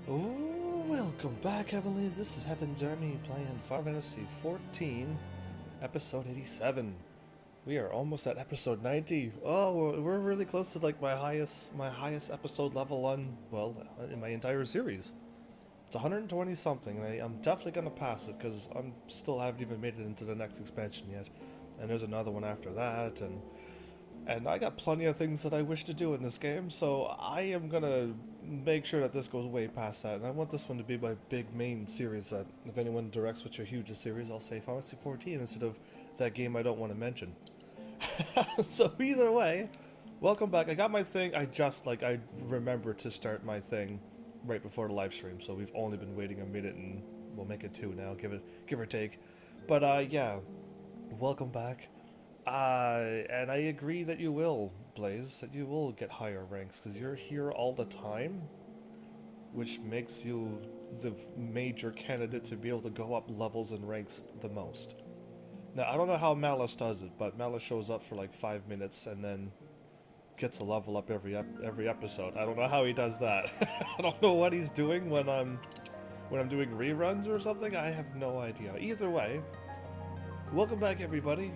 Oh, welcome back, Heavenlies. This is Heaven's Army playing Final Fantasy XIV, episode 87. We are almost at episode 90. Oh, we're really close to like my highest episode level on, well, in my entire series. It's 120 something, and I'm definitely gonna pass it because I'm still haven't even made it into the next expansion yet, and there's another one after that, and I got plenty of things that I wish to do in this game, so I am gonna make sure that this goes way past that. And I want this one to be my big main series that if anyone directs what's your hugest series, I'll say Final Fantasy XIV instead of that game I don't want to mention. So either way, welcome back. I got my thing. I remember to start my thing right before the live stream, so we've only been waiting a minute and we'll make it 2 now, give or take. But yeah, welcome back. And I agree that you will, Blaze, that you will get higher ranks, because you're here all the time, which makes you the major candidate to be able to go up levels and ranks the most. Now, I don't know how Malice does it, but Malice shows up for like 5 minutes and then gets a level up every episode. I don't know how he does that. I don't know what he's doing when I'm doing reruns or something. I have no idea. Either way, welcome back, everybody.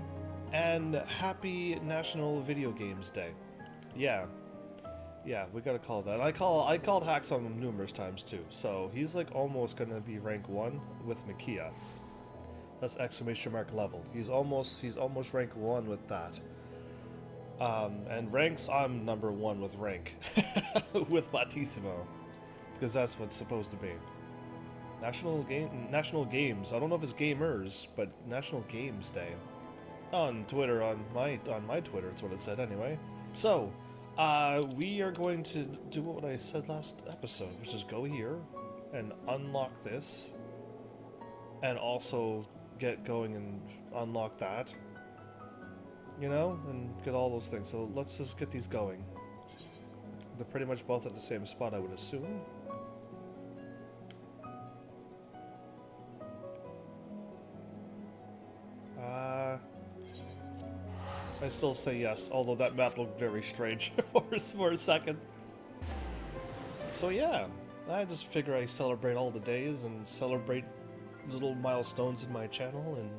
And happy National Video Games Day. Yeah, we gotta call that. I called Hacks on him numerous times too, so he's like almost gonna be rank 1 with Makia. That's exclamation mark level. He's almost rank 1 with that. And ranks, I'm number 1 with rank. With Battissimo. Because that's what it's supposed to be. National Games. I don't know if it's gamers, but National Games Day. On Twitter, on my Twitter, it's what it said anyway. So, we are going to do what I said last episode, which is go here and unlock this, and also get going and unlock that, you know, and get all those things. So let's just get these going. They're pretty much both at the same spot, I would assume. I still say yes, although that map looked very strange for a second. So yeah, I just figure I celebrate all the days and celebrate little milestones in my channel and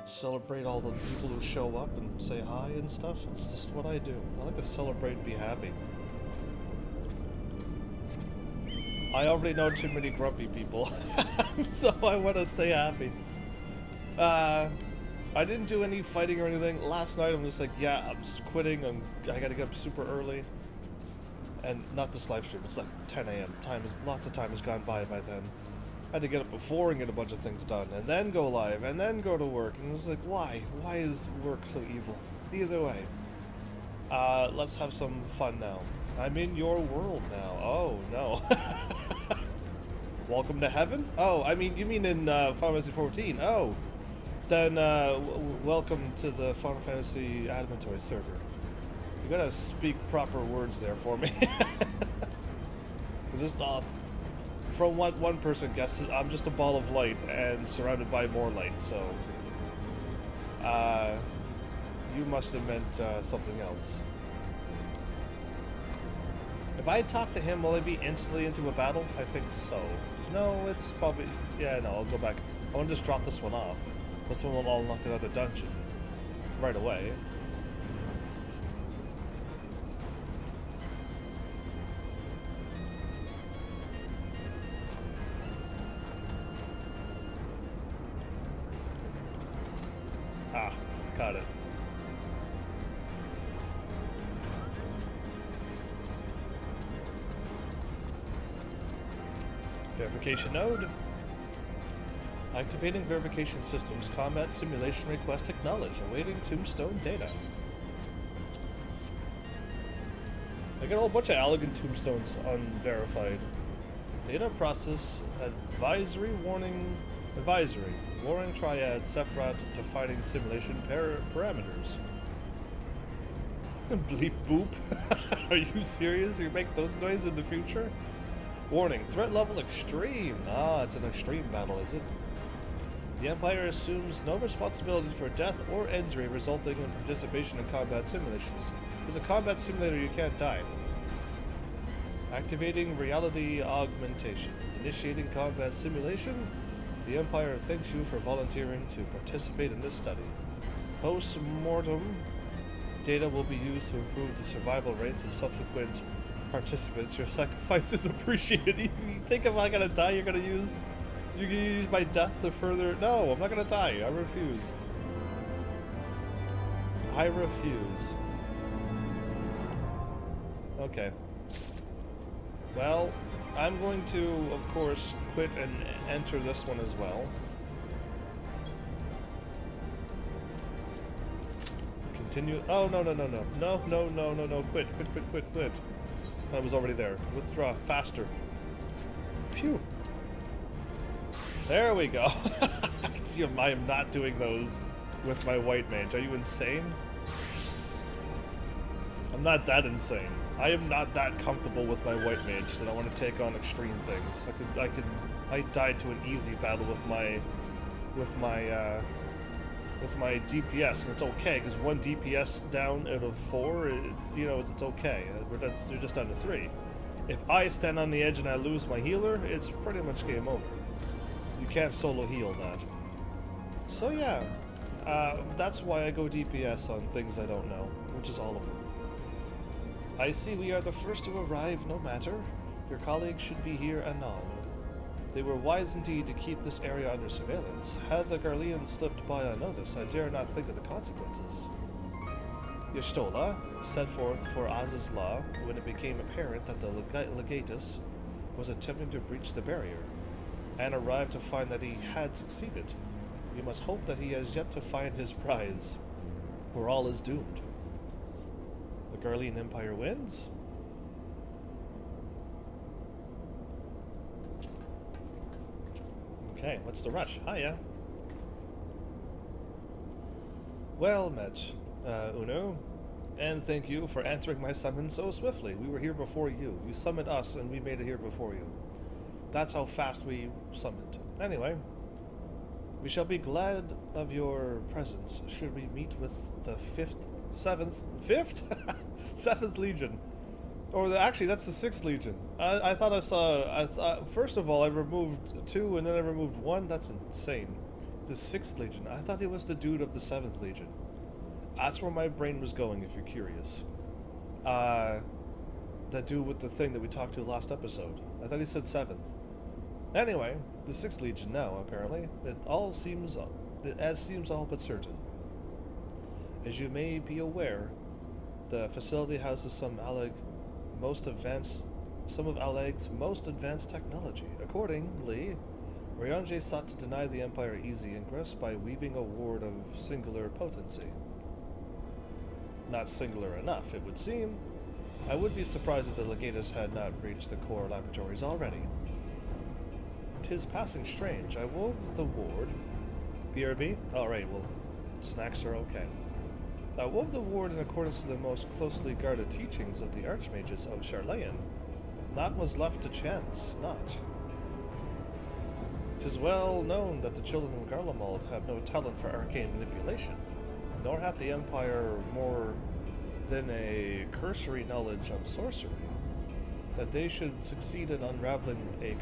celebrate all the people who show up and say hi and stuff. It's just what I do. I like to celebrate and be happy. I already know too many grumpy people, so I want to stay happy. I didn't do any fighting or anything. Last night I'm just like, yeah, I'm just quitting. I gotta get up super early. And not this live stream, it's like 10 a.m. Lots of time has gone by then. I had to get up before and get a bunch of things done, and then go live, and then go to work. And it was like, why? Why is work so evil? Either way. Let's have some fun now. I'm in your world now. Oh, no. Welcome to heaven? Oh, I mean, you mean in Final Fantasy XIV. Oh. Then, welcome to the Final Fantasy Admin server. You gotta speak proper words there for me. Is this from what one person guesses, I'm just a ball of light and surrounded by more light, so you must have meant something else. If I talk to him, will I be instantly into a battle? I think so. No, it's probably, yeah, no, I'll go back. I want to just drop this one off. This one will unlock another dungeon right away. Ah, got it. Verification node. Activating verification systems. Combat simulation request acknowledged. Awaiting tombstone data. I got a whole bunch of elegant tombstones unverified. Data process advisory warning. Advisory. Warring triad Sephiroth defining simulation parameters. Bleep boop. Are you serious? You make those noises in the future? Warning. Threat level extreme. Ah, it's an extreme battle, is it? The Empire assumes no responsibility for death or injury resulting in participation in combat simulations. As a combat simulator, you can't die. Activating reality augmentation. Initiating combat simulation. The Empire thanks you for volunteering to participate in this study. Post-mortem data will be used to improve the survival rates of subsequent participants. Your sacrifice is appreciated. You think if I'm gonna die, you're gonna use my death to further... No, I'm not gonna die. I refuse. I refuse. Okay. Well, I'm going to, of course, quit and enter this one as well. Continue. Oh, no. No. Quit. That was already there. Withdraw. Faster. Phew. There we go. I am not doing those with my white mage. Are you insane? I'm not that insane. I am not that comfortable with my white mage that I want to take on extreme things. I died to an easy battle with my DPS, and it's okay because 1 DPS down out of 4, it's okay. They're just down to 3. If I stand on the edge and I lose my healer, it's pretty much game over. You can't solo heal that. So yeah, that's why I go DPS on things I don't know, which is all of them. I see we are the first to arrive, no matter. Your colleagues should be here anon. They were wise indeed to keep this area under surveillance. Had the Garleans slipped by unnoticed, I dare not think of the consequences. Y'shtola set forth for Az's law when it became apparent that the legatus was attempting to breach the barrier, and arrived to find that he had succeeded. You must hope that he has yet to find his prize, or all is doomed. The Garlean Empire wins? Okay, what's the rush? Hiya. Well met, Uno. And thank you for answering my summons so swiftly. We were here before you. You summoned us, and we made it here before you. That's how fast we summoned. Anyway, we shall be glad of your presence should we meet with the 7th Legion. Or actually, that's the 6th Legion. I thought I saw... first of all, I removed 2 and then I removed 1. That's insane. The 6th Legion. I thought he was the dude of the 7th Legion. That's where my brain was going, if you're curious. That dude with the thing that we talked to last episode. I thought he said 7th. Anyway, the 6th Legion now, apparently. It seems all but certain. As you may be aware, the facility houses some of Alleg's most advanced technology. Accordingly, Ryanje sought to deny the Empire easy ingress by weaving a ward of singular potency. Not singular enough, it would seem. I would be surprised if the Legatus had not reached the core laboratories already. 'Tis passing strange. I wove the ward. BRB? Alright, well, snacks are okay. I wove the ward in accordance to the most closely guarded teachings of the Archmages of Charlayan. Naught was left to chance, not. 'Tis well known that the children of Garlemald have no talent for arcane manipulation, nor hath the Empire more than a cursory knowledge of sorcery. That they should succeed in unraveling a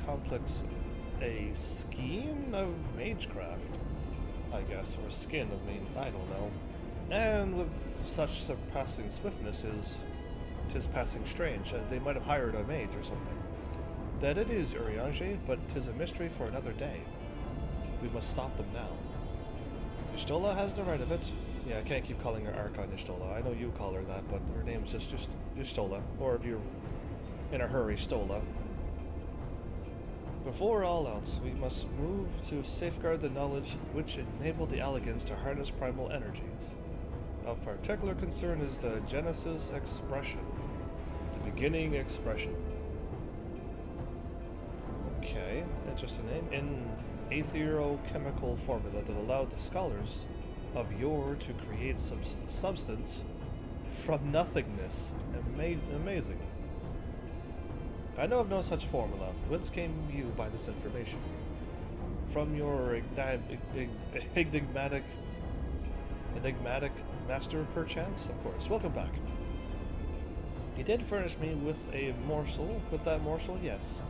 skein of magecraft, I guess, or skin of I don't know. And with such surpassing swiftness tis passing strange. They might have hired a mage or something. That it is, Urianger, but 'tis a mystery for another day. We must stop them now. Y'shtola has the right of it. Yeah, I can't keep calling her Archon Y'shtola. I know you call her that, but her name's just Y'shtola. Or if you're in a hurry, Stola. Before all else, we must move to safeguard the knowledge which enabled the Allegans to harness primal energies. Of particular concern is the Genesis expression, the beginning expression. Okay, interesting name. An aetherochemical formula that allowed the scholars of yore to create substance from nothingness. Amazing. I know of no such formula. Whence came you by this information? From your enigmatic master, perchance? Of course. Welcome back. He did furnish me with a morsel. With that morsel, yes.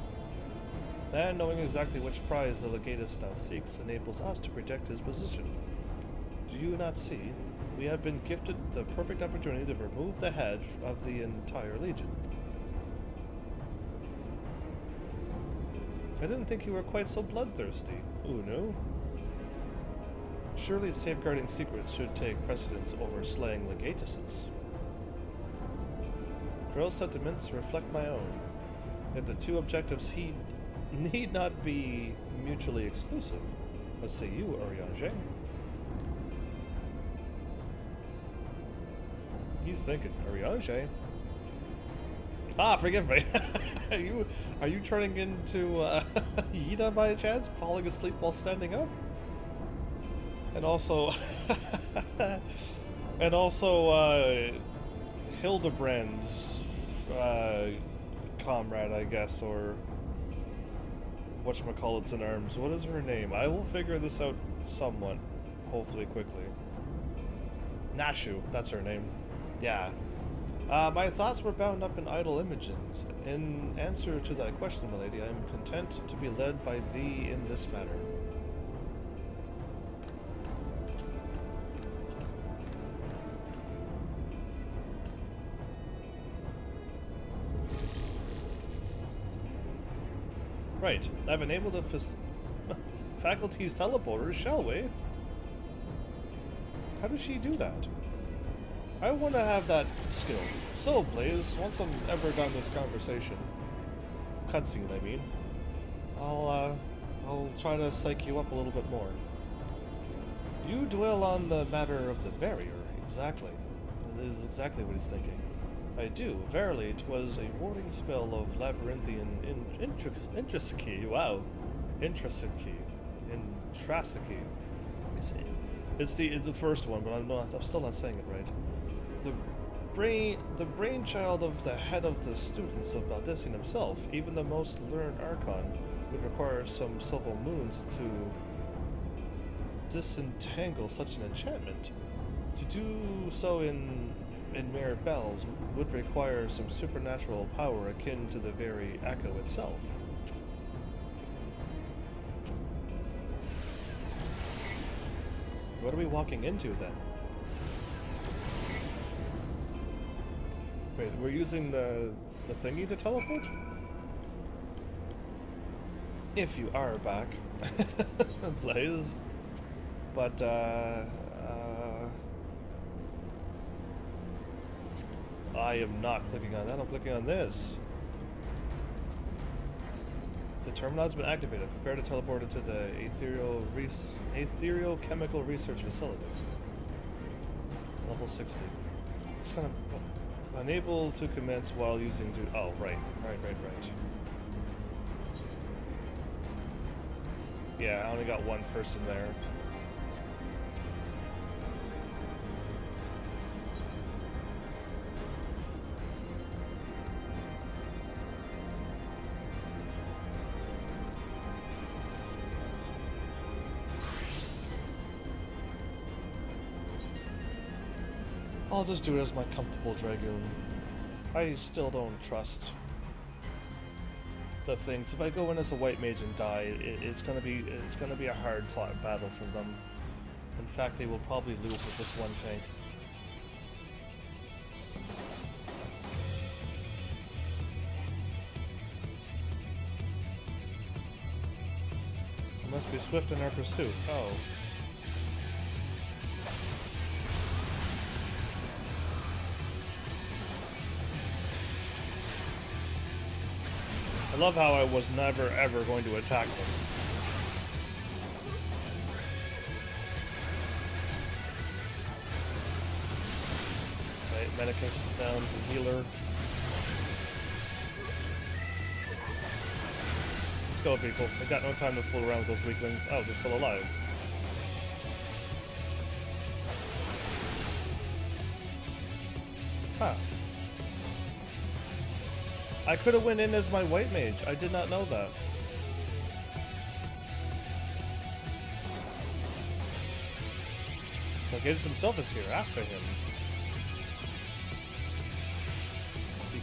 And knowing exactly which prize the legatus now seeks enables us to protect his position. Do you not see? We have been gifted the perfect opportunity to remove the head of the entire legion. I didn't think you were quite so bloodthirsty, Unu. Surely safeguarding secrets should take precedence over slaying legatuses. Krill's sentiments reflect my own, that the two objectives need not be mutually exclusive. What say you, Urianger? He's thinking, Urianger? Ah, forgive me. Are you turning into Yida by chance, falling asleep while standing up? And also, Hildebrand's comrade, I guess, or whatchamacallits in arms. What is her name? I will figure this out somewhat, hopefully quickly. Nashu, that's her name. Yeah. My thoughts were bound up in idle images. In answer to thy question, my lady, I am content to be led by thee in this matter. Right. I've enabled the faculty's teleporters, shall we? How does she do that? I want to have that skill. So, Blaze, once I'm ever done this conversation, cutscene, I mean, I'll try to psych you up a little bit more. You dwell on the matter of the barrier, exactly. It is exactly what he's thinking. I do. Verily, 'twas a warding spell of labyrinthian intricacy. Wow. Intricacy. It's the first one, but I'm still not saying it right. The brainchild of the head of the students of Baldesion himself, even the most learned Archon, would require some silver moons to disentangle such an enchantment. To do so in mere bells would require some supernatural power akin to the very echo itself. What are we walking into then? Wait, we're using the thingy to teleport? If you are back, Blaze. But, I am not clicking on that, I'm clicking on this. The terminal has been activated. Prepare to teleport into the ethereal chemical research facility. Level 60. It's kind of unable to commence while using oh, right. Yeah, I only got one person there. I'll just do it as my comfortable Dragoon. I still don't trust the things. If I go in as a white mage and die, it's gonna be a hard fought battle for them. In fact, they will probably lose with this one tank. We must be swift in our pursuit. Oh. I love how I was never ever going to attack them. Right, Medicus is down, healer. Let's go, people. I got no time to fool around with those weaklings. Oh, they're still alive. Huh. I could have went in as my white mage. I did not know that. Legatus himself is here after him.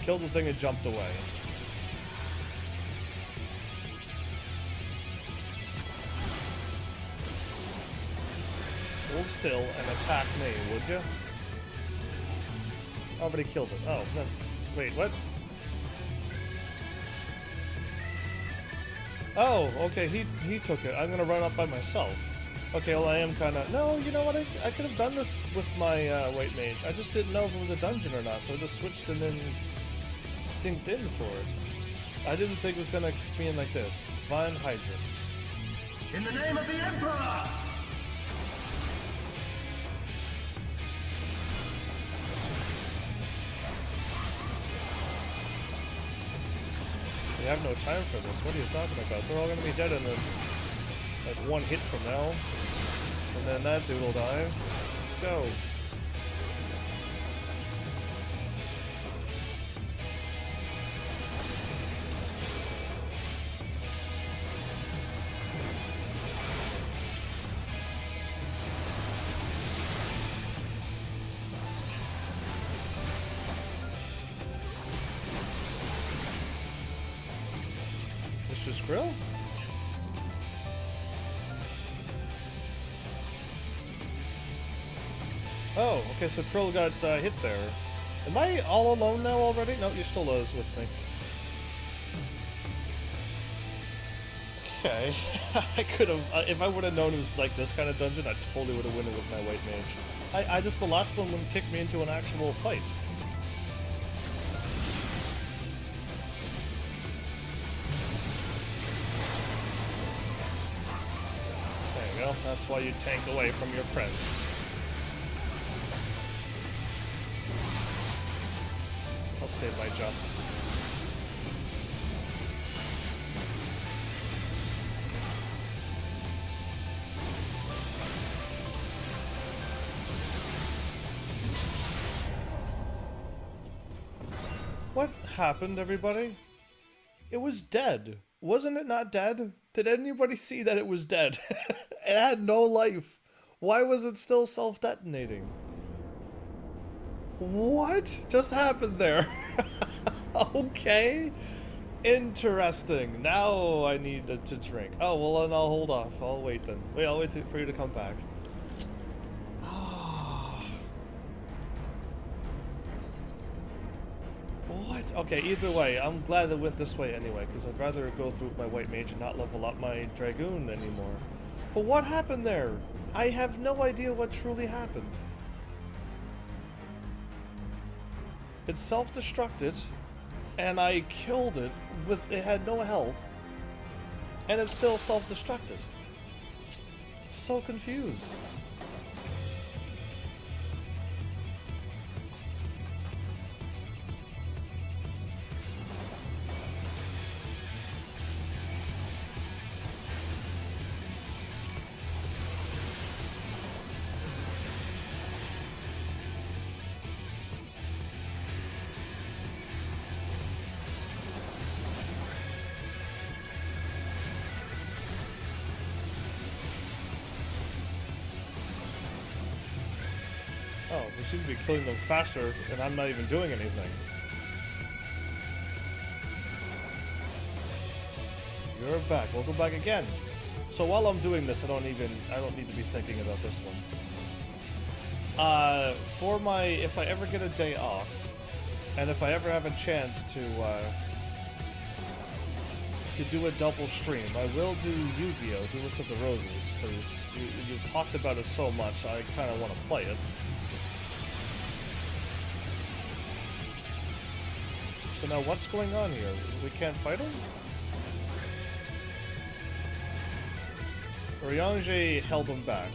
killed the thing and jumped away. Hold still and attack me, would you? Oh, but he killed it. Oh, then, wait, what? Oh, okay, he took it. I'm gonna run up by myself. Okay, well, I am kinda... No, you know what? I could have done this with my white mage. I just didn't know if it was a dungeon or not, so I just switched and then synced in for it. I didn't think it was gonna kick me in like this. Vine Hydrus. In the name of the Emperor! We have no time for this. What are you talking about? They're all gonna be dead in like one hit from now. And then that dude will die. Let's go. Mr. Skrill? Oh, okay, so Krill got hit there. Am I all alone now already? No, you're still with me. Okay. I could have, if I would have known it was like this kind of dungeon, I totally would have won it with my white mage. I just, the last one wouldn't kick me into an actual fight. There you go, that's why you tank away from your friends. I'll save my jumps. What happened, everybody? It was dead. Wasn't it not dead? Did anybody see that it was dead? It had no life. Why was it still self-detonating? What just happened there? Okay. Interesting. Now I need to drink. Oh, well then I'll hold off. I'll wait then. Wait, I'll wait for you to come back. What? Okay, either way, I'm glad it went this way anyway, because I'd rather go through with my white mage and not level up my dragoon anymore. But what happened there? I have no idea what truly happened. It self-destructed, and I killed it with, it had no health, and it still self-destructed. So confused. Oh, we seem to be killing them faster, and I'm not even doing anything. You're back. Welcome back again. So while I'm doing this, I don't need to be thinking about this one. For my, if I ever get a day off, and if I ever have a chance to do a double stream, I will do Yu-Gi-Oh! Duelist of the Roses, because you've talked about it so much, I kind of want to play it. So now what's going on here? We can't fight him? Ryanje held him back.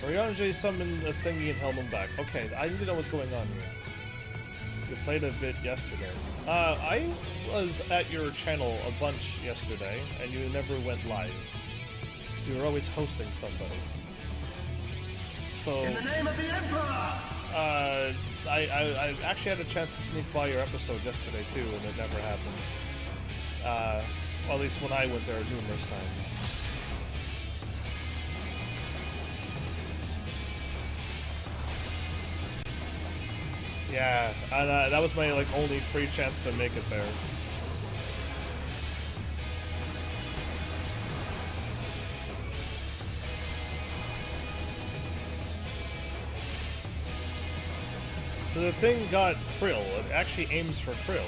Ryanje summoned a thingy and held him back. Okay, I need to know what's going on here. You played a bit yesterday. I was at your channel a bunch yesterday, and you never went live. You were always hosting somebody. So... In the name of the Emperor! I actually had a chance to sneak by your episode yesterday too, and it never happened. Well, at least when I went there numerous times. Yeah, and that was my like only free chance to make it there. So the thing got Krill. It actually aims for Krill.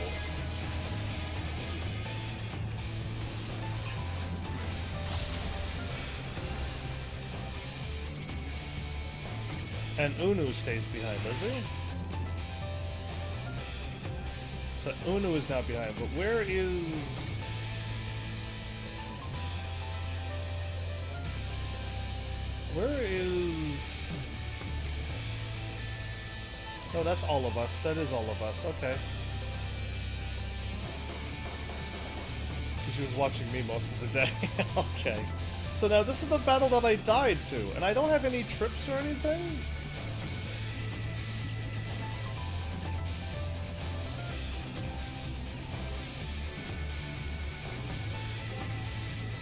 And Unu stays behind, does he? So Unu is not behind, but where is... Where is... No, that's all of us. That is all of us. Okay. Because she was watching me most of the day. Okay. So now this is the battle that I died to, and I don't have any trips or anything?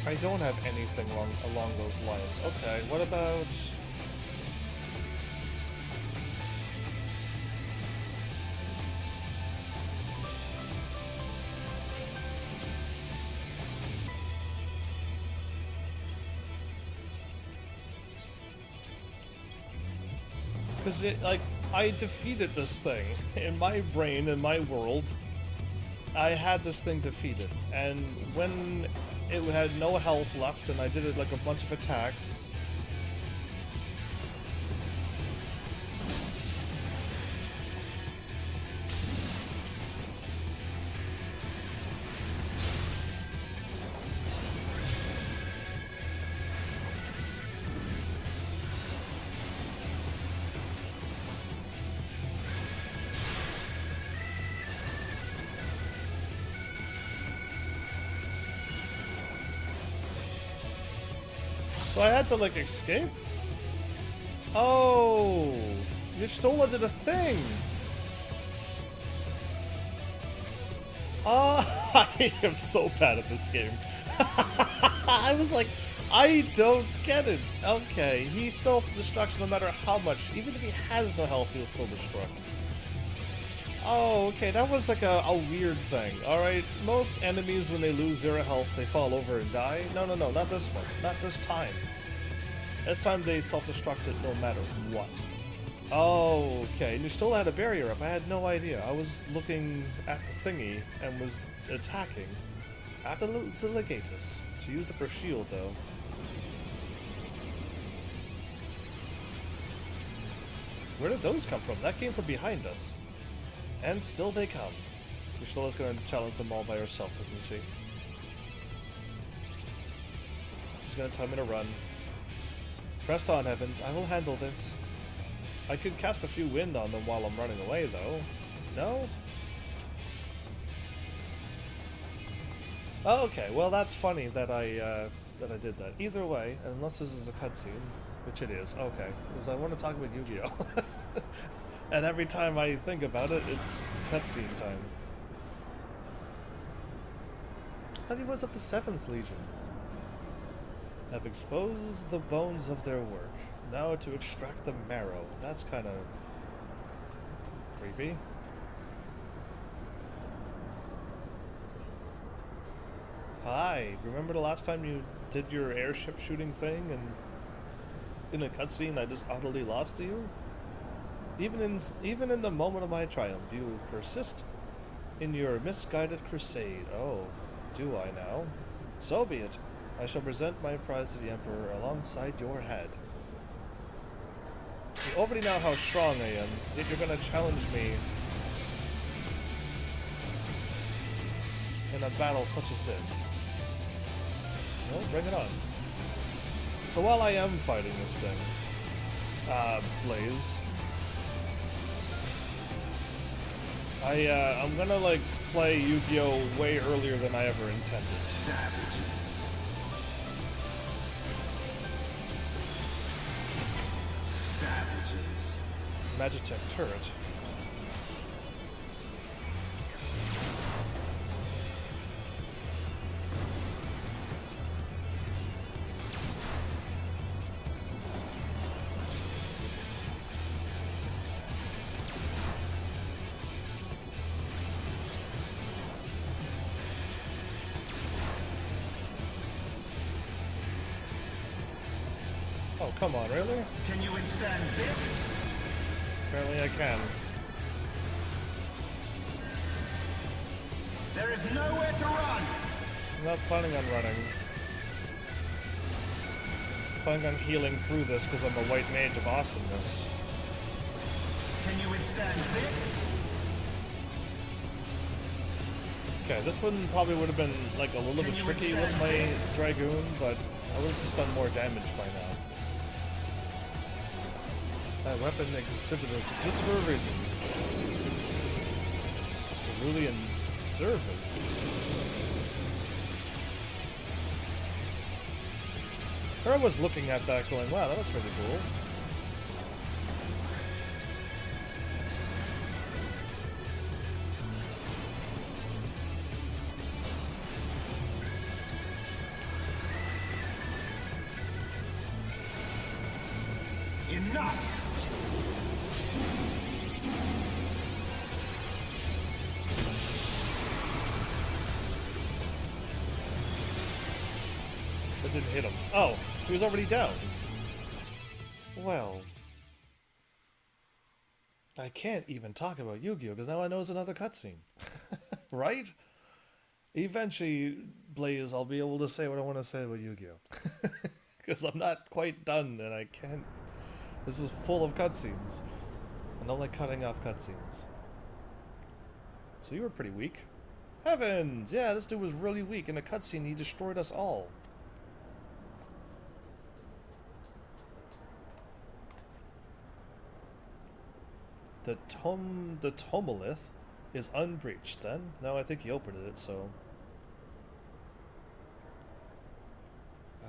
I don't have anything along those lines. Okay, what about... Because, like, I defeated this thing. In my brain, in my world, I had this thing defeated. And when it had no health left and I did it like a bunch of attacks... So I had to, like, escape? Oh! Y'shtola did a thing! I am so bad at this game. I was like, I don't get it. Okay, he self-destructs no matter how much. Even if he has no health, he'll still destruct. Oh, okay, that was like a weird thing. Alright, most enemies, when they lose 0 health, they fall over and die. No, not this one. Not this time. This time they self-destruct it no matter what. Oh, okay, and you still had a barrier up. I had no idea. I was looking at the thingy and was attacking. After the Legatus. She used up her shield, though. Where did those come from? That came from behind us. And still they come. Y'shtola's gonna challenge them all by herself, isn't she? She's gonna tell me to run. Press on, Heavens. I will handle this. I could cast a few wind on them while I'm running away, though. No? Oh, okay, well that's funny that I did that. Either way, unless this is a cutscene, which it is. Okay, because I want to talk about Yu-Gi-Oh! And every time I think about it, it's cutscene time. I thought he was of the 7th Legion. Have exposed the bones of their work. Now to extract the marrow. That's kind of creepy. Hi, remember the last time you did your airship shooting thing and in a cutscene I just utterly lost to you? Even in the moment of my triumph, you persist in your misguided crusade. Oh, do I now? So be it. I shall present my prize to the Emperor alongside your head. You already know how strong I am, yet you're gonna challenge me in a battle such as this. Well, bring it on. So while I am fighting this thing, Blaze, I'm gonna, like, play Yu-Gi-Oh! Way earlier than I ever intended. Magitech turret. Oh, come on, really? Can you withstand this? Apparently I can. There is nowhere to run. I'm not planning on running. I'm planning on healing through this because I'm a white mage of awesomeness. Can you withstand this? Okay, this one probably would have been like a little bit tricky with my Dragoon, but I would have just done more damage by now. That weapon exhibitors exists for a reason. Cerulean Servant. I was looking at that going, wow, that looks really cool. Enough! That didn't hit him. Oh, he was already down. Well, I can't even talk about Yu-Gi-Oh! Because now I know it's another cutscene. Right? Eventually, Blaze, I'll be able to say what I want to say about Yu-Gi-Oh! Because I'm not quite done and I can't... This is full of cutscenes. I don't like cutting off cutscenes. So you were pretty weak. Heavens! Yeah, this dude was really weak. In a cutscene, he destroyed us all. The Tomolith is unbreached then. No, I think he opened it, so...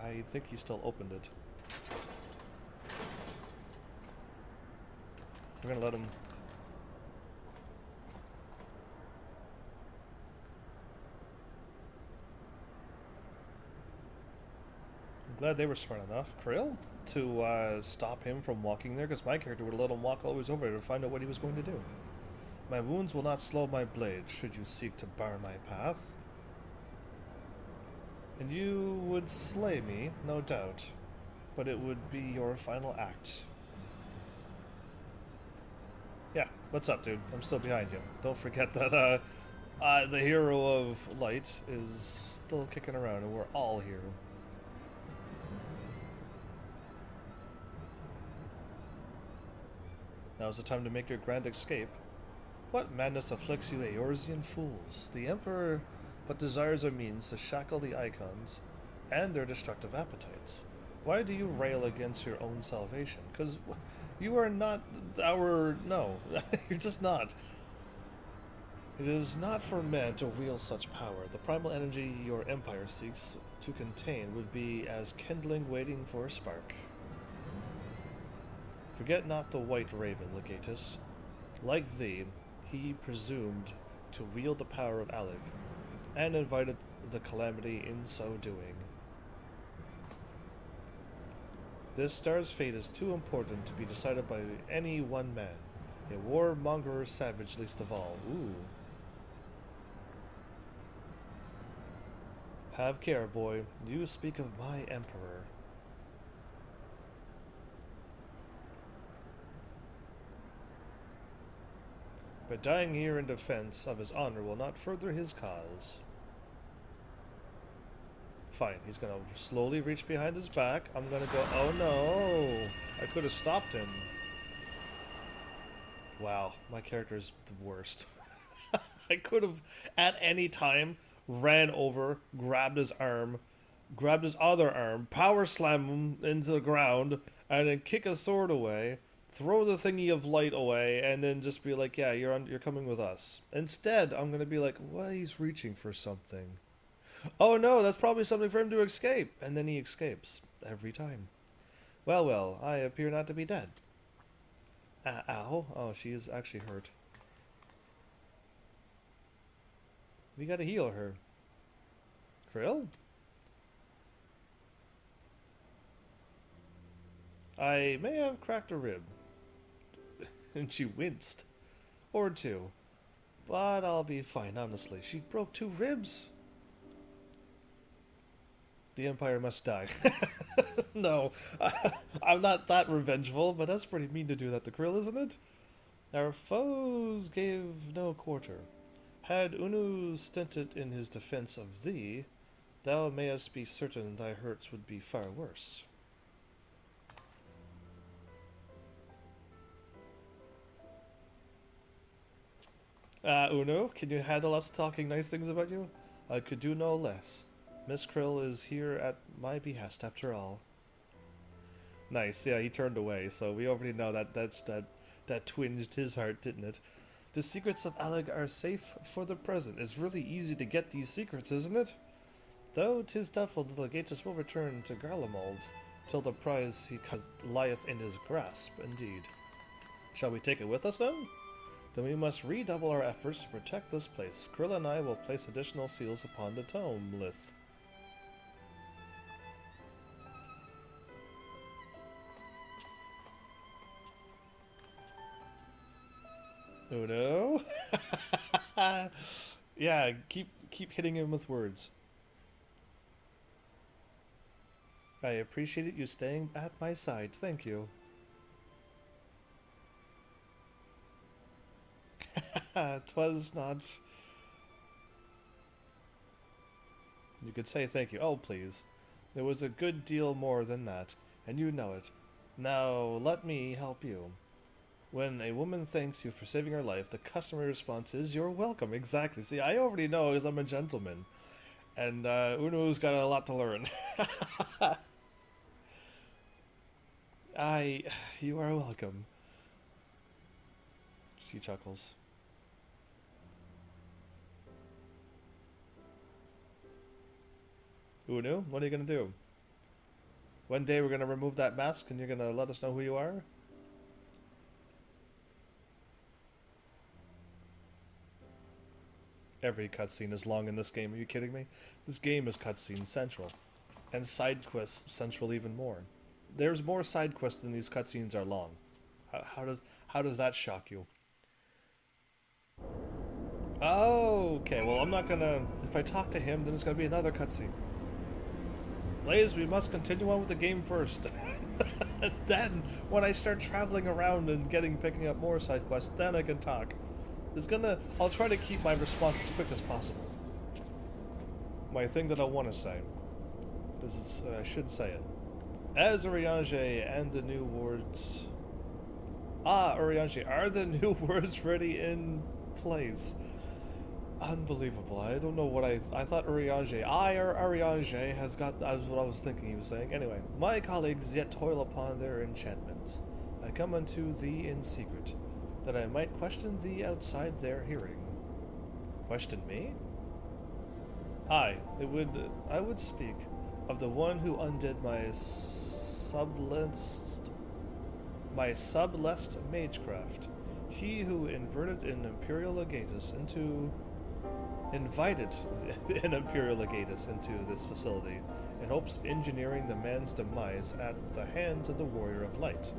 I think he still opened it. We're gonna let him... I'm glad they were smart enough, Krill, to stop him from walking there, because my character would have let him walk all the way over there to find out what he was going to do. My wounds will not slow my blade, should you seek to bar my path. And you would slay me, no doubt, but it would be your final act. Yeah, what's up, dude? I'm still behind you. Don't forget that the hero of light is still kicking around, and we're all here. Now's the time to make your grand escape. What madness afflicts you, Eorzean fools? The Emperor but desires a means to shackle the icons and their destructive appetites. Why do you rail against your own salvation? Because you are not our... No, you're just not. It is not for men to wield such power. The primal energy your empire seeks to contain would be as kindling waiting for a spark. Forget not the white raven, Legatus. Like thee, he presumed to wield the power of Alec, and invited the calamity in so doing. This star's fate is too important to be decided by any one man, a warmonger savage least of all. Ooh. Have care, boy. You speak of my emperor. But dying here in defense of his honor will not further his cause. Fine, he's gonna slowly reach behind his back. I'm gonna go, oh no! I could have stopped him. Wow, my character's the worst. I could have, at any time, ran over, grabbed his arm, grabbed his other arm, power slam him into the ground, and then kick his sword away, throw the thingy of light away, and then just be like, yeah, you're coming with us. Instead, I'm gonna be like, well, he's reaching for something. Oh no, that's probably something for him to escape. And then he escapes. Every time. Well, well, I appear not to be dead. Ow. Oh, she is actually hurt. We gotta heal her. Krill? I may have cracked a rib. And she winced. Or two. But I'll be fine, honestly. She broke 2 ribs. The Empire must die. No, I'm not that revengeful, but that's pretty mean to do that to Krill, isn't it? Our foes gave no quarter. Had Unu stinted in his defense of thee, thou mayest be certain thy hurts would be far worse. Uno, can you handle us talking nice things about you? I could do no less. Miss Krill is here at my behest, after all. Nice, yeah, he turned away, so we already know that twinged his heart, didn't it? The secrets of Alec are safe for the present. It's really easy to get these secrets, isn't it? Though 'tis doubtful the Legatus will return to Garlemald, till the prize he lieth in his grasp, indeed. Shall we take it with us, then? Then we must redouble our efforts to protect this place. Krill and I will place additional seals upon the tome lith. Uno? Yeah, keep hitting him with words. I appreciate you staying at my side. Thank you. 'Twas not... You could say thank you. Oh, please. It was a good deal more than that, and you know it. Now, let me help you. When a woman thanks you for saving her life, the customary response is, "You're welcome." Exactly. See, I already know because I'm a gentleman. And Uno's got a lot to learn. You are welcome. She chuckles. Uno, what are you going to do? One day we're going to remove that mask and you're going to let us know who you are? Every cutscene is long in this game, are you kidding me? This game is cutscene central. And side quests central even more. There's more side quests than these cutscenes are long. How does that shock you? Oh, okay, well I'm not gonna... If I talk to him, then it's gonna be another cutscene. Blaze, we must continue on with the game first. Then, when I start traveling around and picking up more side quests, then I can talk. I'll try to keep my response as quick as possible. My thing that I want to say. Because I should say it. As Urianger and the new words... Urianger, are the new words ready in place? Unbelievable. I don't know what I thought Urianger has got... That was what I was thinking he was saying. Anyway, my colleagues yet toil upon their enchantments. I come unto thee in secret, that I might question thee outside their hearing. Question me? I would speak of the one who undid my sublest magecraft. He who invited an Imperial Legatus into this facility in hopes of engineering the man's demise at the hands of the Warrior of Light.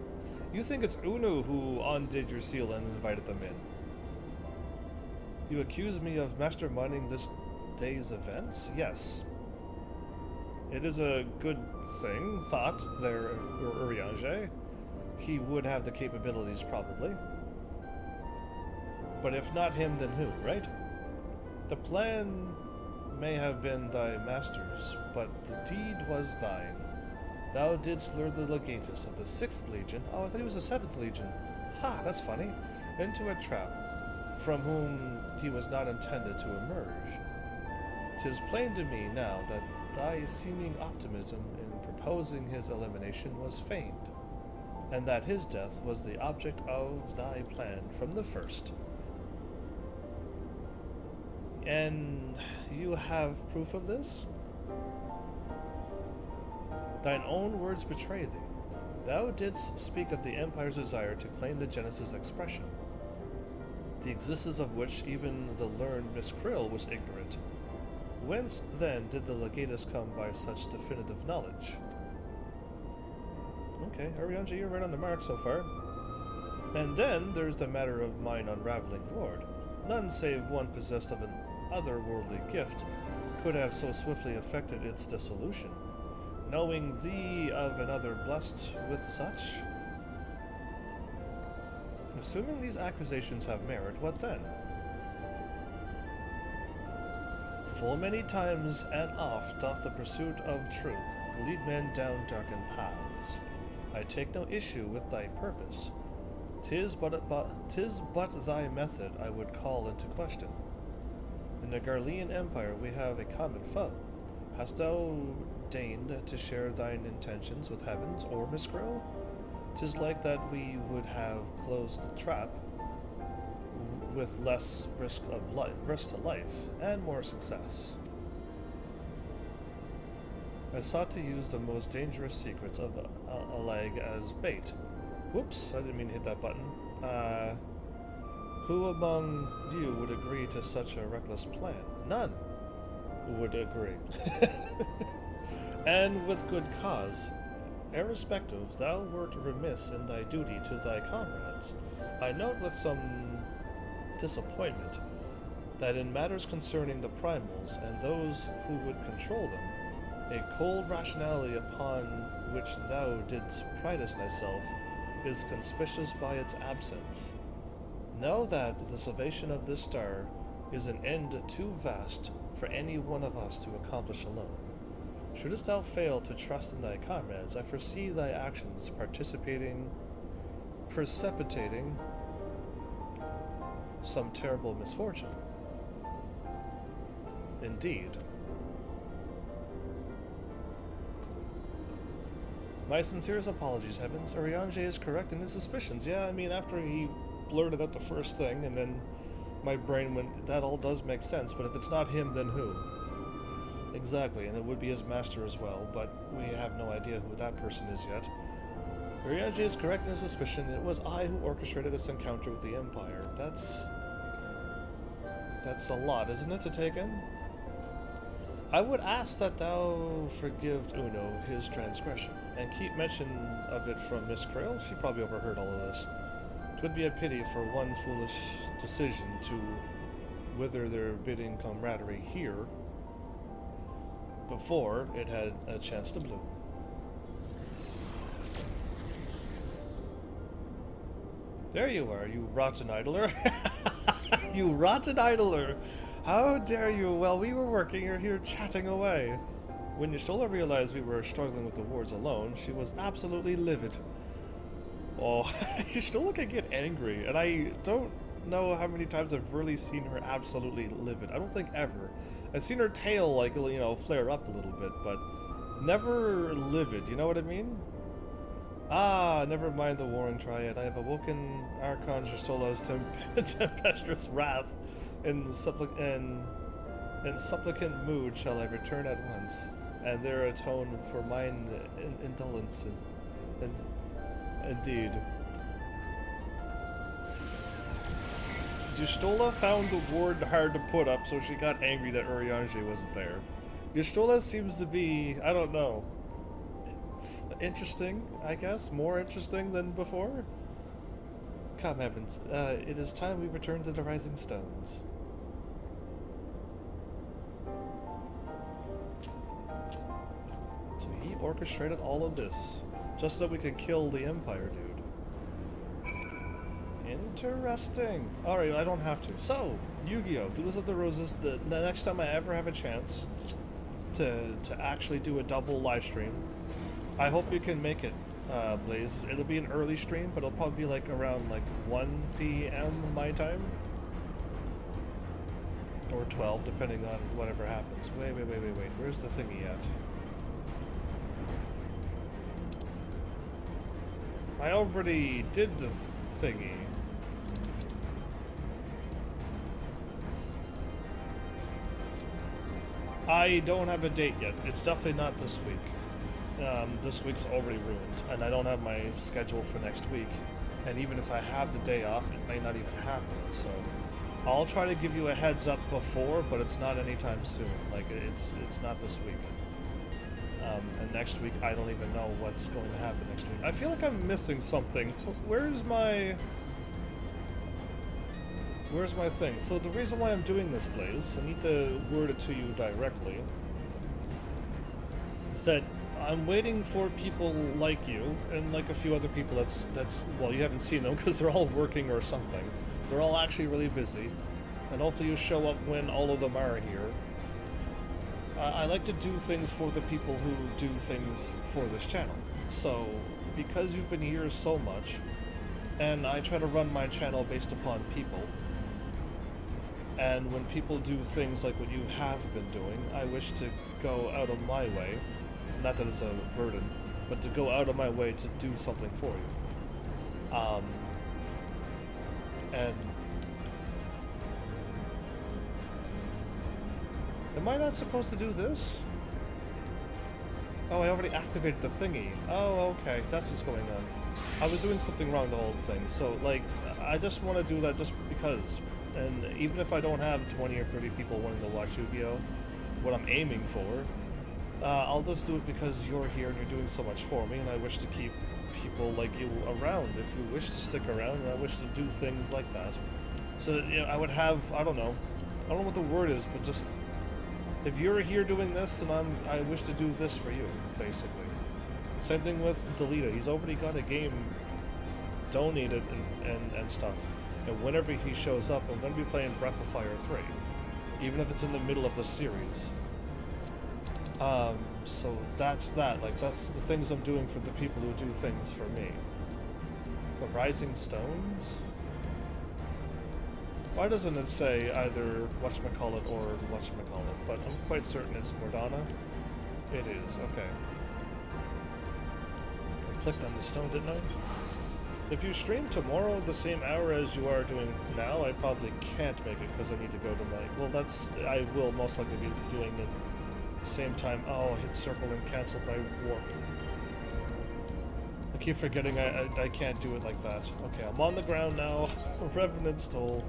You think it's Unu who undid your seal and invited them in? You accuse me of masterminding this day's events? Yes. It is a good thought there, Urianger. He would have the capabilities, probably. But if not him, then who, right? The plan may have been thy master's, but the deed was thine. Thou didst lure the Legatus of the 6th Legion, oh, I thought he was the 7th Legion, ha, that's funny, into a trap, from whom he was not intended to emerge. 'Tis plain to me now that thy seeming optimism in proposing his elimination was feigned, and that his death was the object of thy plan from the first. And you have proof of this? Thine own words betray thee. Thou didst speak of the Empire's desire to claim the Genesis expression, the existence of which even the learned Miss Krill was ignorant. Whence, then, did the Legatus come by such definitive knowledge? Okay, Urianger, you're right on the mark so far. And then there's the matter of mine unraveling forward. None save one possessed of an otherworldly gift could have so swiftly effected its dissolution. knowing thee of another blessed with such? Assuming these accusations have merit, what then? Full many times and oft doth the pursuit of truth lead men down darkened paths. I take no issue with thy purpose. 'Tis but thy method I would call into question. In the Garlean Empire we have a common foe. Hast thou deigned to share thine intentions with heavens or Miscrill? 'Tis like that we would have closed the trap with less risk to life and more success. I sought to use the most dangerous secrets of a leg as bait. Whoops, I didn't mean to hit that button. Who among you would agree to such a reckless plan? None would agree. And with good cause. Irrespective, thou wert remiss in thy duty to thy comrades. I note with some disappointment that in matters concerning the primals and those who would control them, a cold rationality upon which thou didst pridest thyself is conspicuous by its absence. Know that the salvation of this star is an end too vast for any one of us to accomplish alone. Shouldst thou fail to trust in thy comrades, I foresee thy actions precipitating some terrible misfortune. Indeed. My sincerest apologies, Heavens. Urianger is correct in his suspicions. Yeah, I mean, after he blurted out the first thing, and then my brain went, that all does make sense, but if it's not him, then who? Exactly, and it would be his master as well, but we have no idea who that person is yet. Urianger is correct in his suspicion. It was I who orchestrated this encounter with the Empire. That's a lot, isn't it, to take in? I would ask that thou forgive Uno his transgression, and keep mention of it from Miss Krail. She probably overheard all of this. 'Twould be a pity for one foolish decision to wither their bidding camaraderie here before it had a chance to bloom. There you are, you rotten idler. You rotten idler! How dare you? While we were working, you're here chatting away. When Y'shtola realized we were struggling with the wards alone, she was absolutely livid. Oh, Y'shtola can get angry, and I don't know how many times I've really seen her absolutely livid. I don't think ever. I've seen her tail, like, you know, flare up a little bit, but never livid, you know what I mean? Ah, never mind the warring triad. I have awoken Archon Y'shtola's tempestuous wrath. In supplicant mood shall I return at once, and there atone for mine indolence. Indeed. Y'shtola found the ward hard to put up, so she got angry that Urianger wasn't there. Y'shtola seems to be, I don't know, interesting, I guess? More interesting than before? Come, Heavens, it is time we return to the Rising Stones. So he orchestrated all of this, just so we could kill the Empire dude. Interesting. Alright, I don't have to. So, Yu-Gi-Oh! Duelist of the Roses, the next time I ever have a chance to actually do a double live stream, I hope you can make it, Blaze. It'll be an early stream, but it'll probably be like around like 1 p.m. my time. Or 12, depending on whatever happens. Wait. Where's the thingy at? I already did the thingy. I don't have a date yet. It's definitely not this week. This week's already ruined, and I don't have my schedule for next week. And even if I have the day off, it may not even happen. So I'll try to give you a heads up before, but it's not anytime soon. Like it's not this week. And next week, I don't even know what's going to happen next week. I feel like I'm missing something. Where's my thing? So the reason why I'm doing this, Blaze, I need to word it to you directly, is that I'm waiting for people like you and like a few other people that's well, you haven't seen them because they're all working or something. They're all actually really busy, and hopefully you show up when all of them are here. I like to do things for the people who do things for this channel. So, because you've been here so much, and I try to run my channel based upon people, and when people do things like what you have been doing, I wish to go out of my way, not that it's a burden, but to go out of my way to do something for you. And am I not supposed to do this? Oh, I already activated the thingy. Oh, okay, that's what's going on. I was doing something wrong the whole thing, so, like, I just want to do that just because. And even if I don't have 20 or 30 people wanting to watch Yu-Gi-Oh!, what I'm aiming for, I'll just do it because you're here and you're doing so much for me, and I wish to keep people like you around if you wish to stick around, and I wish to do things like that. So that, you know, I would have, I don't know what the word is, but just, if you're here doing this, then I wish to do this for you, basically. Same thing with Delita. He's already got a game donated and stuff. And whenever he shows up, I'm going to be playing Breath of Fire 3. Even if it's in the middle of the series. So that's that. Like, that's the things I'm doing for the people who do things for me. The Rising Stones? Why doesn't it say either whatchamacallit or whatchamacallit? But I'm quite certain it's Mordana. It is, okay. I clicked on the stone, didn't I? If you stream tomorrow the same hour as you are doing now, I probably can't make it because I need to go to my... Well, I will most likely be doing it same time. Oh, I hit circle and canceled my warp. I keep forgetting I can't do it like that. Okay, I'm on the ground now. Revenant's Toll.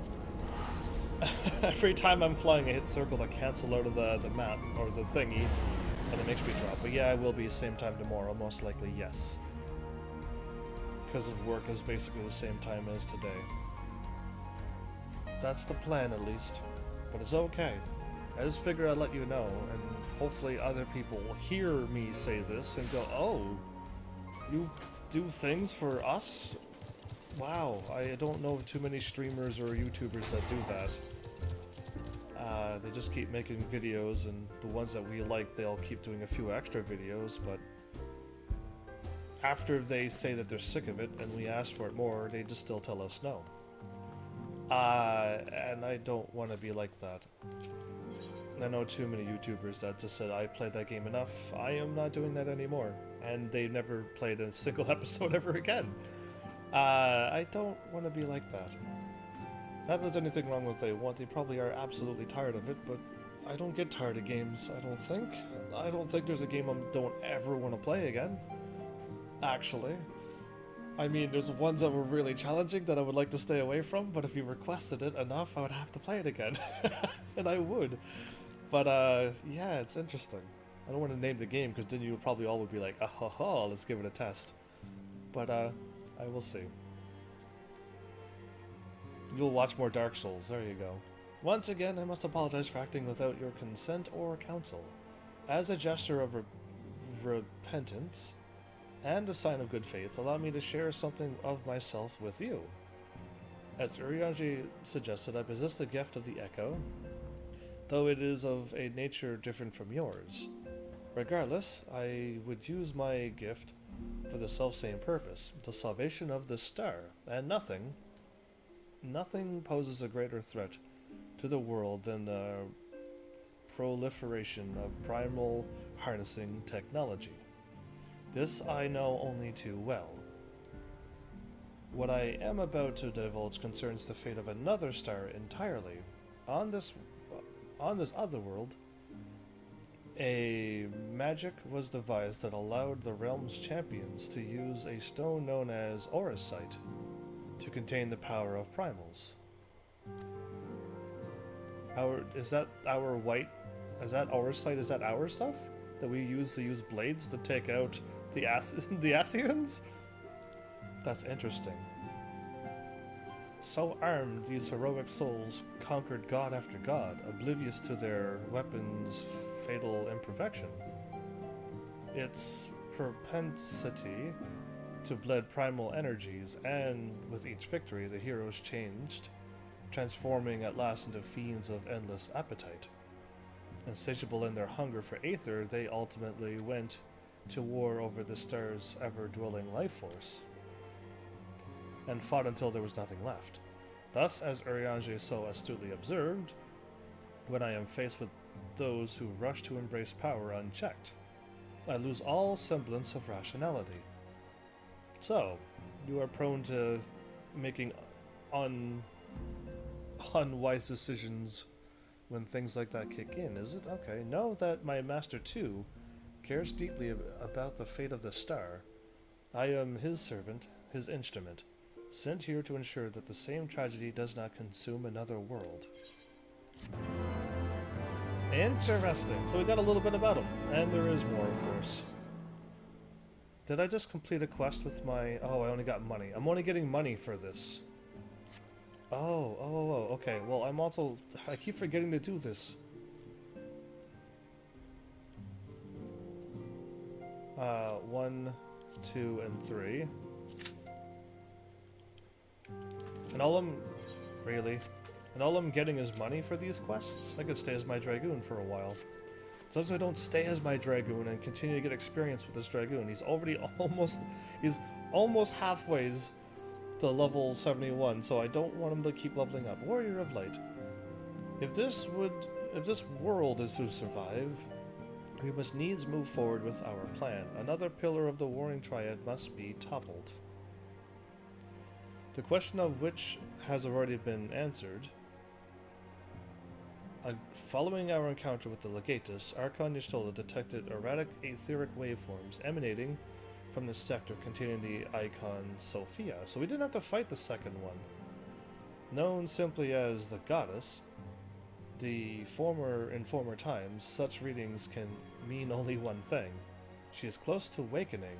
Every time I'm flying, I hit circle to cancel out of the map, or the thingy, and it makes me drop. But yeah, I will be same time tomorrow, most likely, yes. Because of work is basically the same time as today. That's the plan, at least. But it's okay. I just figured I'd let you know, and hopefully other people will hear me say this and go, oh, you do things for us? Wow, I don't know of too many streamers or YouTubers that do that. They just keep making videos, and the ones that we like, they'll keep doing a few extra videos, but after they say that they're sick of it and we ask for it more, they just still tell us no. And I don't want to be like that. I know too many YouTubers that just said, I played that game enough, I am not doing that anymore. And they never played a single episode ever again. I don't want to be like that. Not that there's anything wrong with what they want, they probably are absolutely tired of it, but I don't get tired of games, I don't think. I don't think there's a game I don't ever want to play again. Actually. I mean, there's ones that were really challenging that I would like to stay away from, but if you requested it enough, I would have to play it again. And I would. But, yeah, it's interesting. I don't want to name the game, because then you probably all would be like, oh, ho, ho, let's give it a test. But, I will see. You'll watch more Dark Souls, there you go. Once again, I must apologize for acting without your consent or counsel. As a gesture of repentance, and a sign of good faith, allow me to share something of myself with you. As Urianji suggested, I possess the gift of the Echo, though it is of a nature different from yours. Regardless, I would use my gift for the selfsame purpose, the salvation of the star, and nothing poses a greater threat to the world than the proliferation of primal harnessing technology. This I know only too well. What I am about to divulge concerns the fate of another star entirely. On this other world, a magic was devised that allowed the realm's champions to use a stone known as Auracite to contain the power of primals. Is that Auracite? Is that our stuff that we use to use blades to take out the Asians? That's interesting. So armed, these heroic souls conquered god after god, oblivious to their weapons' fatal imperfection. its propensity to bled primal energies, and with each victory the heroes changed, transforming at last into fiends of endless appetite. Insatiable in their hunger for aether, they ultimately went to war over the star's ever-dwelling life force, and fought until there was nothing left. Thus, as Urianger so astutely observed, when I am faced with those who rush to embrace power unchecked, I lose all semblance of rationality. So, you are prone to making unwise decisions when things like that kick in, is it? Okay, know that my Master too cares deeply about the fate of the star. I am his servant, his instrument, sent here to ensure that the same tragedy does not consume another world. Interesting. So we got a little bit about him, and there is more, of course. Did I just complete a quest with my... Oh, I only got money. I'm only getting money for this. Oh, okay. Well, I'm also... I keep forgetting to do this. 1, 2, and 3. And all I'm... Really? And all I'm getting is money for these quests? I could stay as my Dragoon for a while. As long as I don't stay as my Dragoon and continue to get experience with this Dragoon. He's already almost... He's almost halfway to level 71, so I don't want him to keep leveling up. Warrior of Light. If this world is to survive, we must needs move forward with our plan. Another pillar of the Warring Triad must be toppled. The question of which has already been answered. Following our encounter with the Legatus, Archon Y'shtola detected erratic etheric waveforms emanating from the sector containing the icon Sophia. So we didn't have to fight the second one. Known simply as the Goddess, in former times, such readings can mean only one thing. She is close to awakening.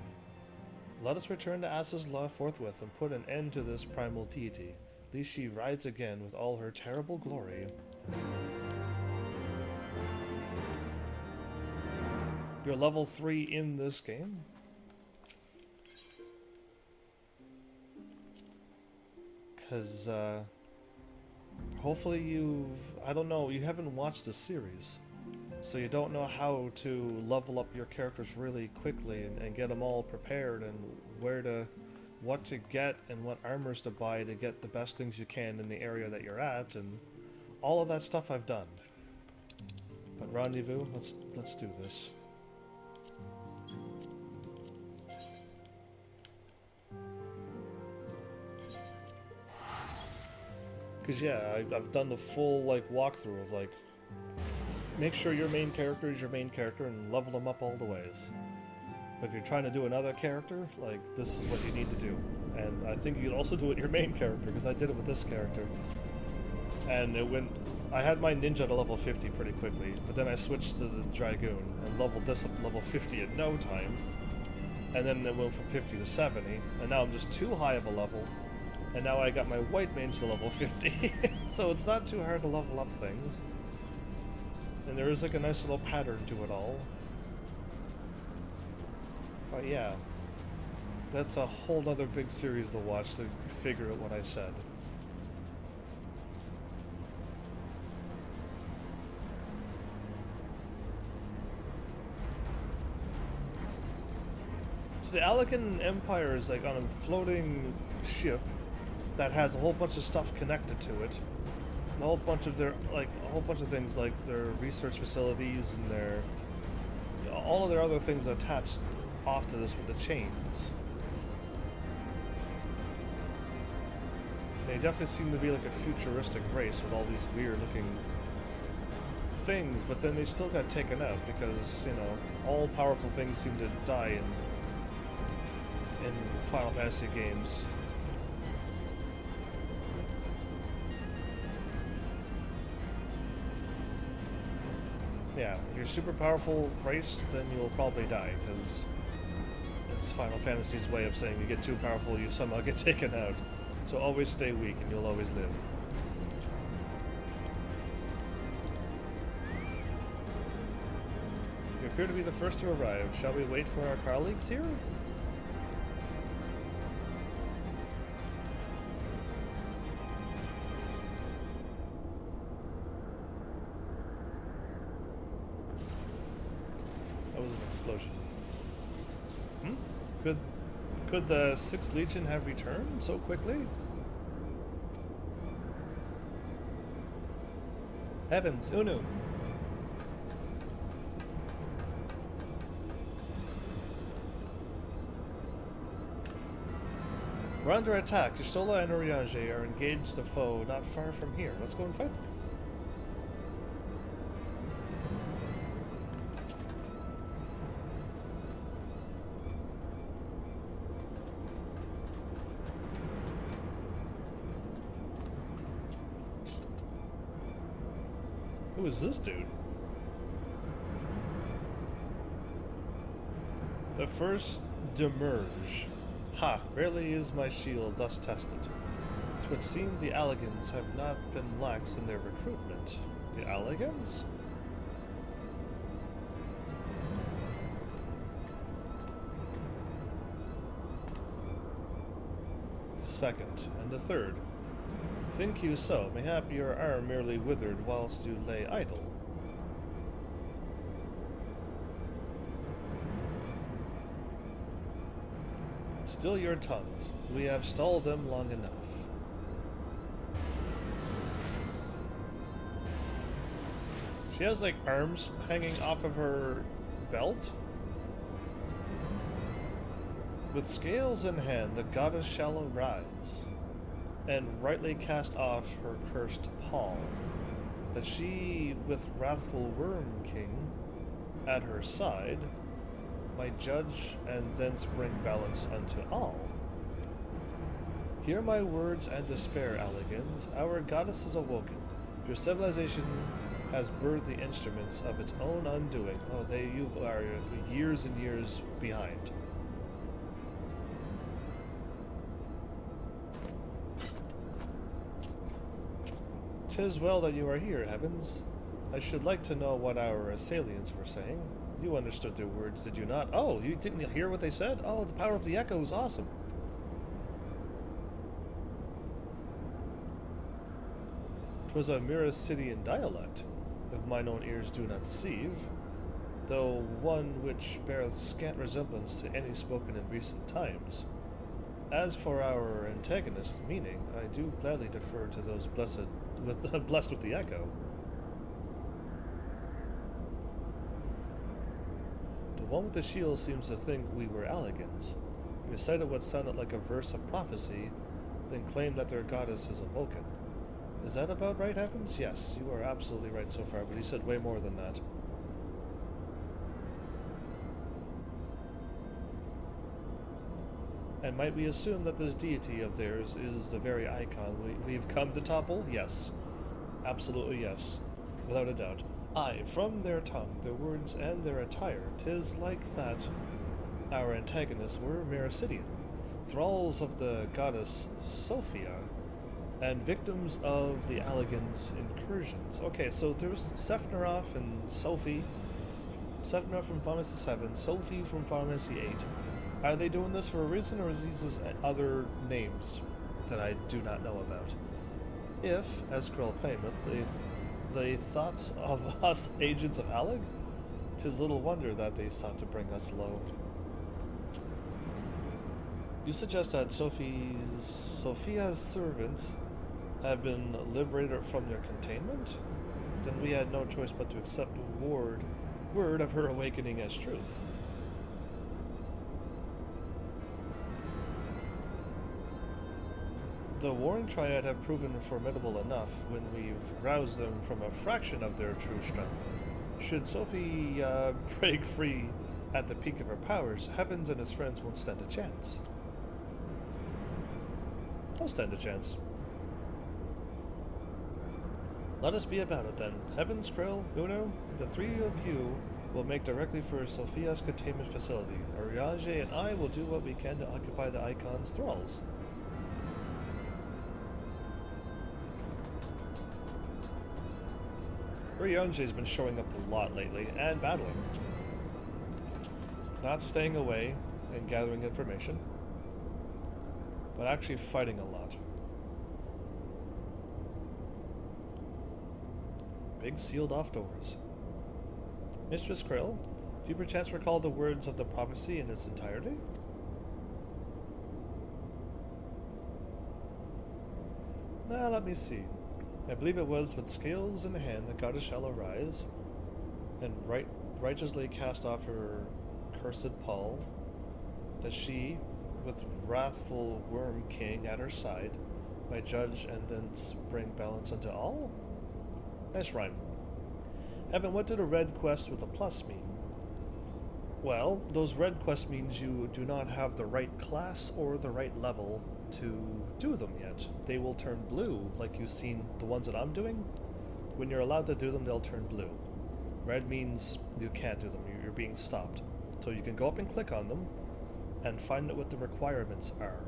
Let us return to Asa's Law forthwith and put an end to this primal deity, lest she rides again with all her terrible glory. You're level 3 in this game? Because, hopefully I don't know, you haven't watched the series, so you don't know how to level up your characters really quickly and get them all prepared and what to get and what armors to buy to get the best things you can in the area that you're at, and all of that stuff I've done. But Rendezvous, let's do this. Because yeah, I've done the full walkthrough of make sure your main character is your main character and level them up all the ways. But if you're trying to do another character, this is what you need to do. And I think you can also do it your main character, because I did it with this character. And I had my ninja to level 50 pretty quickly, but then I switched to the Dragoon and leveled this up to level 50 in no time. And then it went from 50 to 70, and now I'm just too high of a level. And now I got my white mage to level 50, so it's not too hard to level up things. And there is a nice little pattern to it all. But yeah, that's a whole other big series to watch to figure out what I said. So the Alakan Empire is on a floating ship that has a whole bunch of stuff connected to it, and a whole bunch of things like their research facilities and all of their other things attached off to this with the chains. They definitely seem to be a futuristic race with all these weird looking things, but then they still got taken out because, all powerful things seem to die in Final Fantasy games. Yeah, if you're a super powerful race, then you'll probably die, because it's Final Fantasy's way of saying you get too powerful, you somehow get taken out. So always stay weak and you'll always live. Your appear to be the first to arrive. Shall we wait for our colleagues here? That was an explosion. Could the 6th Legion have returned so quickly? Heavens, Unu! We're under attack. Y'shtola and Urianger are engaged the foe not far from here. Let's go and fight them. Who is this dude? The first Demerge. Ha! Rarely is my shield thus tested. 'Twould seem the Alligans have not been lax in their recruitment. The Alligans? The second, and the third. Think you so? Mayhap your arm merely withered whilst you lay idle. Still your tongues. We have stalled them long enough. She has like arms hanging off of her belt. With scales in hand, the goddess shall arise, and rightly cast off her cursed pall, that she, with wrathful Worm King at her side, might judge and thence bring balance unto all. Hear my words and despair, Alligans. Our goddess is awoken. Your civilization has birthed the instruments of its own undoing. Oh, you are years and years behind. "'Tis well that you are here, Heavens. I should like to know what our assailants were saying. You understood their words, did you not? Oh, you didn't hear what they said? Oh, the power of the echo is awesome. 'Twas a Miracidian dialect, if mine own ears do not deceive, though one which beareth scant resemblance to any spoken in recent times. As for our antagonist's meaning, I do gladly defer to those blessed with the echo. The one with the shield seems to think we were Alligans. He recited what sounded like a verse of prophecy, then claimed that their goddess is awoken. Is that about right, Heavens? Yes, you are absolutely right so far, but he said way more than that. And might we assume that this deity of theirs is the very icon we've come to topple? Yes. Absolutely yes. Without a doubt. Aye, from their tongue, their words, and their attire, 'tis like that our antagonists were Miracidian, thralls of the goddess Sophia, and victims of the Alligans' incursions. Okay, so there's Sephiroth and Sophie. Sephiroth from Final Fantasy 7, Sophie from Final Fantasy 8. Are they doing this for a reason, or is these just other names that I do not know about? If, as Krill claimeth, the thoughts of us agents of Allig, 'tis little wonder that they sought to bring us low. You suggest that Sophia's servants have been liberated from their containment? Then we had no choice but to accept word of her awakening as truth. The Warring Triad have proven formidable enough when we've roused them from a fraction of their true strength. Should Sophie break free at the peak of her powers, Heavens and his friends won't stand a chance. They'll stand a chance. Let us be about it then. Heavens, Krill, Uno, the three of you will make directly for Sophia's containment facility. Ariage and I will do what we can to occupy the Icon's thralls. Ryonji's been showing up a lot lately, and battling. Not staying away and gathering information, but actually fighting a lot. Big sealed off doors. Mistress Krill, do you perchance recall the words of the prophecy in its entirety? Let me see. I believe it was with scales in the hand the goddess shall arise, and righteously cast off her cursed pall, that she, with wrathful worm king at her side, might judge and thence bring balance unto all? Nice rhyme. Evan, what did a red quest with a plus mean? Well, those red quests means you do not have the right class or the right level to do them yet. They will turn blue, like you've seen the ones that I'm doing. When you're allowed to do them, they'll turn blue. Red means you can't do them, you're being stopped. So you can go up and click on them, and find out what the requirements are,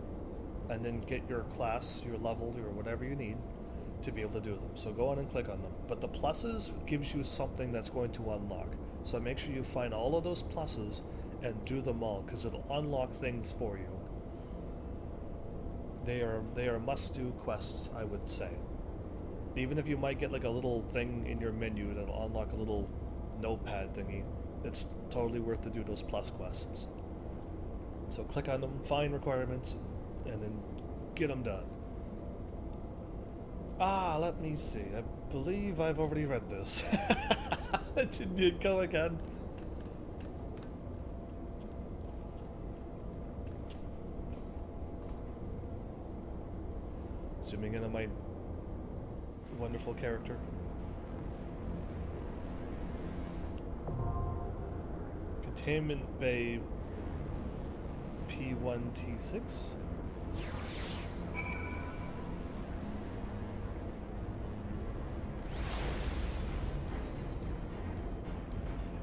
and then get your class, your level, or whatever you need to be able to do them. So go on and click on them. But the pluses gives you something that's going to unlock. So make sure you find all of those pluses and do them all, because it'll unlock things for you. They are must-do quests, I would say. Even if you might get like a little thing in your menu that'll unlock a little notepad thingy, it's totally worth to do those plus quests. So click on them, find requirements, and then get them done. Let me see. I believe I've already read this. Did you go again? Zooming in on my wonderful character. Containment Bay P1T6.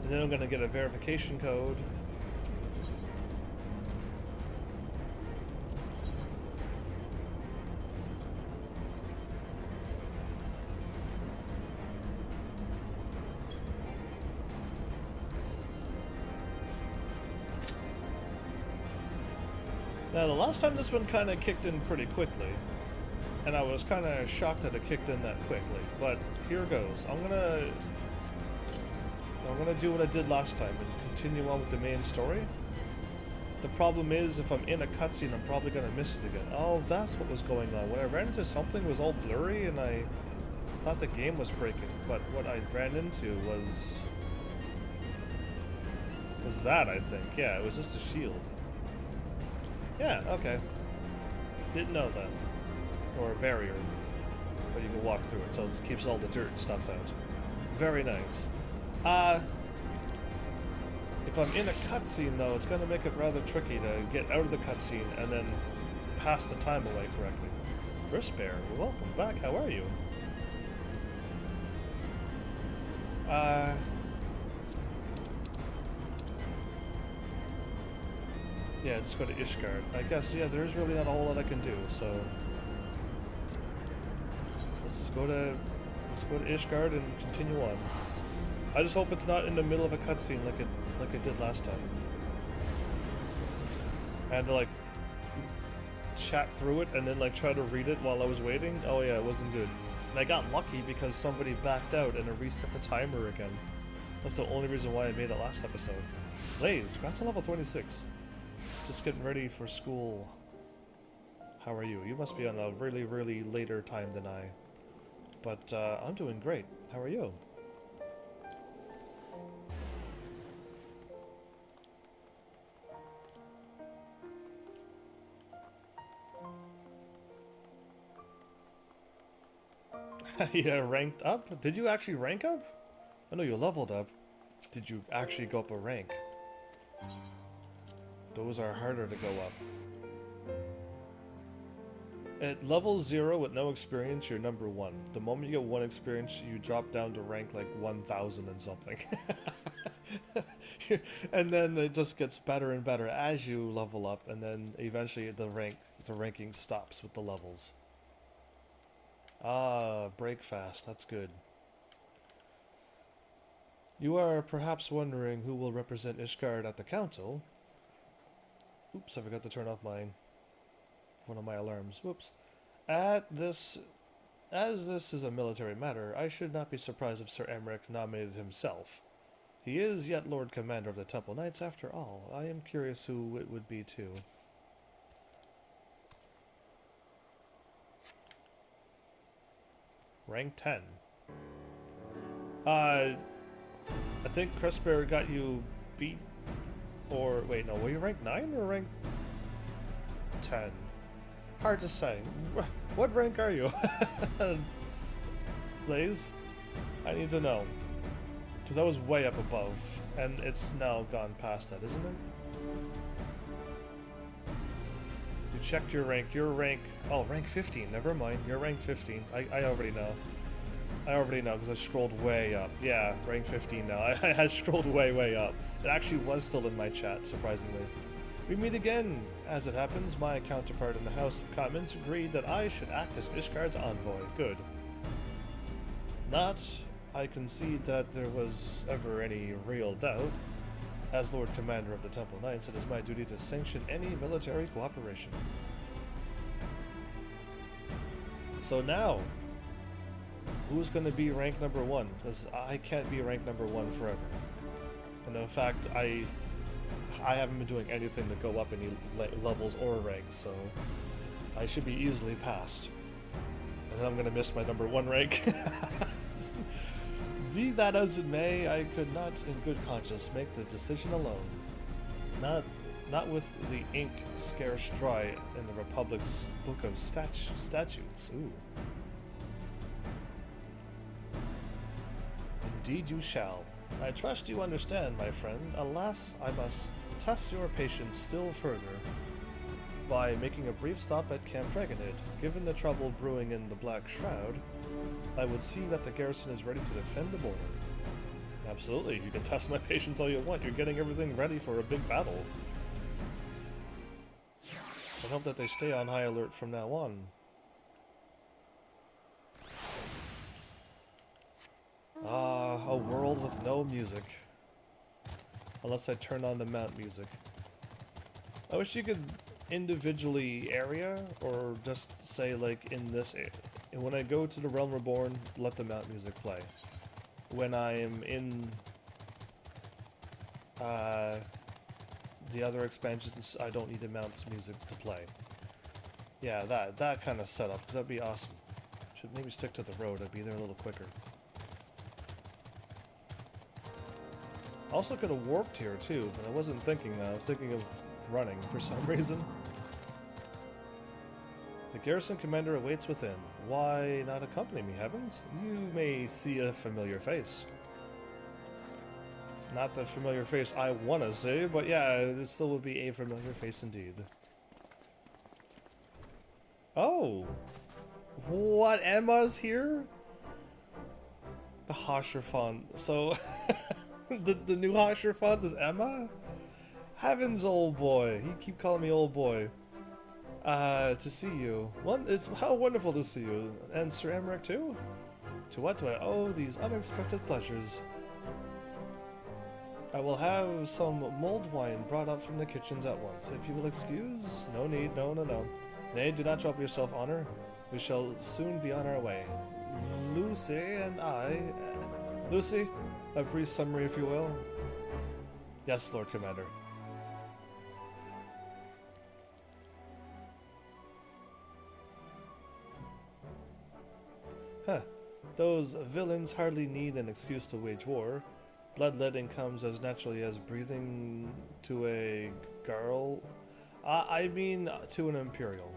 And then I'm going to get a verification code. Now, the last time this one kind of kicked in pretty quickly, and I was kind of shocked that it kicked in that quickly, but here goes. I'm gonna do what I did last time and continue on with the main story. The problem is, if I'm in a cutscene, I'm probably gonna miss it again. Oh, that's what was going on. When I ran into something, it was all blurry, and I thought the game was breaking, but what I ran into was that, I think. Yeah, it was just a shield. Yeah, okay. Didn't know that. Or a barrier. But you can walk through it, so it keeps all the dirt and stuff out. Very nice. If I'm in a cutscene, though, it's going to make it rather tricky to get out of the cutscene and then pass the time away correctly. Chris Bear, welcome back. How are you? Yeah, just go to Ishgard. I guess, yeah, there's really not a whole lot I can do, so let's go to Ishgard and continue on. I just hope it's not in the middle of a cutscene like it did last time. I had to like chat through it and then like try to read it while I was waiting. Oh yeah, it wasn't good. And I got lucky because somebody backed out and it reset the timer again. That's the only reason why I made it last episode. Blaze, congrats on level 26. Just getting ready for school. How are you? You must be on a really, really later time than I. But I'm doing great. How are you? Yeah, ranked up? Did you actually rank up? I know you leveled up. Did you actually go up a rank? Those are harder to go up. At level 0 with no experience, you're number 1. The moment you get 1 experience, you drop down to rank like 1000 and something. And then it just gets better and better as you level up, and then eventually the ranking stops with the levels. Ah, break fast. That's good. You are perhaps wondering who will represent Ishgard at the council. Oops, I forgot to turn off one of my alarms. Whoops. As this is a military matter, I should not be surprised if Sir Emmerich nominated himself. He is yet Lord Commander of the Temple Knights after all. I am curious who it would be too. Rank 10. I think Crestbear got you beat. Or, wait, no, were you rank 9 or rank 10? Hard to say. What rank are you? Blaze? I need to know. Because I was way up above, and it's now gone past that, isn't it? You checked your rank. Your rank... Oh, rank 15. Never mind. You're rank 15. I already know. I already know, because I scrolled way up. Yeah, rank 15 now. I had scrolled way up. It actually was still in my chat, surprisingly. We meet again. As it happens, my counterpart in the House of Commons agreed that I should act as Ishgard's envoy. Good. Not, I concede that there was ever any real doubt. As Lord Commander of the Temple Knights, it is my duty to sanction any military cooperation. So now, who's going to be rank number 1? Because I can't be rank number 1 forever. And in fact, I haven't been doing anything to go up any levels or ranks, so I should be easily passed. And then I'm going to miss my number 1 rank. Be that as it may, I could not in good conscience make the decision alone. Not with the ink scarce dry in the Republic's Book of Statutes. Ooh. Indeed you shall. I trust you understand, my friend. Alas, I must test your patience still further by making a brief stop at Camp Dragonhead. Given the trouble brewing in the Black Shroud, I would see that the garrison is ready to defend the border. Absolutely, you can test my patience all you want. You're getting everything ready for a big battle. I hope that they stay on high alert from now on. Ah, a world with no music. Unless I turn on the mount music. I wish you could individually area, or just say like in this area. When I go to the Realm Reborn, let the mount music play. When I am in the other expansions, I don't need the mount's music to play. Yeah, that kind of setup, because that'd be awesome. Should maybe stick to the road, I'd be there a little quicker. Also could have warped here too, but I wasn't thinking that. I was thinking of running for some reason. The garrison commander awaits within. Why not accompany me, Heavens? You may see a familiar face. Not the familiar face I want to see, but yeah, it still would be a familiar face indeed. Oh! What? Emma's here? The Hosher font. So, the new Hosher font is Emma? Heavens, old boy. He keep calling me old boy. To see you. It's how wonderful to see you. And Sir Emmerich too? To what do I owe these unexpected pleasures? I will have some mulled wine brought up from the kitchens at once. If you will excuse? No need, no. Nay, do not trouble yourself, Honor. We shall soon be on our way. Lucy and I... Lucy, a brief summary if you will. Yes, Lord Commander. Huh. Those villains hardly need an excuse to wage war. Bloodletting comes as naturally as breathing to a girl. I mean, to an Imperial.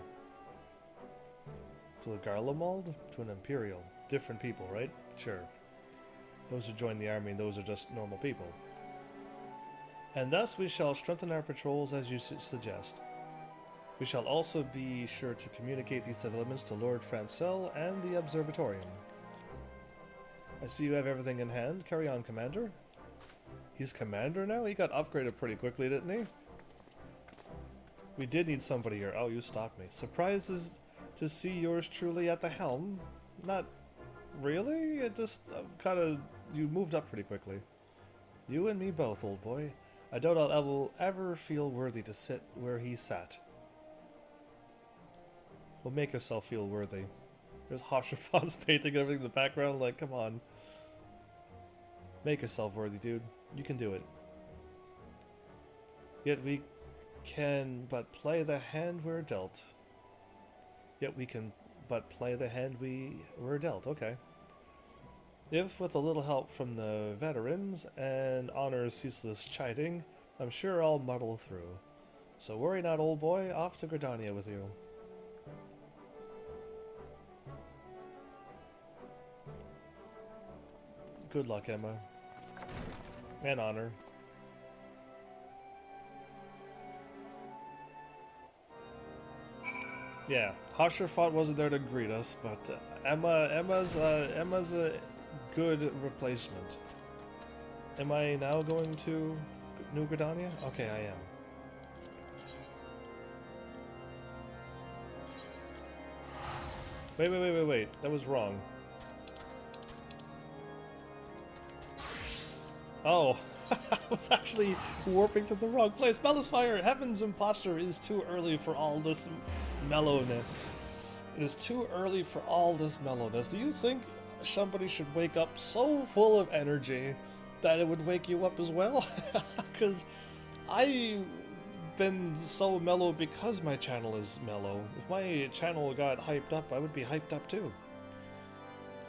To a Garlemald? To an Imperial. Different people, right? Sure. Those who join the army, those are just normal people. And thus we shall strengthen our patrols as you suggest. We shall also be sure to communicate these developments to Lord Francel and the Observatorium. I see you have everything in hand. Carry on, Commander. He's Commander now? He got upgraded pretty quickly, didn't he? We did need somebody here. Oh, you stopped me. Surprised to see yours truly at the helm? Not really? It just kind of... You moved up pretty quickly. You and me both, old boy. I doubt I will ever feel worthy to sit where he sat. Well, make yourself feel worthy. There's Hosherfon's painting everything in the background, like, come on. Make yourself worthy, dude. You can do it. Yet we can but play the hand we're dealt. Yet we can but play the hand we were dealt. Okay. If, with a little help from the veterans and Honor's ceaseless chiding, I'm sure I'll muddle through. So worry not, old boy. Off to Gridania with you. Good luck, Emma. And Honor. Yeah, Hosherfont wasn't there to greet us, but Emma's a good replacement. Am I now going to New Gridania? Okay, I am. Wait. That was wrong. Oh, I was actually warping to the wrong place. Melisfire, Heaven's Imposter is too early for all this mellowness. It is too early for all this mellowness. Do you think somebody should wake up so full of energy that it would wake you up as well? Because I've been so mellow because my channel is mellow. If my channel got hyped up, I would be hyped up too.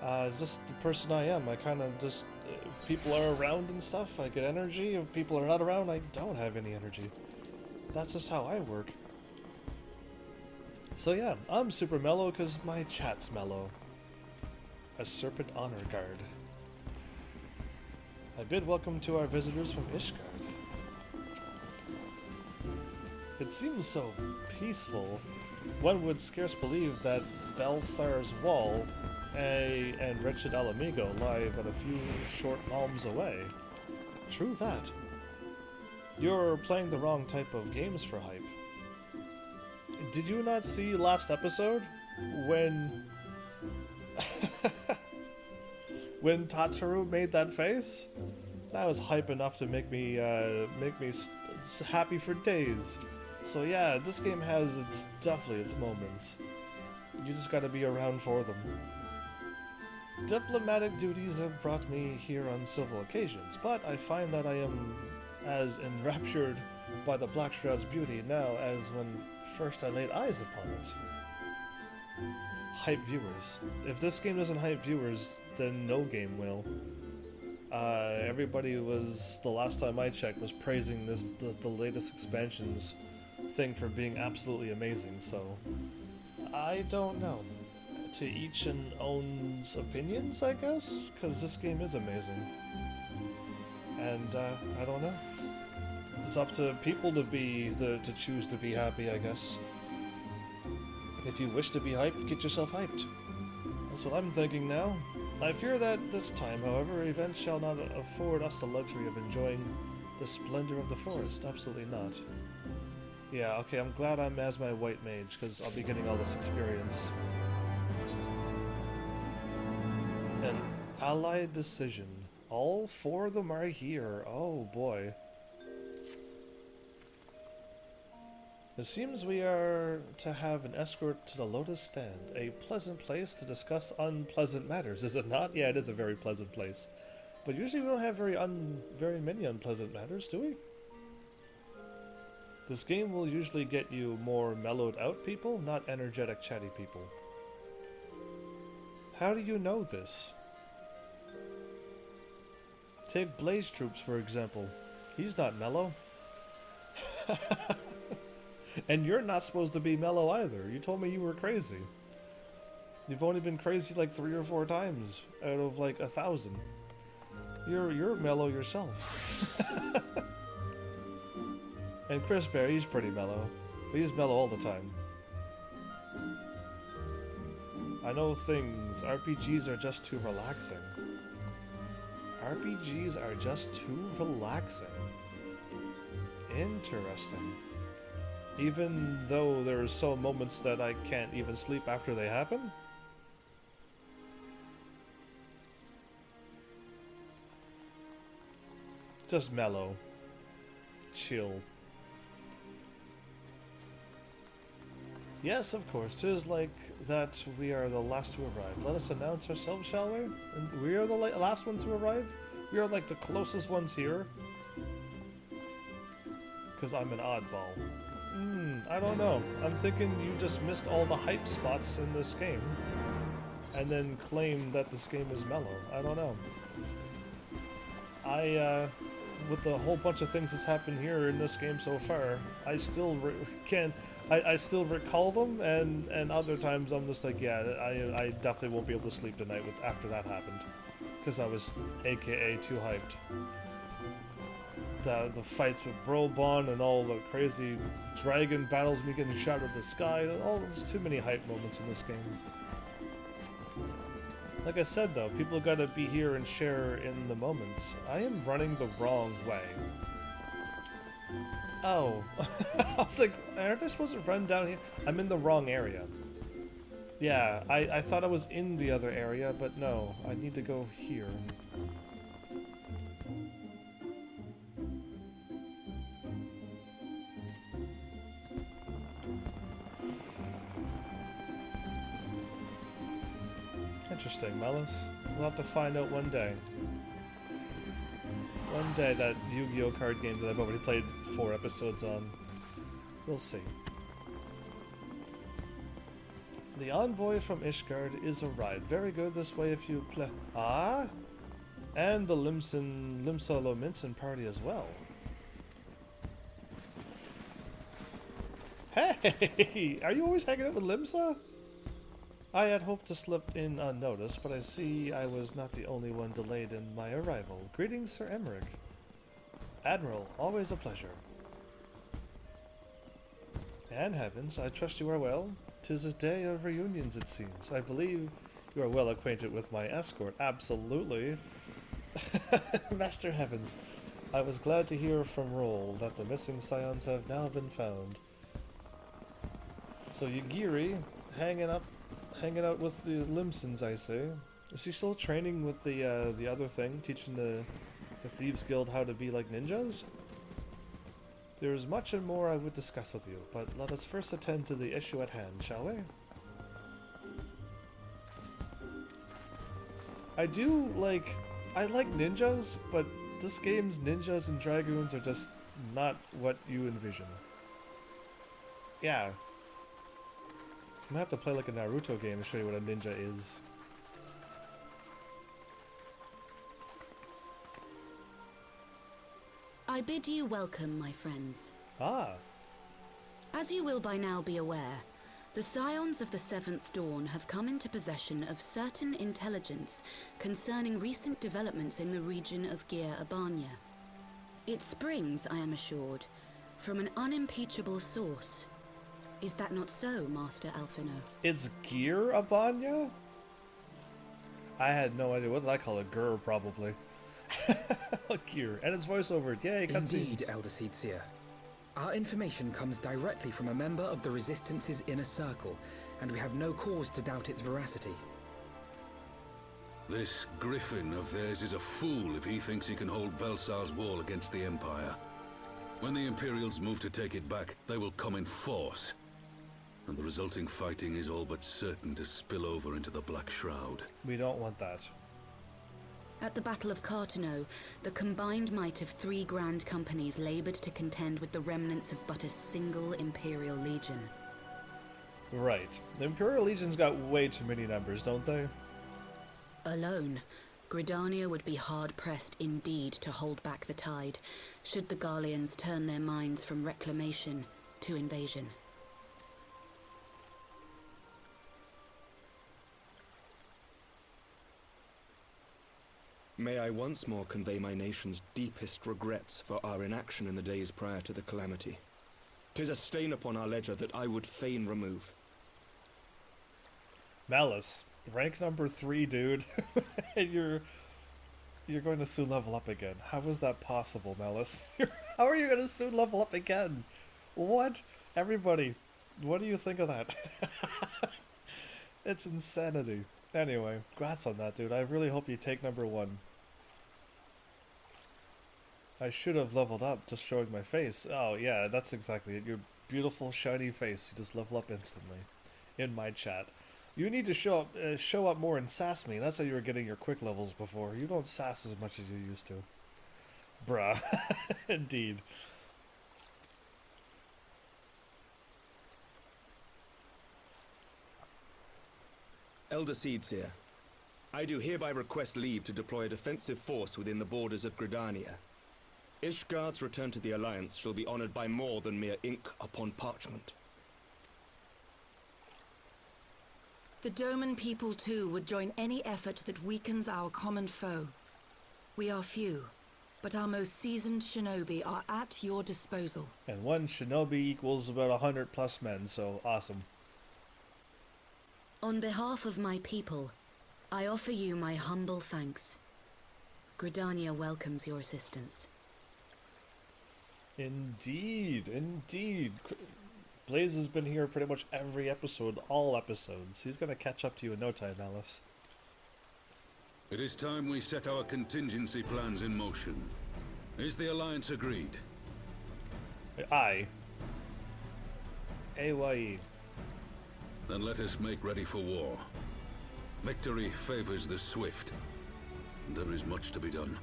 It's just the person I am. I kind of just, if people are around and stuff, I get energy. If people are not around, I don't have any energy. That's just how I work. So yeah, I'm super mellow because my chat's mellow. A Serpent Honor Guard. I bid welcome to our visitors from Ishgard. It seems so peaceful. One would scarce believe that Belsar's Wall and wretched Alamigo lie but a few short alms away. True that. You're playing the wrong type of games for hype. Did you not see last episode when when Tatsuru made that face? That was hype enough to make me happy for days. So yeah, this game has definitely its moments. You just gotta be around for them. Diplomatic duties have brought me here on several occasions, but I find that I am as enraptured by the Black Shroud's beauty now as when first I laid eyes upon it. Hype viewers. If this game doesn't hype viewers, then no game will. Everybody was, the last time I checked, was praising the latest expansions thing for being absolutely amazing, so I don't know. To each and own's opinions, I guess, because this game is amazing. And I don't know. It's up to people to choose to be happy, I guess. If you wish to be hyped, get yourself hyped. That's what I'm thinking now. I fear that this time, however, events shall not afford us the luxury of enjoying the splendor of the forest. Absolutely not. Yeah, okay, I'm glad I'm as my white mage, because I'll be getting all this experience. An allied decision. All four of them are here. Oh boy. It seems we are to have an escort to the Lotus Stand. A pleasant place to discuss unpleasant matters, is it not? Yeah, it is a very pleasant place. But usually we don't have very many unpleasant matters, do we? This game will usually get you more mellowed out people, not energetic chatty people. How do you know this? Take Blaze Troops, for example. He's not mellow. And you're not supposed to be mellow either. You told me you were crazy. You've only been crazy like 3 or 4 times out of like 1,000. You're mellow yourself. And Chris Bear, he's pretty mellow. But he's mellow all the time. I know things. RPGs are just too relaxing. RPGs are just too relaxing. Interesting. Even though there are so moments that I can't even sleep after they happen? Just mellow. Chill. Yes, of course. 'Tis like that we are the last to arrive. Let us announce ourselves, shall we? And we are the last ones to arrive? We are like the closest ones here. Because I'm an oddball. I don't know. I'm thinking you just missed all the hype spots in this game. And then claim that this game is mellow. I don't know. With the whole bunch of things that's happened here in this game so far, I still I still recall them, and other times I'm just like, yeah, I definitely won't be able to sleep tonight after that happened. Because I was AKA too hyped. The fights with Brobon and all the crazy dragon battles, me getting shot out of the sky, there's too many hype moments in this game. Like I said though, people gotta be here and share in the moments. I am running the wrong way. Oh. I was like, aren't I supposed to run down here? I'm in the wrong area. Yeah, I thought I was in the other area, but no, I need to go here. Interesting, Melis. We'll have to find out one day. One day that Yu-Gi-Oh! Card game that I've already played 4 episodes on. We'll see. The envoy from Ishgard is a ride. Very good this way if you play. Ah? And the Limsa Lominson party as well. Hey! Are you always hanging out with Limsa? I had hoped to slip in unnoticed, but I see I was not the only one delayed in my arrival. Greetings, Sir Emmerich. Admiral, always a pleasure. And heavens, I trust you are well. 'Tis a day of reunions, it seems. I believe you are well acquainted with my escort. Absolutely. Master Heavens, I was glad to hear from Roll that the missing scions have now been found. So Yagiri, hanging out with the Limsons, I say. Is she still training with the other thing, teaching the Thieves Guild how to be like ninjas? There is much and more I would discuss with you, but let us first attend to the issue at hand, shall we? I like ninjas, but this game's ninjas and dragoons are just not what you envision. Yeah. I'm gonna have to play like a Naruto game to show you what a ninja is. I bid you welcome, my friends. Ah. As you will by now be aware, the Scions of the Seventh Dawn have come into possession of certain intelligence concerning recent developments in the region of Gear Abanya. It springs, I am assured, from an unimpeachable source. Is that not so, Master Alfino? It's Gear Abanya? I had no idea. What did I call it? Gur, probably. Gear. And it's voiceover. Yay, cutscenes. Indeed, Elder Seedseer. Our information comes directly from a member of the Resistance's inner circle, and we have no cause to doubt its veracity. This griffin of theirs is a fool if he thinks he can hold Belsar's wall against the Empire. When the Imperials move to take it back, they will come in force. And the resulting fighting is all but certain to spill over into the Black Shroud. We don't want that. At the Battle of Cartano, the combined might of 3 grand companies labored to contend with the remnants of but a single Imperial Legion. Right. The Imperial Legion's got way too many numbers, don't they? Alone, Gridania would be hard-pressed indeed to hold back the tide, should the Garleans turn their minds from reclamation to invasion. May I once more convey my nation's deepest regrets for our inaction in the days prior to the calamity. 'Tis a stain upon our ledger that I would fain remove. Malice, rank number 3, dude. And you're going to soon level up again. How is that possible, Malice? How are you going to soon level up again? What? Everybody, what do you think of that? It's insanity. Anyway, congrats on that, dude. I really hope you take number 1. I should have leveled up just showing my face. Oh yeah, that's exactly it. Your beautiful shiny face. You just level up instantly. In my chat. You need to show up more and sass me. That's how you were getting your quick levels before. You don't sass as much as you used to. Bruh. Indeed. Elder Seedseer, I do hereby request leave to deploy a defensive force within the borders of Gridania. Ishgard's return to the Alliance shall be honored by more than mere ink upon parchment. The Doman people too would join any effort that weakens our common foe. We are few, but our most seasoned shinobi are at your disposal. And one shinobi equals about 100 plus men, so awesome. On behalf of my people, I offer you my humble thanks. Gridania welcomes your assistance. Indeed, indeed. Blaze has been here pretty much every episode, all episodes. He's gonna catch up to you in no time, Alice. It is time we set our contingency plans in motion. Is the Alliance agreed? Aye. AYE. Then let us make ready for war. Victory favors the swift. There is much to be done.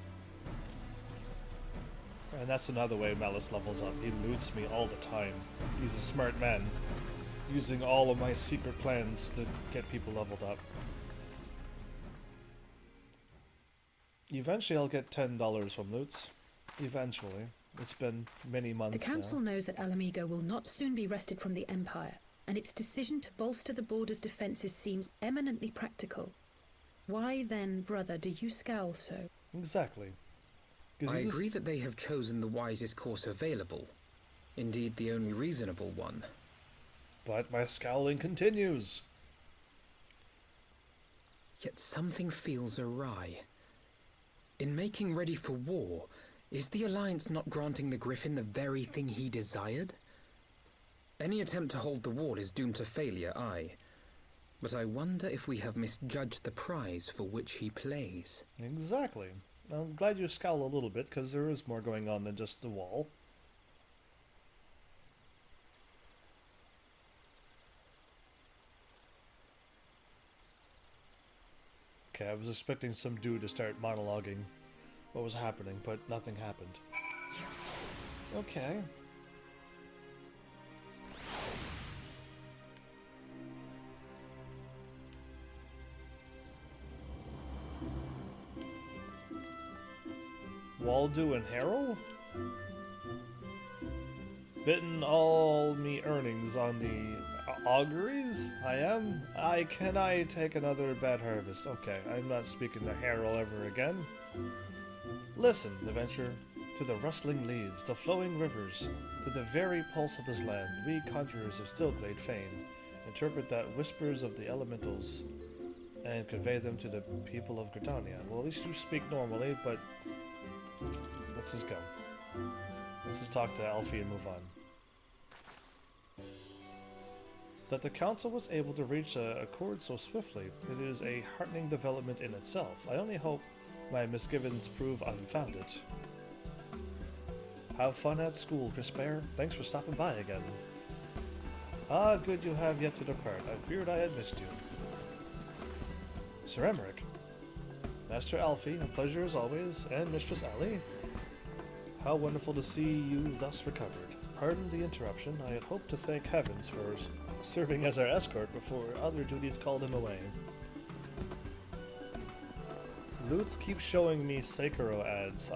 And that's another way Malice levels up. He loots me all the time. He's a smart man. Using all of my secret plans to get people leveled up. Eventually I'll get $10 from loots. Eventually. It's been many months The Council now. knows that Alamigo will not soon be wrested from the Empire, and its decision to bolster the border's defences seems eminently practical. Why then, brother, do you scowl so? Exactly. I agree that they have chosen the wisest course available. Indeed, the only reasonable one. But my scowling continues. Yet something feels awry. In making ready for war, is the Alliance not granting the Griffin the very thing he desired? Any attempt to hold the wall is doomed to failure, aye. But I wonder if we have misjudged the prize for which he plays. Exactly. I'm glad you scowl a little bit, because there is more going on than just the wall. Okay, I was expecting some dude to start monologuing what was happening, but nothing happened. Okay. Waldo and Harrell? Bitten all me earnings on the auguries? Can I take another bad harvest? Okay, I'm not speaking to Harrell ever again. Listen, adventurer, to the rustling leaves, the flowing rivers, to the very pulse of this land, we conjurers of Stillglade fame interpret that whispers of the elementals and convey them to the people of Gridania. Well, at least you speak normally, but let's just go. Let's just talk to Alfie and move on. That the Council was able to reach a accord so swiftly, it is a heartening development in itself. I only hope my misgivings prove unfounded. Have fun at school, Crispair. Thanks for stopping by again. Ah, good you have yet to depart. I feared I had missed you. Sir Emmerich. Master Alfie, a pleasure as always, and Mistress Allie. How wonderful to see you thus recovered. Pardon the interruption, I had hoped to thank heavens for serving as our escort before other duties called him away. Loots keep showing me Sekiro ads.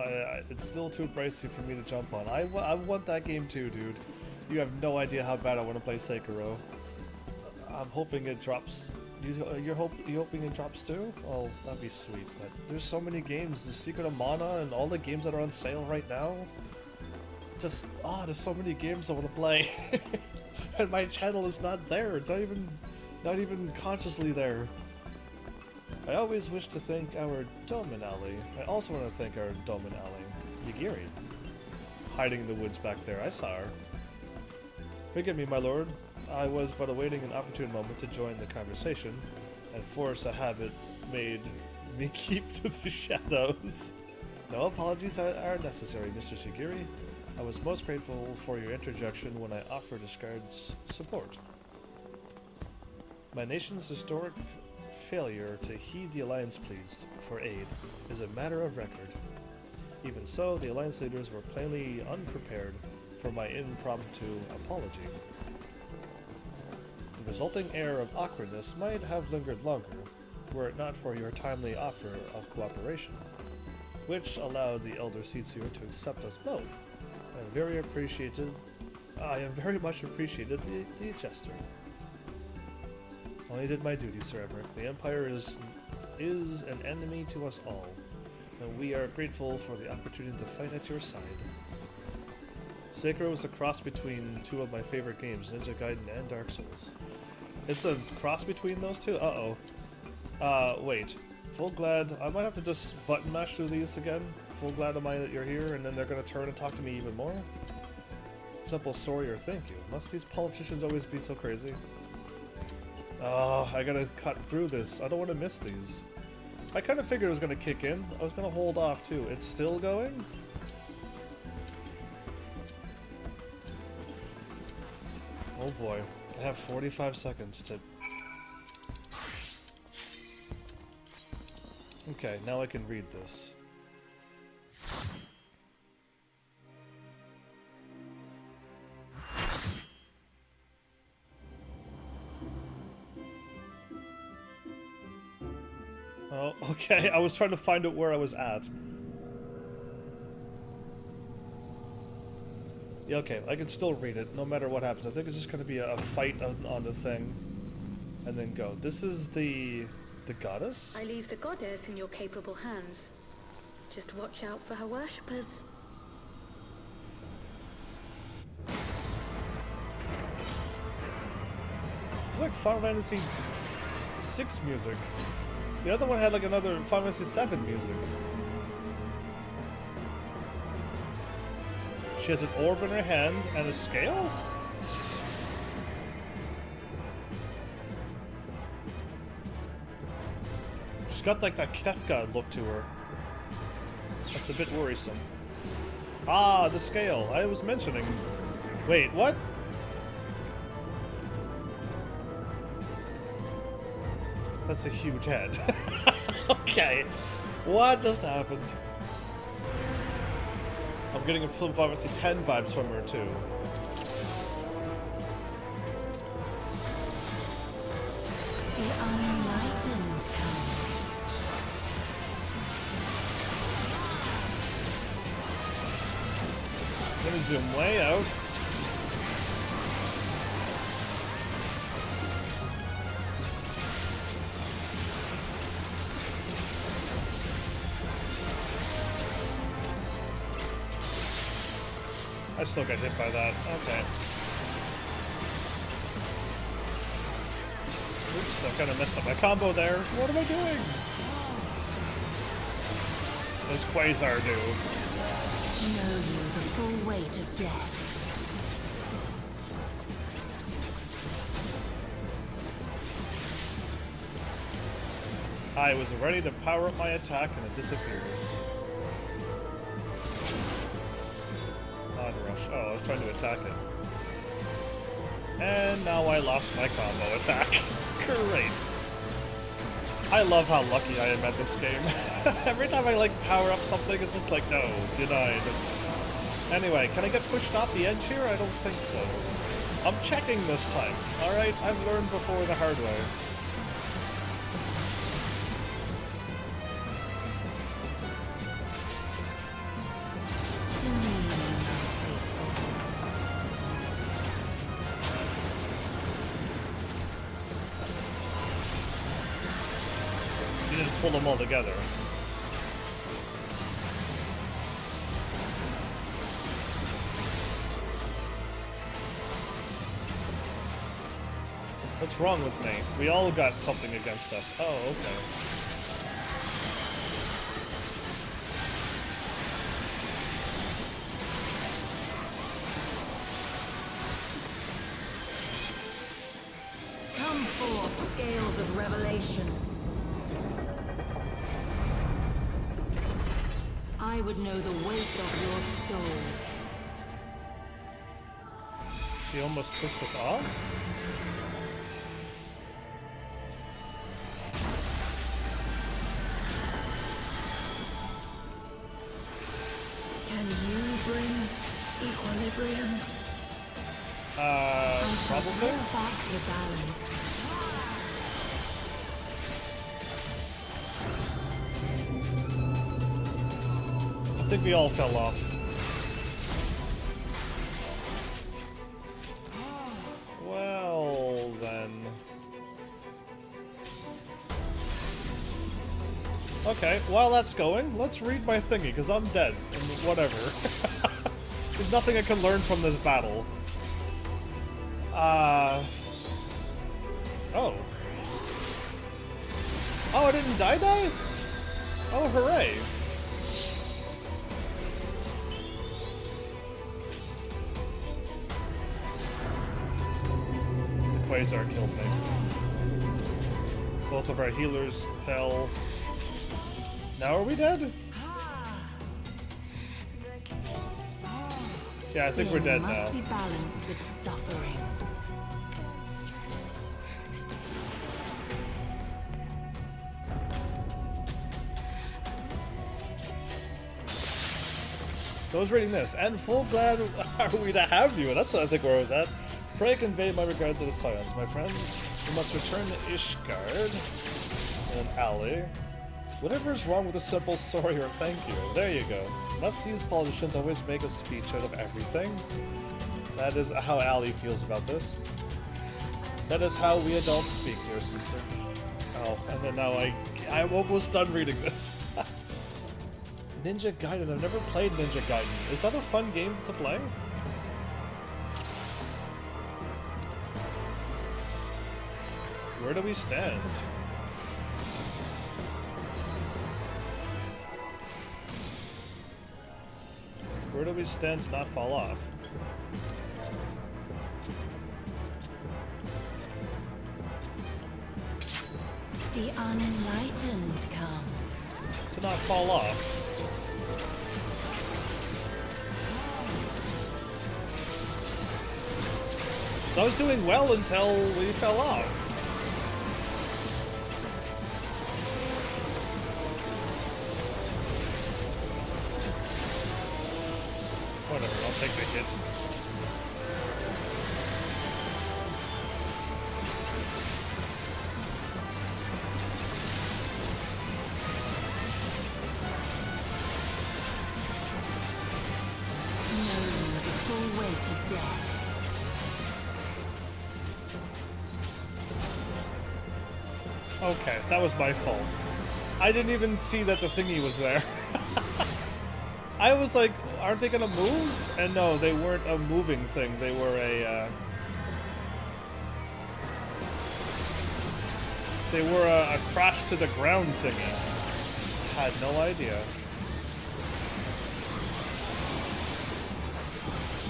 It's still too pricey for me to jump on. I want that game too, dude. You have no idea how bad I want to play Sekiro. I'm hoping it drops. You hoping it drops too? Oh, that'd be sweet. But there's so many games. The Secret of Mana and all the games that are on sale right now. Just there's so many games I want to play, and my channel is not there. It's not even consciously there. I always wish to thank our Doman Alley. I also want to thank our Doman Alley, Yagiri, hiding in the woods back there. I saw her. Forgive me, my lord. I was but awaiting an opportune moment to join the conversation, and force a habit made me keep to the shadows. No apologies are necessary, Mr. Shigiri. I was most grateful for your interjection when I offered Ishgard's support. My nation's historic failure to heed the Alliance pleas for aid is a matter of record. Even so, the Alliance leaders were plainly unprepared for my impromptu apology. The resulting air of awkwardness might have lingered longer, were it not for your timely offer of cooperation, which allowed the Elder Seatsier to accept us both. I am very much appreciated the Jester. Only did my duty, Sir Emmerich. The Empire is an enemy to us all, and we are grateful for the opportunity to fight at your side. Sekiro is a cross between two of my favorite games, Ninja Gaiden and Dark Souls. It's a cross between those two? Uh-oh. Wait. Full glad. I might have to just button mash through these again. Full glad am I that you're here, and then they're gonna turn and talk to me even more? Simple sorry or thank you. Must these politicians always be so crazy? Oh, I gotta cut through this. I don't want to miss these. I kind of figured it was gonna kick in. I was gonna hold off too. It's still going? Oh boy. I have 45 seconds to... Okay, now I can read this. Oh, okay. I was trying to find out where I was at. Yeah, okay. I can still read it, no matter what happens. I think it's just going to be a fight on the thing, and then go. This is the goddess? I leave the goddess in your capable hands. Just watch out for her worshippers. It's like Final Fantasy VI music. The other one had like another Final Fantasy VII music. She has an orb in her hand and a scale? She's got like that Kefka look to her. That's a bit worrisome. Ah, the scale. I was mentioning. Wait, what? That's a huge head. Okay. What just happened? I'm getting a Film Final Fantasy X vibes from her too. The unenlightened come. I'm gonna zoom way out. I still got hit by that. Okay. Oops, I kind of messed up my combo there. What am I doing? What does Quasar do? Know you the full weight of death. I was ready to power up my attack and it disappears. Rush. Oh, I was trying to attack it. And now I lost my combo attack. Great. I love how lucky I am at this game. Every time I like power up something, it's just like, no, denied. Anyway, can I get pushed off the edge here? I don't think so. I'm checking this time. Alright, I've learned before the hard way. Pull them all together. What's wrong with me? We all got something against us. Oh, okay. Come forth, scales of revelation. I would know the weight of your souls. She almost pushed us off? Can you bring equilibrium? Probably? Back the balance. I think we all fell off. Well, then. Okay, while that's going, let's read my thingy, because I'm dead, and whatever. There's nothing I can learn from this battle. Oh. Oh, I didn't die? Oh, hooray. The Quasar killed me. Both of our healers fell. Now are we dead? Yeah, I think we're dead now. Must be balanced with suffering. So I was reading this, and full glad are we to have you. That's what I think where I was at. Pray convey my regards to the Scions, my friends. We must return to Ishgard in an alley. Whatever is wrong with a simple sorry or thank you. There you go. Must these politicians always make a speech out of everything? That is how Allie feels about this. That is how we adults speak, dear sister. Oh, and then now I'm almost done reading this. Ninja Gaiden. I've never played Ninja Gaiden. Is that a fun game to play? Where do we stand? Where do we stand to not fall off? The unenlightened come. To not fall off. So I was doing well until we fell off. Whatever, I'll take the hit. Knowing the full weight of death. Okay, that was my fault. I didn't even see that the thingy was there. I was like, aren't they gonna move? And no, they weren't a moving thing. They were a crash to the ground thingy. Had no idea.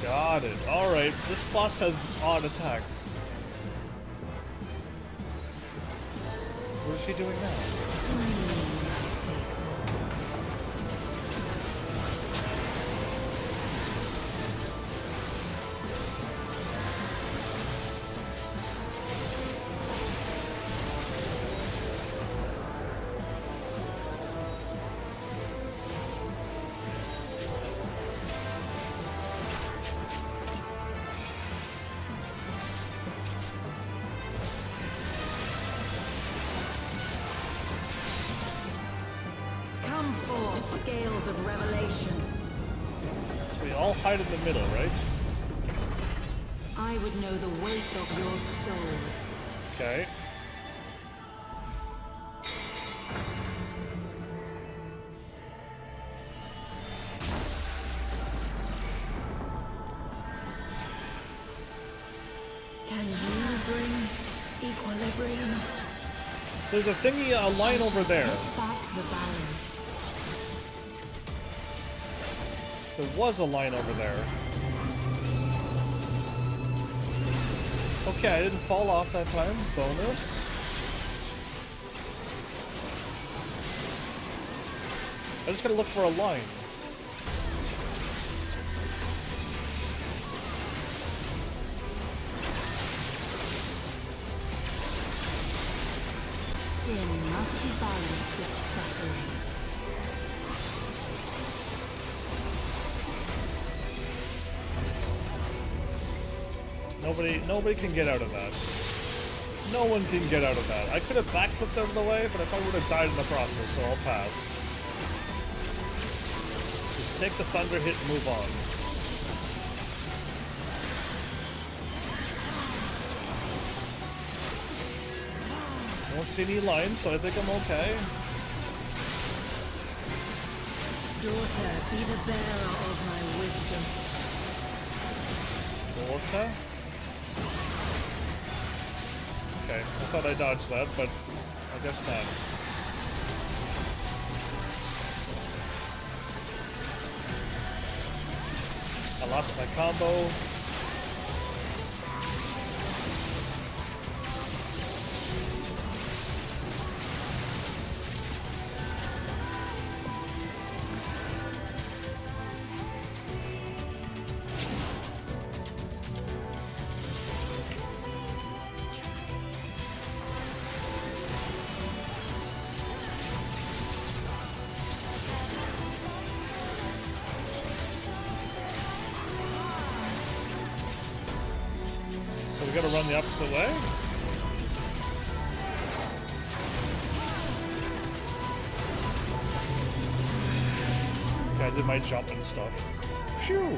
Got it. Alright, this boss has odd attacks. What is she doing now? Come forth, scales of revelation. So we all hide in the middle, right? I would know the weight of your souls. Okay. Can you bring equilibrium? So there's a thingy, a line over there. Back the balance. There was a line over there. Okay, I didn't fall off that time. Bonus. I just gotta look for a line. balance with suffering. Nobody can get out of that. No one can get out of that. I could have backflipped out of the way, but if I would have died in the process, so I'll pass. Just take the thunder hit and move on. I don't see any lines, so I think I'm okay. Daughter, be the bearer of my wisdom. Daughter? Okay, I thought I dodged that, but I guess not. I lost my combo. So we gotta run the opposite way? Okay, I did my jump and stuff. Phew!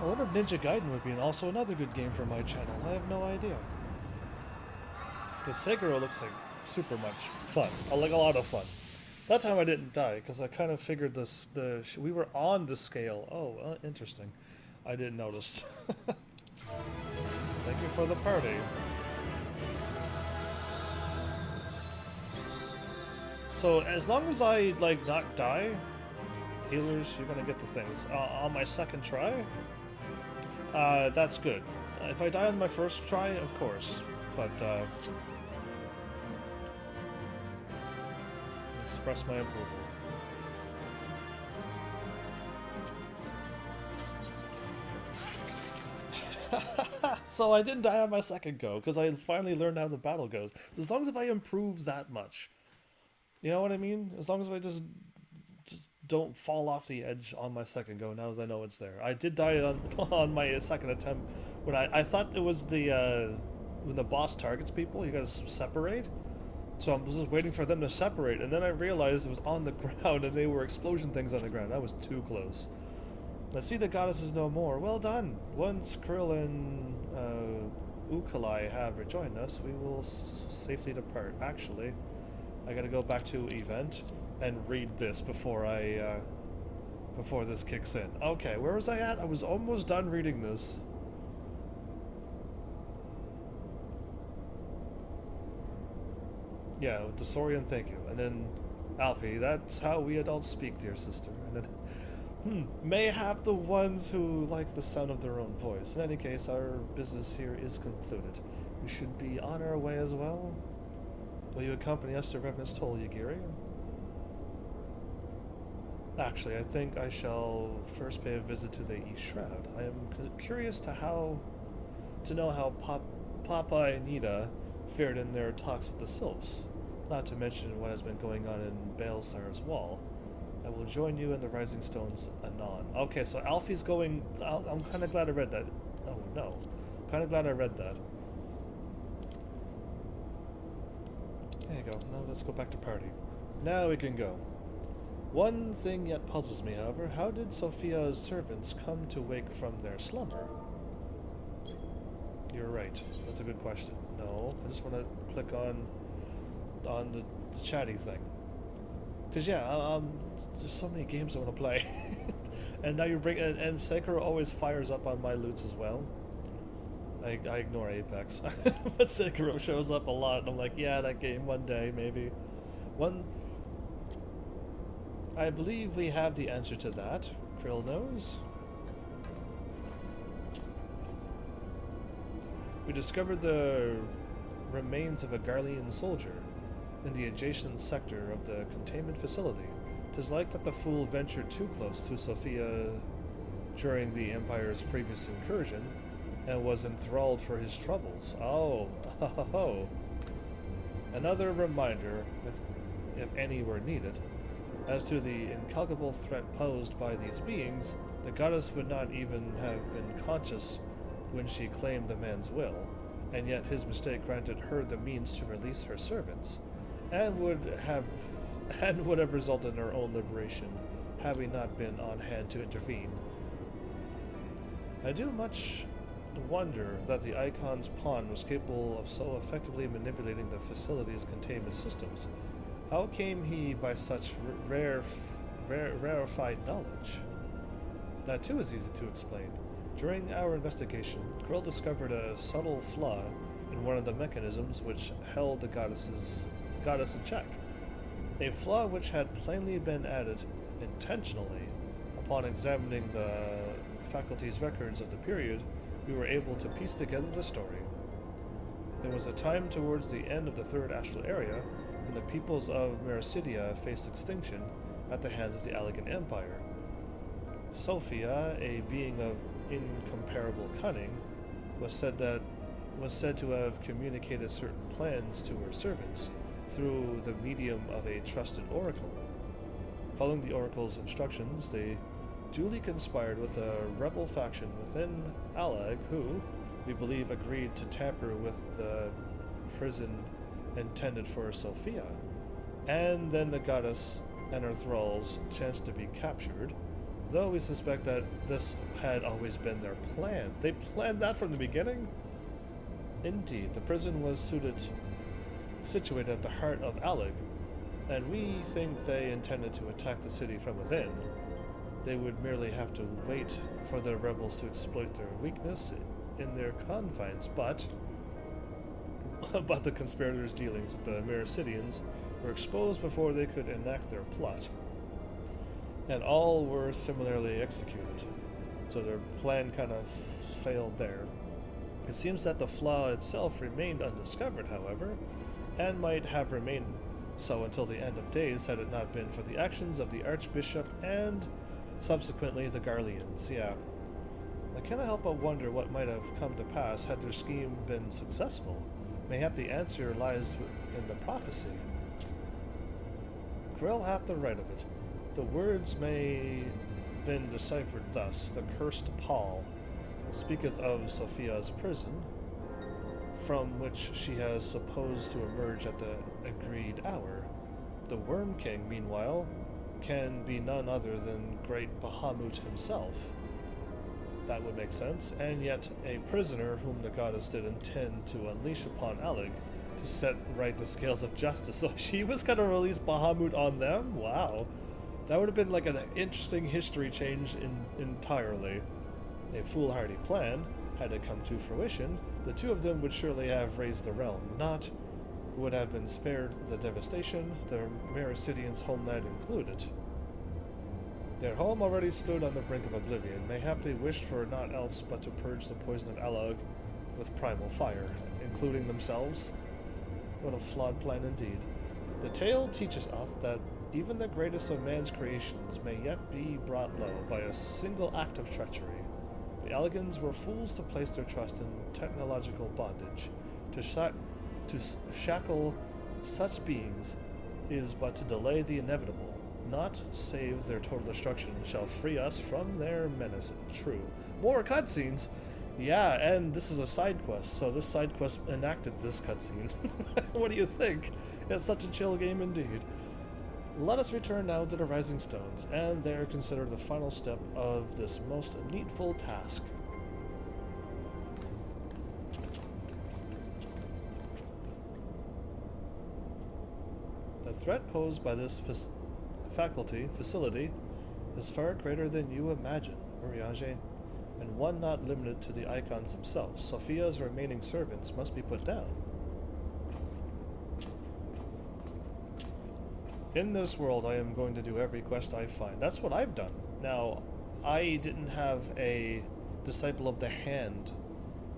I wonder if Ninja Gaiden would be also another good game for my channel. I have no idea. Because Sekiro looks like super much fun. Like a lot of fun. That time I didn't die, because I kind of figured this, we were on the scale. Oh, interesting. I didn't notice. Thank you for the party. So as long as I like not die, healers, you're gonna get the things on my second try. That's good. If I die on my first try, of course, but express my approval. So I didn't die on my second go, because I finally learned how the battle goes. So as long as if I improve that much, you know what I mean? As long as I just don't fall off the edge on my second go, now that I know it's there. I did die on my second attempt, when I thought it was the, when the boss targets people, you gotta separate. So I was just waiting for them to separate, and then I realized it was on the ground, and they were explosion things on the ground. That was too close. I see the goddesses no more. Well done. Once Krill and Ukalai have rejoined us, we will safely depart. Actually, I gotta go back to event and read this before before this kicks in. Okay, where was I at? I was almost done reading this. Yeah, with the Saurian, thank you. And then, Alfie, that's how we adults speak, dear sister. And then, mayhap the ones who like the sound of their own voice. In any case, our business here is concluded. We should be on our way as well. Will you accompany us to Revenant's Toll, Yagiri? Actually, I think I shall first pay a visit to the East Shroud. I am curious to know how Papa and Nita fared in their talks with the Sylphs, not to mention what has been going on in Baelsar's Wall. I will join you in the Rising Stones anon. Okay, so Alfie's going... I'm kind of glad I read that. Oh, no. Kind of glad I read that. There you go. Now let's go back to party. Now we can go. One thing yet puzzles me, however. How did Sophia's servants come to wake from their slumber? You're right. That's a good question. No, I just want to click on the chatty thing. Because yeah, there's so many games I want to play. And now you bring... And Sekiro always fires up on my loots as well. I ignore Apex. But Sekiro shows up a lot, and I'm like, yeah, that game, one day, maybe. I believe we have the answer to that. Krill knows. We discovered the remains of a Garlean soldier in the adjacent sector of the containment facility. 'Tis like that the fool ventured too close to Sophia during the Empire's previous incursion, and was enthralled for his troubles. Oh, ho ho ho. Another reminder, if any were needed, as to the incalculable threat posed by these beings. The goddess would not even have been conscious when she claimed the man's will, and yet his mistake granted her the means to release her servants, and would have resulted in her own liberation had we not been on hand to intervene. I do much wonder that the Icon's pawn was capable of so effectively manipulating the facility's containment systems. How came he by such rarefied knowledge? That too is easy to explain. During our investigation, Krill discovered a subtle flaw in one of the mechanisms which held the goddess in check. A flaw which had plainly been added intentionally. Upon examining the faculty's records of the period, we were able to piece together the story. There was a time towards the end of the Third Astral Area when the peoples of Mericidia faced extinction at the hands of the Allegan Empire. Sophia, a being of incomparable cunning, was said to have communicated certain plans to her servants through the medium of a trusted oracle. Following the oracle's instructions, they duly conspired with a rebel faction within Allag who, we believe, agreed to tamper with the prison intended for Sophia. And then the goddess and her thralls chanced to be captured, though we suspect that this had always been their plan. They planned that from the beginning? Indeed, the prison was situated at the heart of Allag, and we think they intended to attack the city from within. They would merely have to wait for the rebels to exploit their weakness in their confines, but the conspirators' dealings with the Mericidians were exposed before they could enact their plot, and all were similarly executed. So their plan kind of failed there. It seems that the flaw itself remained undiscovered, however, and might have remained so until the end of days had it not been for the actions of the Archbishop and subsequently the Garleans. Yeah. I cannot help but wonder what might have come to pass had their scheme been successful. Mayhap the answer lies in the prophecy. Krill hath the right of it. The words may been deciphered thus: the cursed Paul speaketh of Sophia's prison, from which she has supposed to emerge at the agreed hour. The Worm King, meanwhile, can be none other than great Bahamut himself. That would make sense, and yet a prisoner whom the goddess did intend to unleash upon Allag to set right the scales of justice. So she was going to release Bahamut on them? Wow. That would have been like an interesting history change entirely. A foolhardy plan. Had it come to fruition, the two of them would surely have raised the realm, not would have been spared the devastation, the Mericidians' homeland included. Their home already stood on the brink of oblivion. Mayhap they wished for naught else but to purge the poison of Allag with primal fire, including themselves. What a flawed plan indeed. The tale teaches us that even the greatest of man's creations may yet be brought low by a single act of treachery. The Allegans were fools to place their trust in technological bondage. To shackle such beings is but to delay the inevitable. Not save their total destruction shall free us from their menace. True. More cutscenes? Yeah, and this is a side quest, so this side quest enacted this cutscene. What do you think? It's such a chill game indeed. Let us return now to the Rising Stones, and there consider the final step of this most needful task. The threat posed by this facility is far greater than you imagine, Urianger, and one not limited to the icons themselves. Sophia's remaining servants must be put down. In this world, I am going to do every quest I find. That's what I've done. Now, I didn't have a Disciple of the Hand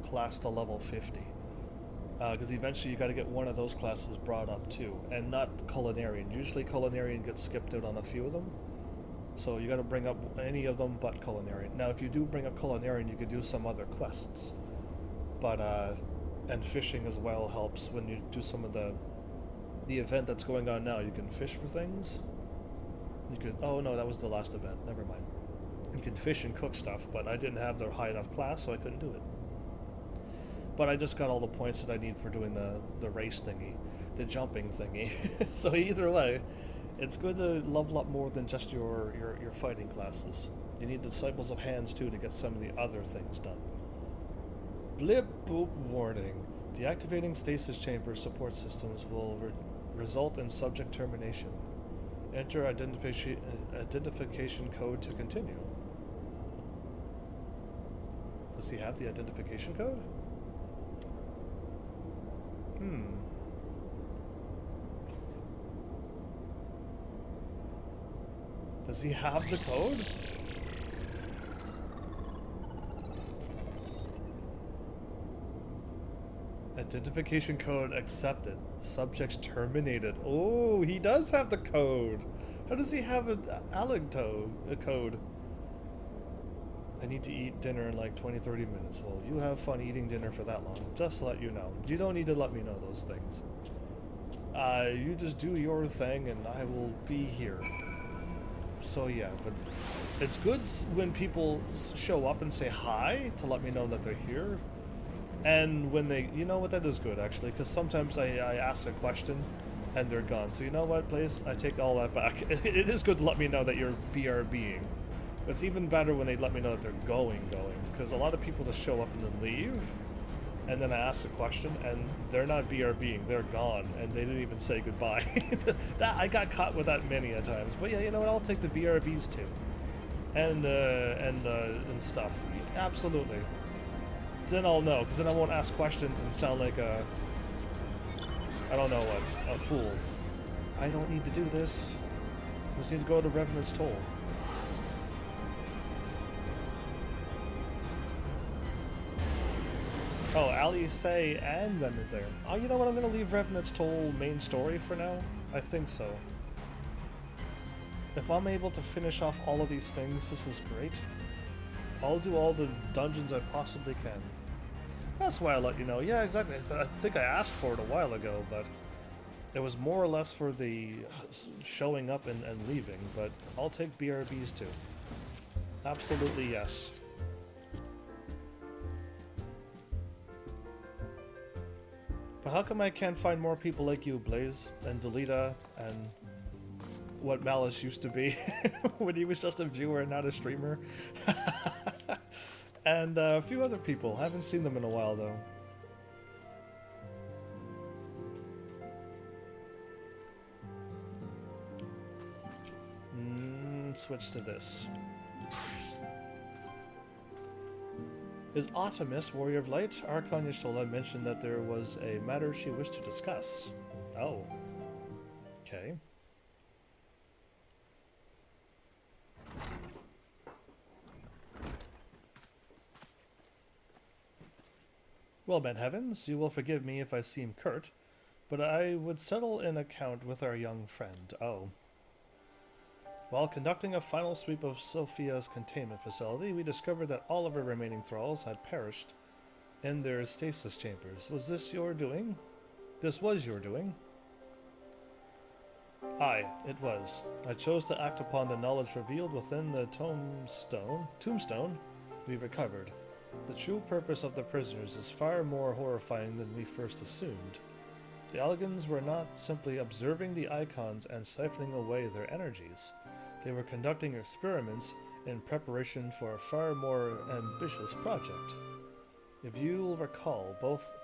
class to level 50. Because eventually you got to get one of those classes brought up too, and not Culinarian. Usually Culinarian gets skipped out on a few of them, so you got to bring up any of them but Culinarian. Now, if you do bring up Culinarian, you could do some other quests, but and fishing as well helps when you do some of the the event that's going on now, you can fish for things. You could, oh no, that was the last event, never mind. You can fish and cook stuff, but I didn't have the high enough class, so I couldn't do it. But I just got all the points that I need for doing the race thingy, the jumping thingy. So either way, it's good to level up more than just your fighting classes. You need the Disciples of Hands too to get some of the other things done. Blip boop warning. Deactivating stasis chamber support systems will result in subject termination. Enter identification code to continue. Does he have the identification code? Does he have the code? Identification code accepted. Subjects terminated. Oh, he does have the code. How does he have a code? I need to eat dinner in like 20-30 minutes. Well, you have fun eating dinner for that long. Just to let you know. You don't need to let me know those things. You just do your thing and I will be here. So yeah, but it's good when people show up and say hi to let me know that they're here. And when they, you know what, that is good actually, because sometimes I ask a question and they're gone. So you know what, please, I take all that back. It is good to let me know that you're BRBing. It's even better when they let me know that they're going, because a lot of people just show up and then leave, and then I ask a question and they're not BRBing, they're gone, and they didn't even say goodbye. I got caught with that many a times. But yeah, you know what, I'll take the BRBs too. And stuff. Absolutely. Then I'll know, because then I won't ask questions and sound like a, I don't know what, a fool. I don't need to do this. I just need to go to Revenant's Toll. Oh, Ali, Say, and them are there. Oh, you know what? I'm going to leave Revenant's Toll main story for now. I think so. If I'm able to finish off all of these things, this is great. I'll do all the dungeons I possibly can. That's why I let you know. Yeah, exactly. I think I asked for it a while ago, but it was more or less for the showing up and leaving, but I'll take BRBs too. Absolutely yes. But how come I can't find more people like you, Blaze, and Delita, and what Malice used to be when he was just a viewer and not a streamer? And a few other people. I haven't seen them in a while, though. Switch to this. Is Artemis, Warrior of Light? Archon Yashtola mentioned that there was a matter she wished to discuss. Oh. Okay. Well, Ben Heavens, you will forgive me if I seem curt, but I would settle an account with our young friend. Oh. While conducting a final sweep of Sophia's containment facility, we discovered that all of her remaining thralls had perished in their stasis chambers. Was this your doing? This was your doing? Aye, it was. I chose to act upon the knowledge revealed within the tombstone we recovered. The true purpose of the prisoners is far more horrifying than we first assumed. The Elegans were not simply observing the icons and siphoning away their energies. They were conducting experiments in preparation for a far more ambitious project. If you'll recall, both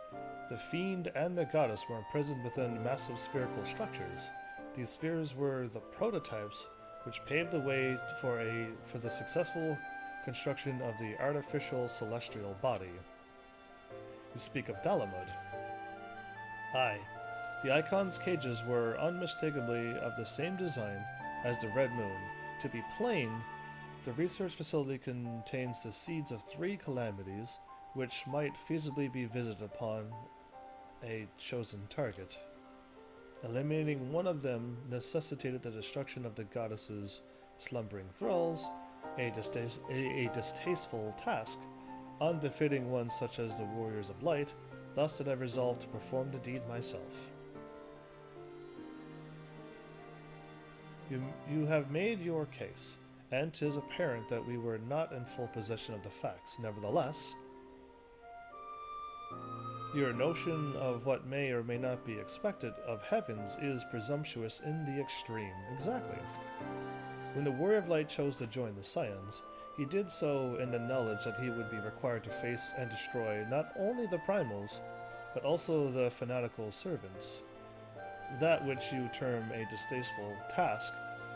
the Fiend and the Goddess were imprisoned within massive spherical structures. These spheres were the prototypes which paved the way for the successful construction of the artificial celestial body. You speak of Dalamud. Aye, the Icon's cages were unmistakably of the same design as the Red Moon. To be plain, the research facility contains the seeds of 3 calamities which might feasibly be visited upon a chosen target. Eliminating one of them necessitated the destruction of the goddess's slumbering thralls, a distasteful task, unbefitting one such as the Warriors of Light. Thus did I resolve to perform the deed myself. You have made your case, and 'tis apparent that we were not in full possession of the facts. Nevertheless, your notion of what may or may not be expected of heavens is presumptuous in the extreme. Exactly. When the Warrior of Light chose to join the Scions, he did so in the knowledge that he would be required to face and destroy not only the Primals, but also the fanatical servants. That which you term a distasteful task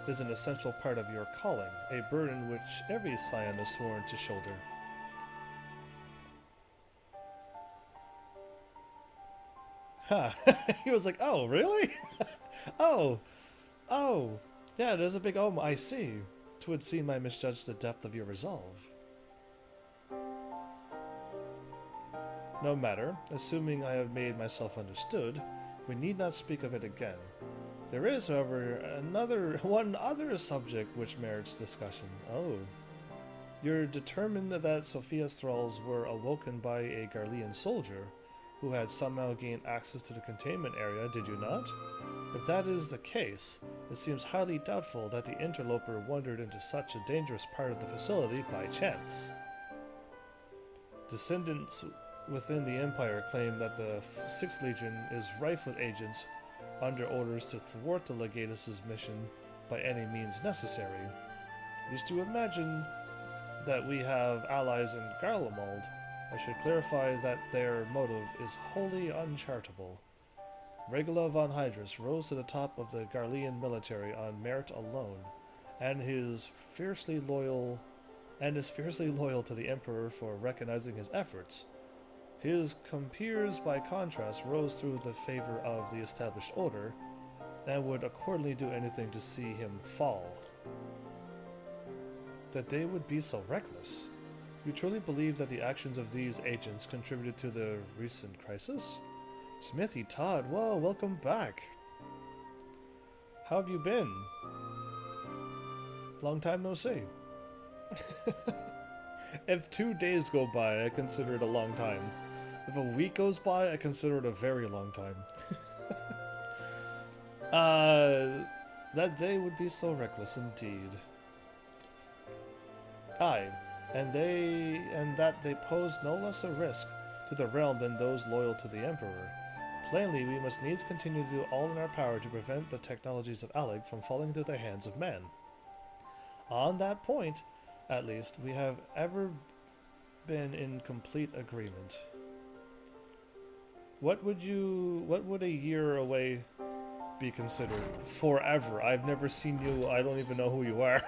is an essential part of your calling, a burden which every Scion is sworn to shoulder. Huh. He was like, oh, really? Oh, yeah, there's a big I see. 'Twould seem I misjudged the depth of your resolve. No matter, assuming I have made myself understood, we need not speak of it again. There is, however, one other subject which merits discussion. Oh. You're determined that Sophia's thralls were awoken by a Garlean soldier, who had somehow gained access to the containment area, did you not? If that is the case, it seems highly doubtful that the interloper wandered into such a dangerous part of the facility by chance. Descendants within the Empire claim that the 6th Legion is rife with agents under orders to thwart the Legatus' mission by any means necessary. It is to imagine that we have allies in Garlemald. I should clarify that their motive is wholly uncharitable. Regula von Hydrus rose to the top of the Garlean military on merit alone, and is fiercely loyal to the Emperor for recognizing his efforts. His compeers, by contrast, rose through the favor of the established order, and would accordingly do anything to see him fall. That they would be so reckless? You truly believe that the actions of these agents contributed to the recent crisis? Smithy Todd, whoa, welcome back. How have you been? Long time no see. If 2 days go by, I consider it a long time. If a week goes by, I consider it a very long time. That day would be so reckless indeed. Aye, and that they pose no less a risk to the realm than those loyal to the Emperor. Plainly, we must needs continue to do all in our power to prevent the technologies of Alec from falling into the hands of man. On that point, at least, we have ever been in complete agreement. What would a year away be considered? Forever. I've never seen you, I don't even know who you are.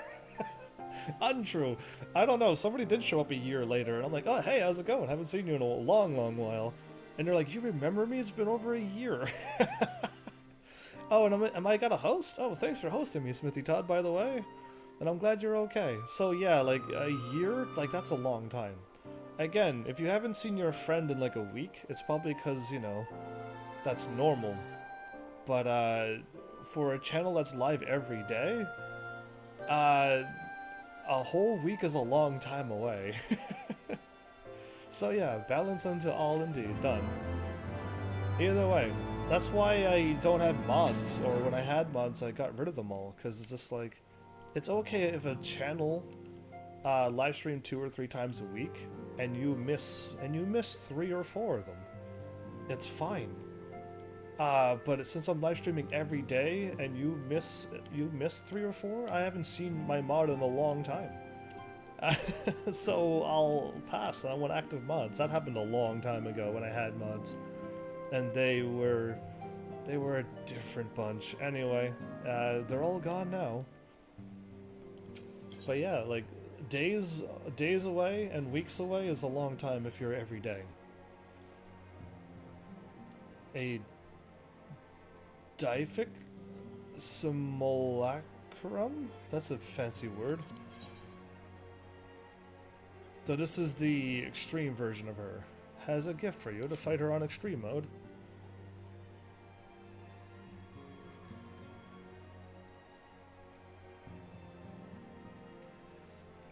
Untrue. I don't know, somebody did show up a year later, and I'm like, oh, hey, how's it going? Haven't seen you in a long, long while. And they're like, you remember me? It's been over a year. Oh, and am I got a host? Oh, thanks for hosting me, Smithy Todd, by the way. And I'm glad you're okay. So yeah, like, a year? Like, that's a long time. Again, if you haven't seen your friend in like a week, it's probably because, you know, that's normal. But, for a channel that's live every day, a whole week is a long time away. So yeah, balance unto all indeed. Done. Either way, that's why I don't have mods, or when I had mods, I got rid of them all, because it's just like, it's okay if a channel live stream 2 or 3 times a week, and you miss 3 or 4 of them. It's fine. But since I'm live streaming every day, and you miss 3 or 4, I haven't seen my mod in a long time. So I'll pass. I want active mods. That happened a long time ago when I had mods, and they were a different bunch. Anyway, they're all gone now. But yeah, like days away and weeks away is a long time if you're every day. A Diphic simulacrum? That's a fancy word. So this is the extreme version of her. Has a gift for you to fight her on extreme mode.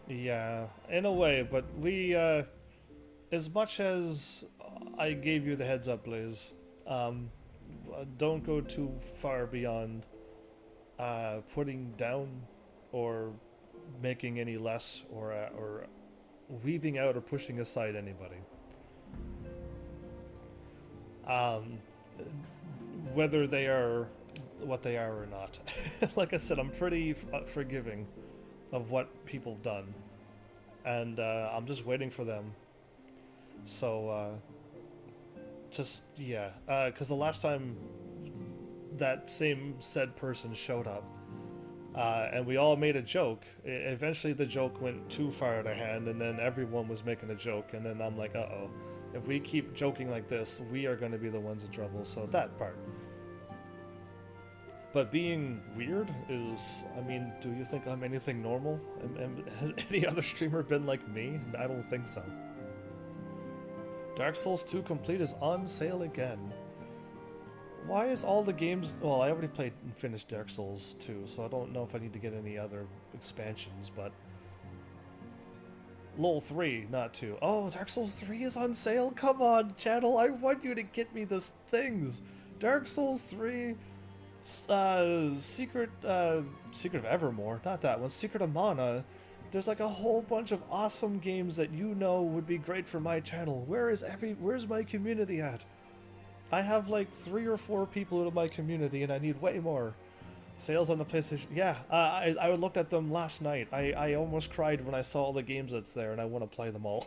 Yeah, in a way, but we, as much as I gave you the heads up, Blaze, don't go too far beyond putting down or making any less or weaving out or pushing aside anybody. Whether they are what they are or not. Like I said, I'm pretty forgiving of what people have done. And I'm just waiting for them. So, yeah. Because the last time that same said person showed up, and we all made a joke, eventually the joke went too far out of hand, and then everyone was making a joke, and then I'm like, uh-oh. If we keep joking like this, we are going to be the ones in trouble. So that part. But being weird is, I mean, do you think I'm anything normal? And has any other streamer been like me? I don't think so. Dark Souls 2 Complete is on sale again. Why is all the games... Well, I already played and finished Dark Souls 2, so I don't know if I need to get any other expansions, but... LOL 3, not 2. Oh, Dark Souls 3 is on sale? Come on, channel, I want you to get me these things! Dark Souls 3... Secret of Evermore, not that one, Secret of Mana. There's like a whole bunch of awesome games that you know would be great for my channel. Where's my community at? I have like 3 or 4 people in my community and I need way more. Sales on the PlayStation, yeah, I looked at them last night. I almost cried when I saw all the games that's there and I want to play them all.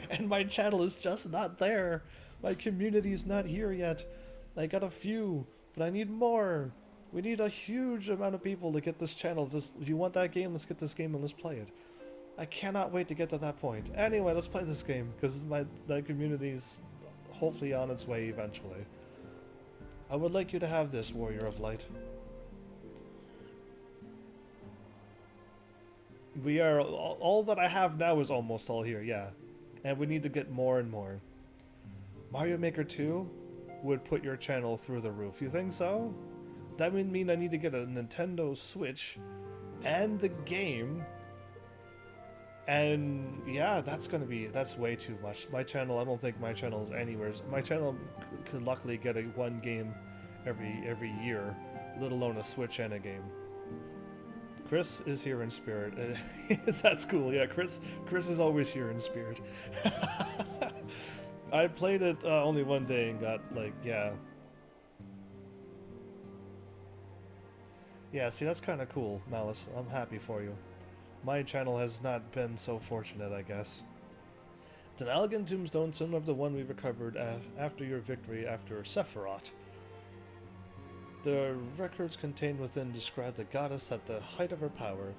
And my channel is just not there. My community's not here yet. I got a few. But I need more. We need a huge amount of people to get this channel. Just, if you want that game, let's get this game and let's play it. I cannot wait to get to that point. Anyway, let's play this game, because my community's hopefully on its way eventually. I would like you to have this, Warrior of Light. We are... All that I have now is almost all here, yeah. And we need to get more and more. Mario Maker 2... would put your channel through the roof. You think so? That would mean I need to get a Nintendo Switch and the game. And yeah, that's way too much. My channel, I don't think my channel is anywhere. My channel could luckily get one game every year, let alone a Switch and a game. Chris is here in spirit. That's cool. Yeah, Chris is always here in spirit. I played it only one day and got, like, yeah. Yeah, see, that's kind of cool, Malice. I'm happy for you. My channel has not been so fortunate, I guess. It's an elegant tombstone similar to the one we recovered after your victory after Sephiroth. The records contained within describe the goddess at the height of her power,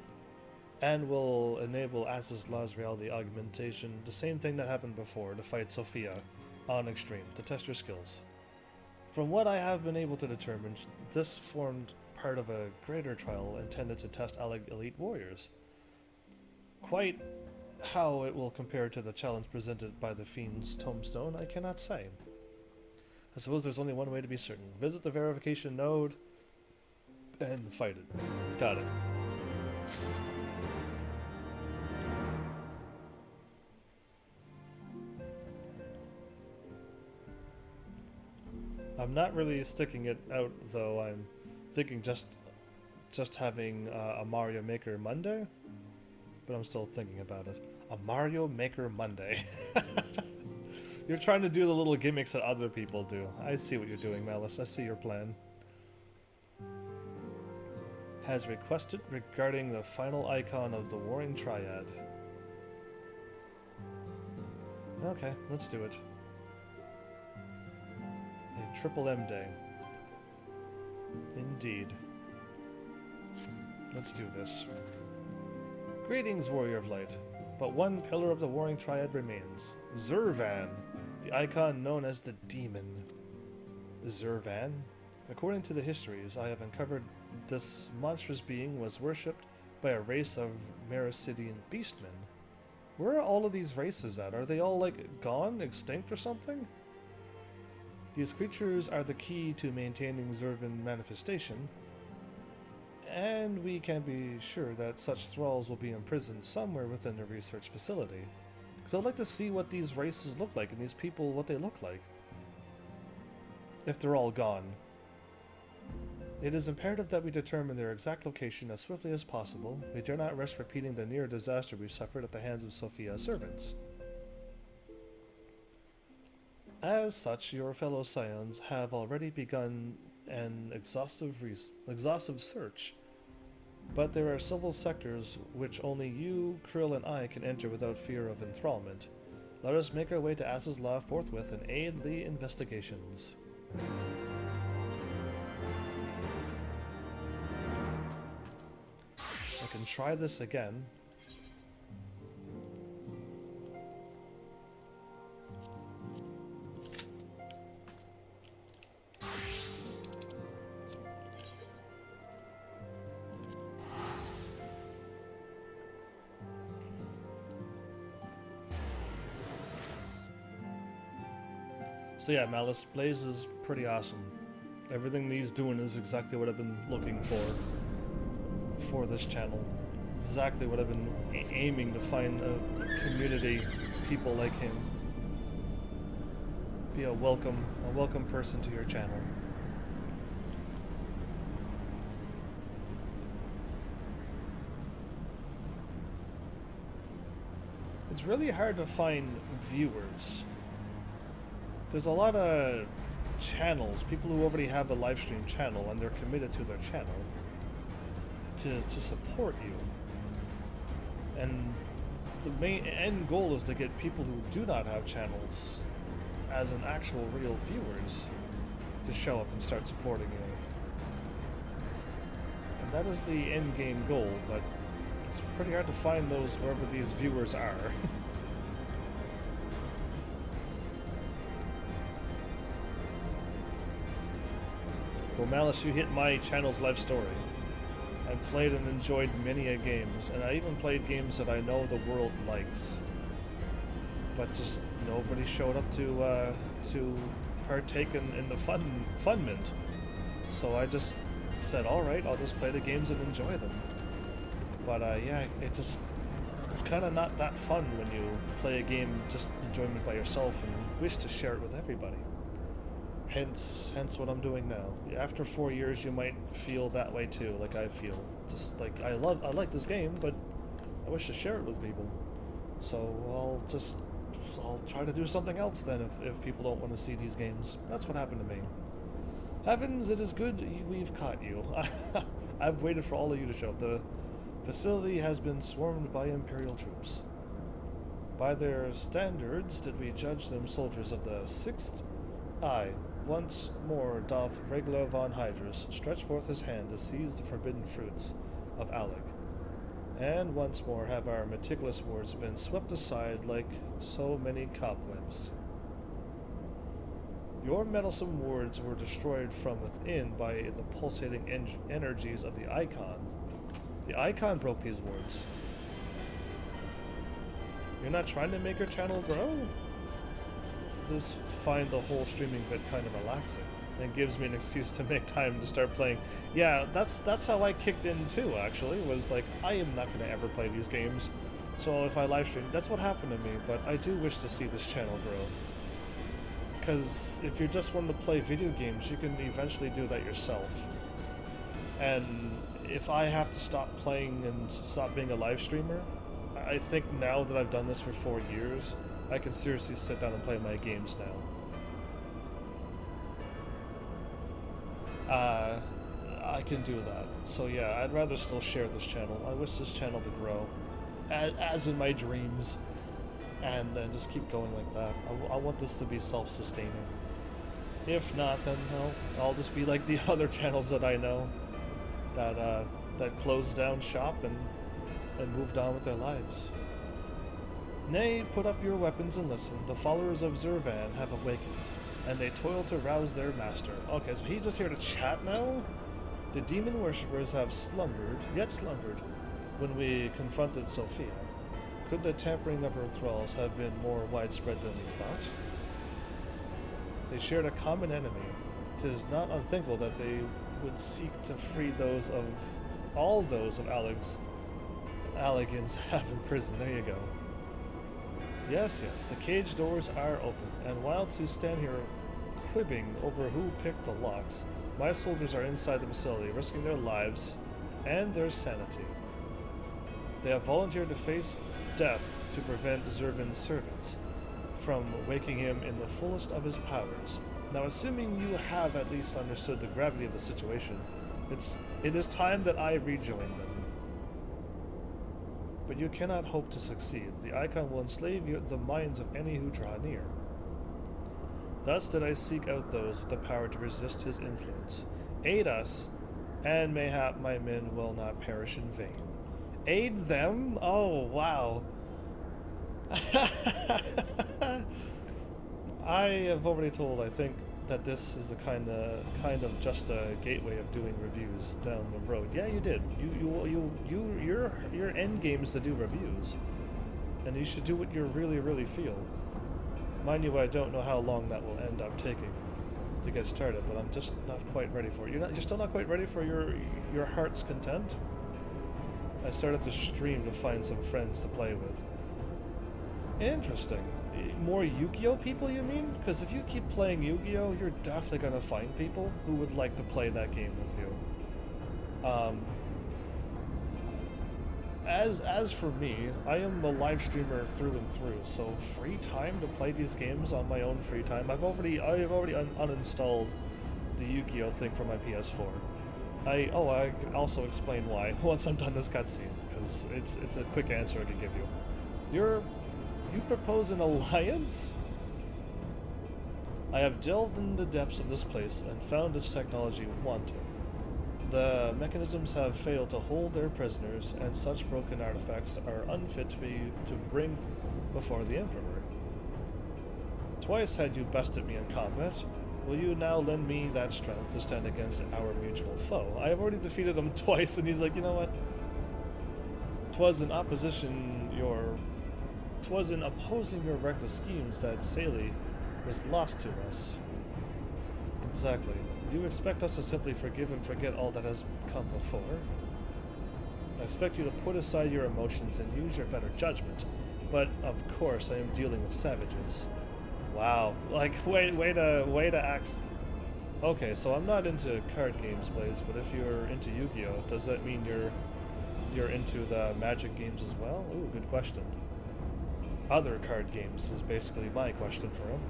and will enable Azazel's reality augmentation, the same thing that happened before to fight Sophia on Extreme, to test your skills. From what I have been able to determine, this formed part of a greater trial intended to test elite warriors. Quite how it will compare to the challenge presented by the Fiend's tombstone, I cannot say. I suppose there's only one way to be certain. Visit the verification node and fight it. Got it. I'm not really sticking it out, though. I'm thinking just having a Mario Maker Monday, but I'm still thinking about it. A Mario Maker Monday. You're trying to do the little gimmicks that other people do. I see what you're doing, Malice. I see your plan. Has requested regarding the final icon of the Warring Triad. Okay, let's do it. A Triple M Day. Indeed. Let's do this. Greetings, Warrior of Light. But one pillar of the Warring Triad remains. Zurvan, the icon known as the Demon. Zurvan? According to the histories I have uncovered, this monstrous being was worshipped by a race of Mericidian beastmen. Where are all of these races at? Are they all, like, gone? Extinct or something? These creatures are the key to maintaining Zurvan manifestation, and we can be sure that such thralls will be imprisoned somewhere within the research facility. Because I'd like to see what these races look like, and these people, what they look like. If they're all gone. It is imperative that we determine their exact location as swiftly as possible. We dare not risk repeating the near disaster we suffered at the hands of Sophia's servants. As such, your fellow scions have already begun an exhaustive search. But there are several sectors which only you, Krill, and I can enter without fear of enthrallment. Let us make our way to Az's Law forthwith and aid the investigations. I can try this again. So yeah, Malice Blaze is pretty awesome. Everything he's doing is exactly what I've been looking for this channel. Exactly what I've been aiming to find a community, people like him. Be a welcome person to your channel. It's really hard to find viewers. There's a lot of channels, people who already have a live stream channel and they're committed to their channel to support you. And the main end goal is to get people who do not have channels as an actual real viewers to show up and start supporting you. And that is the end game goal, but it's pretty hard to find those wherever these viewers are. Well, Malice, you hit my channel's life story. I've played and enjoyed many a games, and I even played games that I know the world likes. But just nobody showed up to partake in the funment. So I just said, alright, I'll just play the games and enjoy them. But yeah, it's kind of not that fun when you play a game just enjoying it by yourself and wish to share it with everybody. Hence what I'm doing now. After 4 years, you might feel that way too, like I feel. Just like I like this game, but I wish to share it with people. So I'll try to do something else then if people don't want to see these games. That's what happened to me. Heavens, it is good we've caught you. I've waited for all of you to show up. The facility has been swarmed by Imperial troops. By their standards did we judge them soldiers of the 6th? Aye. Once more doth Regula von Hydrus stretch forth his hand to seize the forbidden fruits of Alec. And once more have our meticulous words been swept aside like so many cobwebs. Your meddlesome words were destroyed from within by the pulsating energies of the Icon. The Icon broke these words. You're not trying to make your channel grow? Just find the whole streaming bit kind of relaxing. It gives me an excuse to make time to start playing. Yeah, that's how I kicked in too, actually, was like, I am not going to ever play these games. So if I live stream, that's what happened to me, but I do wish to see this channel grow. Because if you just want to play video games, you can eventually do that yourself. And if I have to stop playing and stop being a live streamer, I think now that I've done this for 4 years, I can seriously sit down and play my games now. I can do that. So yeah, I'd rather still share this channel. I wish this channel to grow, as in my dreams, and just keep going like that. I want this to be self-sustaining. If not, then no, I'll just be like the other channels that I know that closed down shop and moved on with their lives. Nay, put up your weapons and listen. The followers of Zurvan have awakened, and they toil to rouse their master. Okay, so he's just here to chat now? The demon worshippers have yet slumbered, when we confronted Sophia. Could the tampering of her thralls have been more widespread than we thought? They shared a common enemy. 'Tis not unthinkable that they would seek to free all those of Allegins have in prison. There you go. Yes, the cage doors are open, and whilst you stand here quibbing over who picked the locks, My soldiers are inside the facility, risking their lives and their sanity. They have volunteered to face death to prevent Zervin's servants from waking him in the fullest of his powers. Now, assuming you have at least understood the gravity of the situation, it is time that I rejoin them. But you cannot hope to succeed. The Icon will enslave the minds of any who draw near. Thus did I seek out those with the power to resist his influence. Aid us, and mayhap my men will not perish in vain. Aid them? Oh, wow. I have already told, I think, that this is the kind of just a gateway of doing reviews down the road. Yeah, you did. Your end game is to do reviews, and you should do what you really feel. Mind you, I don't know how long that will end up taking to get started, but I'm just not quite ready for it. You're still not quite ready for your heart's content? I started to stream to find some friends to play with. Interesting. More Yu-Gi-Oh people, you mean? Because if you keep playing Yu-Gi-Oh, you're definitely going to find people who would like to play that game with you. As for me, I am a live streamer through and through, so free time to play these games on my own free time. I've already uninstalled the Yu-Gi-Oh thing from my PS4. I can also explain why once I'm done this cutscene, because it's a quick answer I can give you. You propose an alliance? I have delved in the depths of this place and found its technology wanting. The mechanisms have failed to hold their prisoners, and such broken artifacts are unfit to bring before the Emperor. Twice had you bested me in combat. Will you now lend me that strength to stand against our mutual foe? I have already defeated him twice, and he's like, you know what? 'Twas in opposing your reckless schemes that Saley was lost to us. Exactly. Do you expect us to simply forgive and forget all that has come before? I expect you to put aside your emotions and use your better judgment, but of course I am dealing with savages. Wow. Like, way to act. Okay, so I'm not into card games, Blaze, but if you're into Yu-Gi-Oh, does that mean you're into the Magic games as well? Ooh, good question. Other card games is basically my question for him.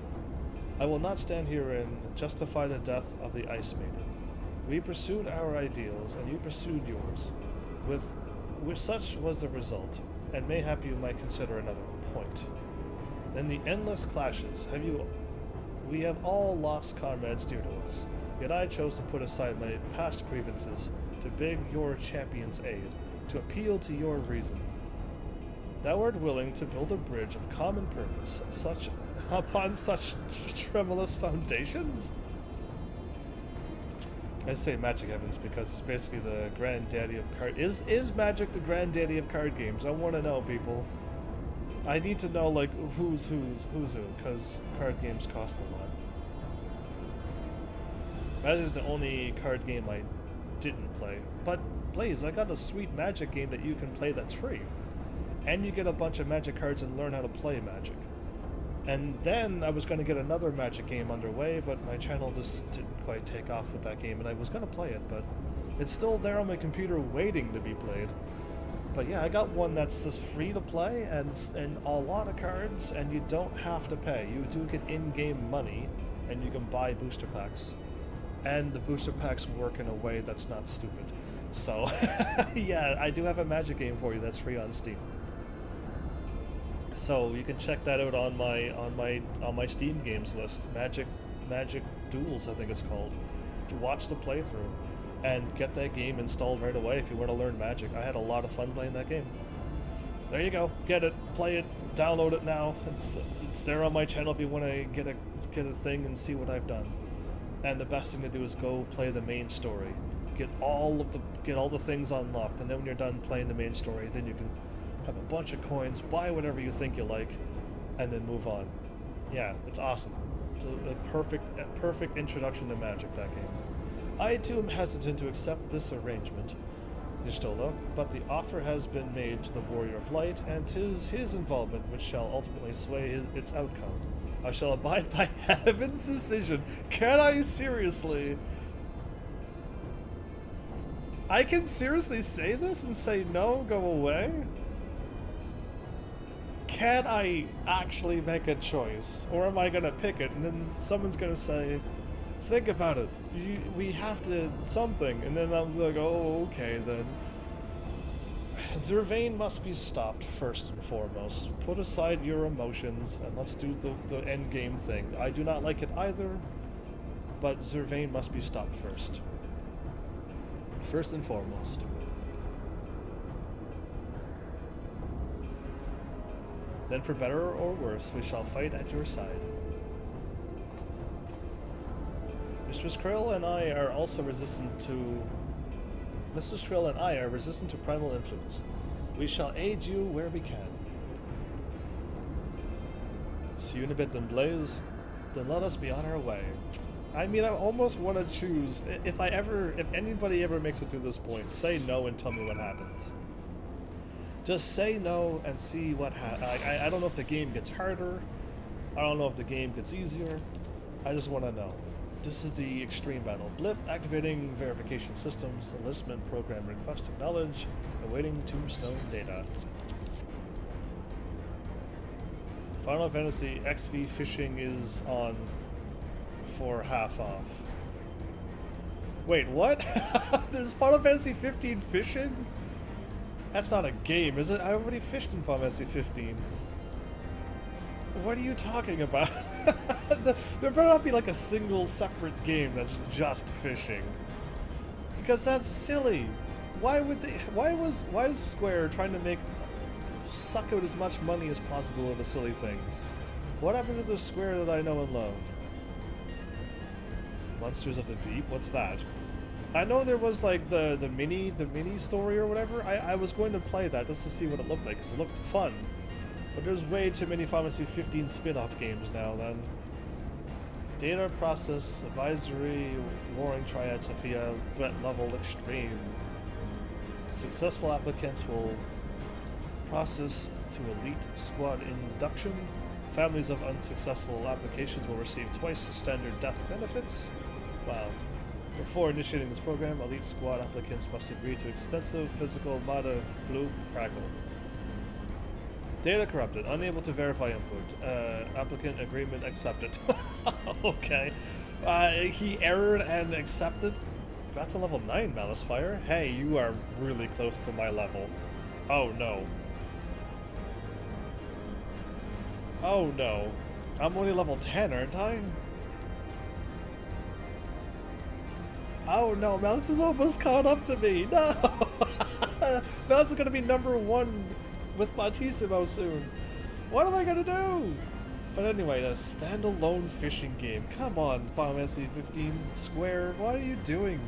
I will not stand here and justify the death of the Ice Maiden. We pursued our ideals, and you pursued yours. With such was the result, and mayhap you might consider another point. In the endless clashes, we have all lost comrades dear to us, yet I chose to put aside my past grievances to beg your champion's aid, to appeal to your reason. Thou art willing to build a bridge of common purpose, upon such tremulous foundations? I say Magic Heavens because it's basically the granddaddy of card. Is Magic the granddaddy of card games? I want to know, people. I need to know, like, who's who, because card games cost a lot. Magic is the only card game I didn't play. But, Blaze, I got a sweet Magic game that you can play that's free. And you get a bunch of Magic cards and learn how to play Magic. And then I was going to get another Magic game underway, but my channel just didn't quite take off with that game, and I was going to play it, but it's still there on my computer waiting to be played. But yeah, I got one that's just free to play, and a lot of cards, and you don't have to pay. You do get in-game money, and you can buy booster packs. And the booster packs work in a way that's not stupid. So, yeah, I do have a Magic game for you that's free on Steam. So you can check that out on my Steam games list. Magic Duels, I think it's called. To watch the playthrough and get that game installed right away if you want to learn Magic. I had a lot of fun playing that game. There you go. Get it, play it, download it now. It's there on my channel if you want to get a thing and see what I've done. And the best thing to do is go play the main story. Get all the things unlocked, and then when you're done playing the main story, then you can have a bunch of coins, buy whatever you think you like, and then move on. Yeah, it's awesome. It's a perfect introduction to Magic, that game. I too am hesitant to accept this arrangement, Y'shtola, but the offer has been made to the Warrior of Light, and 'tis his involvement which shall ultimately sway its outcome. I shall abide by Heaven's decision. Can I seriously? I can seriously say this and say no, go away? Can I actually make a choice? Or am I gonna pick it and then someone's gonna say, think about it, we have to something, and then I'm like, oh, okay then. Zervain must be stopped first and foremost. Put aside your emotions and let's do the end game thing. I do not like it either, but Zervain must be stopped first. First and foremost. Then for better or worse, we shall fight at your side. Mistress Krill and I are also resistant to... Mrs. Krill and I are resistant to primal influence. We shall aid you where we can. See you in a bit then, Blaze. Then let us be on our way. I mean, I almost want to choose, if anybody ever makes it to this point, say no and tell me what happens. Just say no and see what happens. I don't know if the game gets harder. I don't know if the game gets easier. I just want to know. This is the extreme battle. Blip, activating verification systems, enlistment program request acknowledge, awaiting tombstone data. Final Fantasy XV fishing is on for half off. Wait, what? There's Final Fantasy 15 fishing? That's not a game, is it? I already fished in Final Fantasy 15. What are you talking about? There better not be like a single separate game that's just fishing. Because that's silly. Why is Square trying to suck out as much money as possible into silly things? What happened to the Square that I know and love? Monsters of the Deep? What's that? I know there was like the mini story or whatever. I was going to play that just to see what it looked like because it looked fun. But there's way too many Final Fantasy 15 spin-off games now then. Data process, advisory, warring triad Sophia, threat level extreme. Successful applicants will process to elite squad induction. Families of unsuccessful applications will receive twice the standard death benefits. Wow. Before initiating this program, elite squad applicants must agree to extensive physical mod of blue crackle. Data corrupted. Unable to verify input. Applicant agreement accepted. Okay. He errored and accepted. That's a level 9 Malice Fire. Hey, you are really close to my level. Oh no. Oh no. I'm only level 10, aren't I? Oh no, Malice is almost caught up to me. No! Malice is gonna be number 1 with Battissimo soon. What am I gonna do? But anyway, a standalone fishing game. Come on, Final Fantasy 15 Square, what are you doing?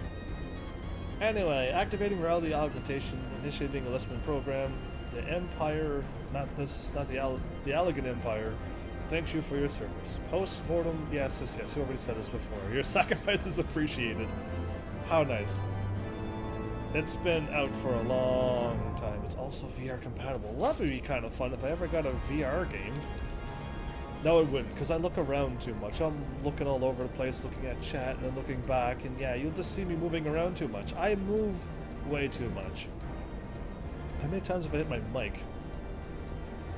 Anyway, activating reality augmentation, initiating enlistment program. The Empire, not the Elegant Empire, thanks you for your service. Post-mortem, yes, you already said this before. Your sacrifice is appreciated. How nice. It's been out for a long time. It's also VR compatible. Well, that would be kind of fun if I ever got a VR game. No, it wouldn't, because I look around too much. I'm looking all over the place, looking at chat, and then looking back, and yeah, you'll just see me moving around too much. I move way too much. How many times have I hit my mic?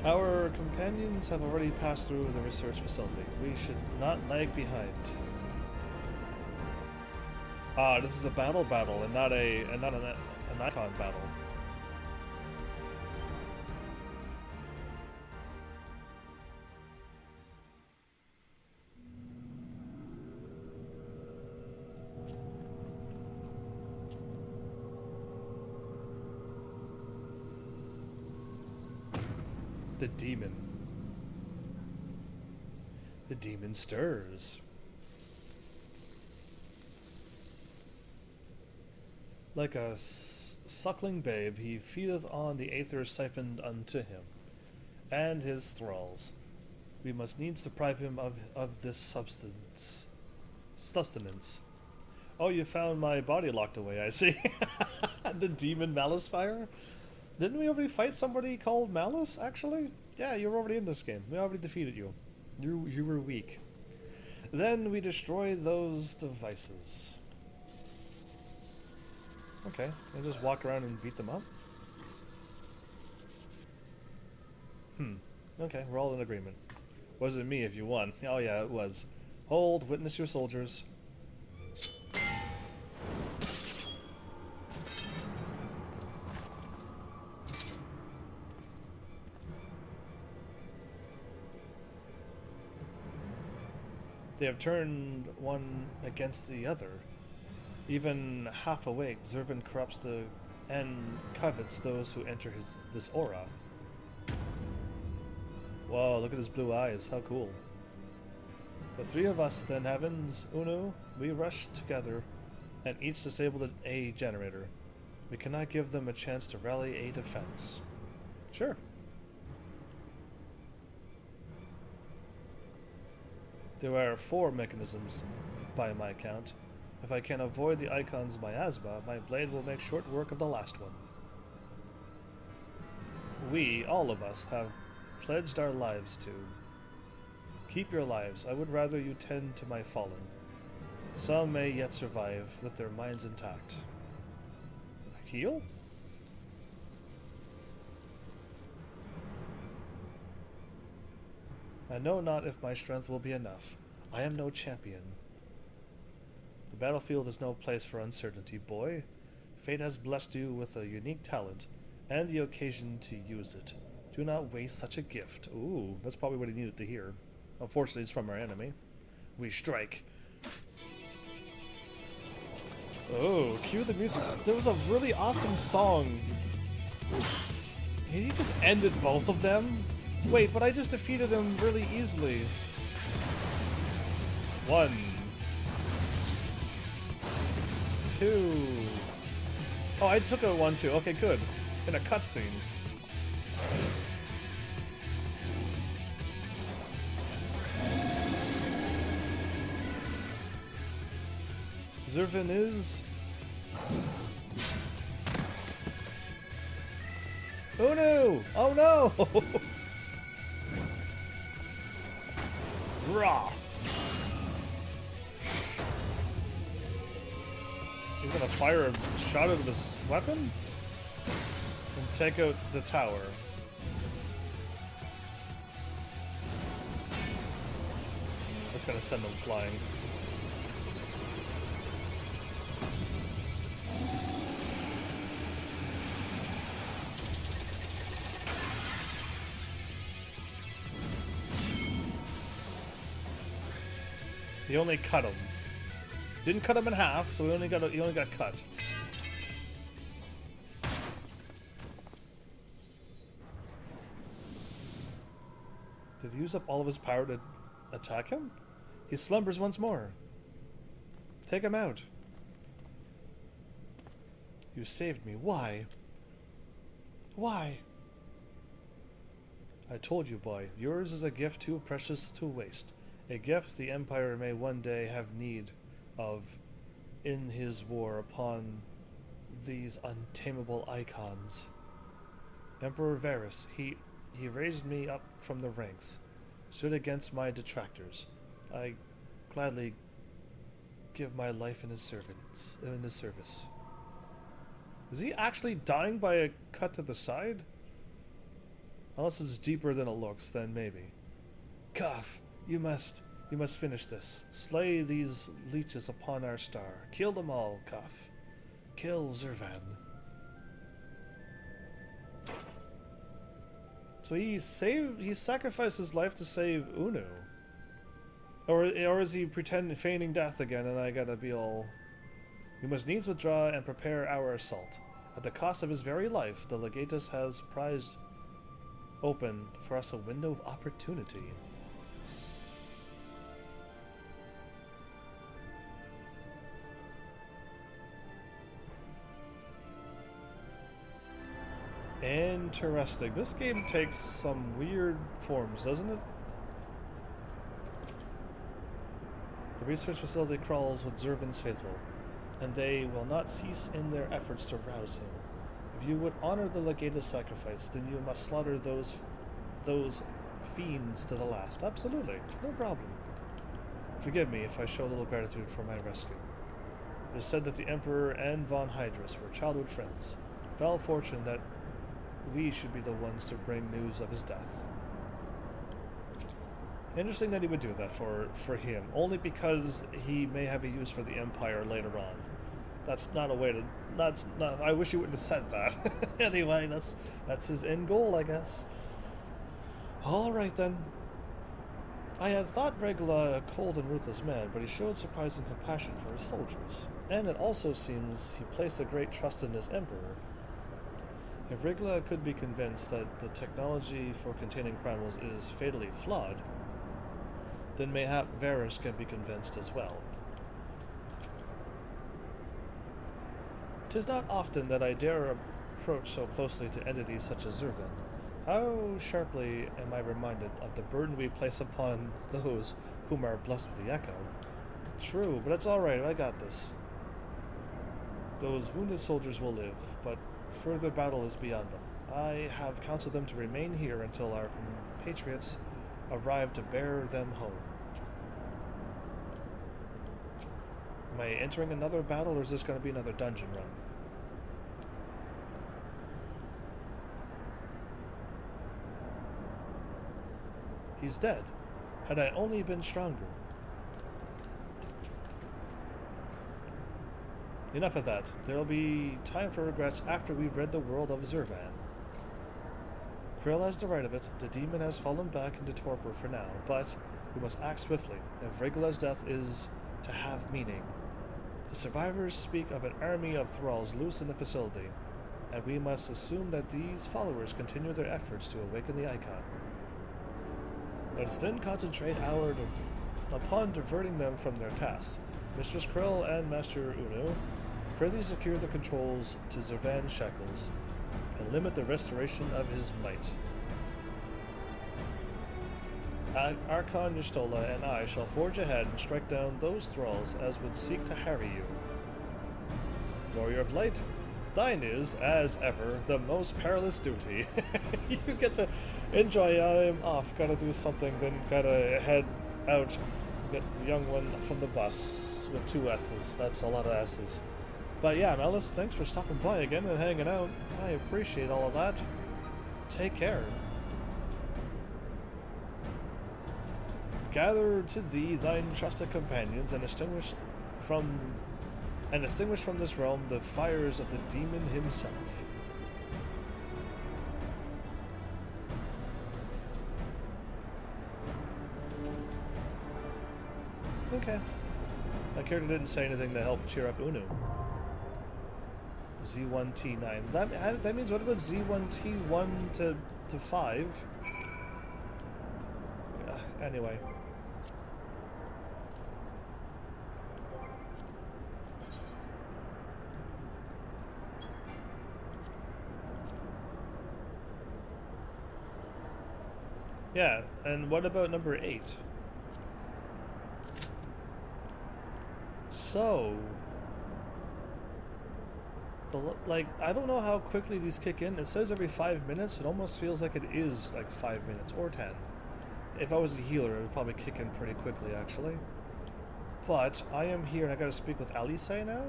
Our companions have already passed through the research facility. We should not lag behind. Ah, this is a battle and not an icon battle. The demon. The demon stirs. Like a suckling babe, he feedeth on the aether siphoned unto him, and his thralls. We must needs deprive him of this sustenance. Oh, you found my body locked away, I see. The demon Malice Fire? Didn't we already fight somebody called Malice, actually? Yeah, you were already in this game. We already defeated you. You were weak. Then we destroy those devices. Okay, and just walk around and beat them up? Okay, we're all in agreement. Wasn't me if you won. Oh yeah, it was. Hold, witness your soldiers. They have turned one against the other. Even half awake, Zervin corrupts and covets those who enter this aura. Whoa, look at his blue eyes, how cool. The three of us, then Heavens, Uno, we rush together and each disabled a generator. We cannot give them a chance to rally a defense. Sure. There are 4 mechanisms by my count. If I can avoid the icon's miasma, my blade will make short work of the last one. We, all of us, have pledged our lives to. Keep your lives. I would rather you tend to my fallen. Some may yet survive with their minds intact. Heal? I know not if my strength will be enough. I am no champion. The battlefield is no place for uncertainty, boy. Fate has blessed you with a unique talent, and the occasion to use it. Do not waste such a gift. Ooh, that's probably what he needed to hear. Unfortunately, it's from our enemy. We strike. Oh, cue the music. There was a really awesome song. He just ended both of them? Wait, but I just defeated him really easily. 1, 2. Oh, I took a 1-2. Okay, good. In a cutscene. Zervin is... Oh no! Oh no! Raw! He's gonna fire a shot out of his weapon? And take out the tower. That's gonna send them flying. He only cut him. Didn't cut him in half, so he only got cut. Did he use up all of his power to attack him? He slumbers once more. Take him out. You saved me. Why? Why? I told you, boy. Yours is a gift too precious to waste. A gift the Empire may one day have need of in his war upon these untamable icons. Emperor Varus, he raised me up from the ranks, stood against my detractors. I gladly give my life in his service. Is he actually dying by a cut to the side? Unless it's deeper than it looks, then maybe. Cough. You must finish this. Slay these leeches upon our star. Kill them all, Kaf. Kill Zervan. So he sacrificed his life to save Unu. Or is he feigning death again and I gotta be all... We must needs withdraw and prepare our assault. At the cost of his very life, the Legatus has prized open for us a window of opportunity. Interesting. This game takes some weird forms, doesn't it? The research facility crawls with Zervin's faithful, and they will not cease in their efforts to rouse him. If you would honor the Legatus sacrifice, then you must slaughter those fiends to the last. Absolutely. No problem. Forgive me if I show a little gratitude for my rescue. It is said that the Emperor and von Hydrus were childhood friends. Foul fortune that we should be the ones to bring news of his death. Interesting that he would do that for him, only because he may have a use for the Empire later on. That's not a way to... That's not... I wish he wouldn't have said that. Anyway, that's his end goal, I guess. Alright then. I had thought Regula a cold and ruthless man, but he showed surprising compassion for his soldiers. And it also seems he placed a great trust in his Emperor. If Regula could be convinced that the technology for containing primals is fatally flawed, then mayhap Varys can be convinced as well. 'Tis not often that I dare approach so closely to entities such as Zervan. How sharply am I reminded of the burden we place upon those whom are blessed with the Echo. True, but it's alright, I got this. Those wounded soldiers will live, but further battle is beyond them. I have counseled them to remain here until our compatriots arrive to bear them home. Am I entering another battle, or is this going to be another dungeon run? He's dead. Had I only been stronger. Enough of that. There'll be time for regrets after we've rid the world of Zervan. Krill has the right of it. The demon has fallen back into torpor for now, but we must act swiftly, if Regula's death is to have meaning. The survivors speak of an army of thralls loose in the facility, and we must assume that these followers continue their efforts to awaken the Icon. Let us then concentrate upon diverting them from their tasks. Mistress Krill and Master Uno, prithee secure the controls to Zervan's shackles, and limit the restoration of his might. Archon Y'shtola and I shall forge ahead and strike down those thralls as would seek to harry you. Warrior of Light, thine is, as ever, the most perilous duty. You get to enjoy. I'm off. Gotta do something, then gotta head out. Get the young one from the bus with 2 S's. That's a lot of S's. But yeah, Melis, thanks for stopping by again and hanging out. I appreciate all of that. Take care. Gather to thee thine trusted companions and extinguish from this realm the fires of the demon himself. Okay. My character didn't say anything to help cheer up Uno. Z1T9. That means what about Z1T1 to 5? Anyway. Yeah, and what about number 8? So, I don't know how quickly these kick in. It says every 5 minutes. It almost feels like it is like 5 minutes or 10. If I was a healer, it would probably kick in pretty quickly, actually. But I am here, and I gotta speak with Alice now.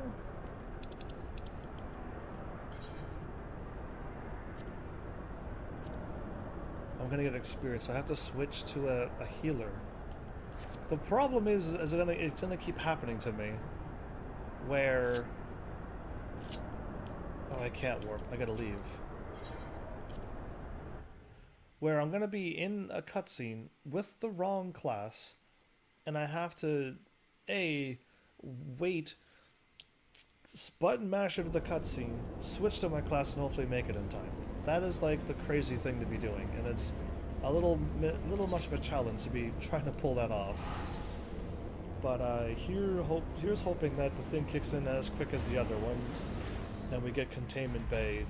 I'm gonna get experience, so I have to switch to a healer. The problem is it's gonna keep happening to me, where I can't warp. I gotta leave. Where I'm gonna be in a cutscene with the wrong class, and I have to wait, button mash into the cutscene, switch to my class, and hopefully make it in time. That is like the crazy thing to be doing, and it's a little much of a challenge to be trying to pull that off. But here's hoping that the thing kicks in as quick as the other ones, and we get Containment Bay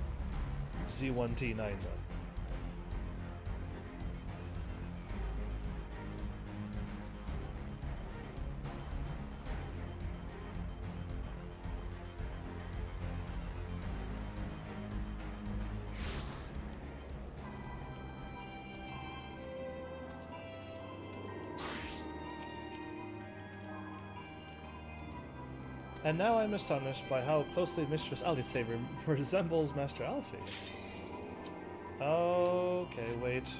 Z1T9 done. And now I'm astonished by how closely Mistress Alice resembles Master Alfie. Okay, wait.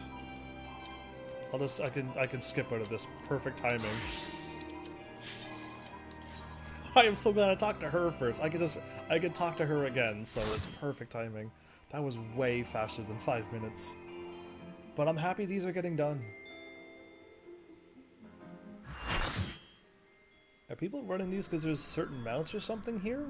I can skip out of this. Perfect timing. I am so glad I talked to her first. I could talk to her again, so it's perfect timing. That was way faster than 5 minutes. But I'm happy these are getting done. Are people running these because there's certain mounts or something here?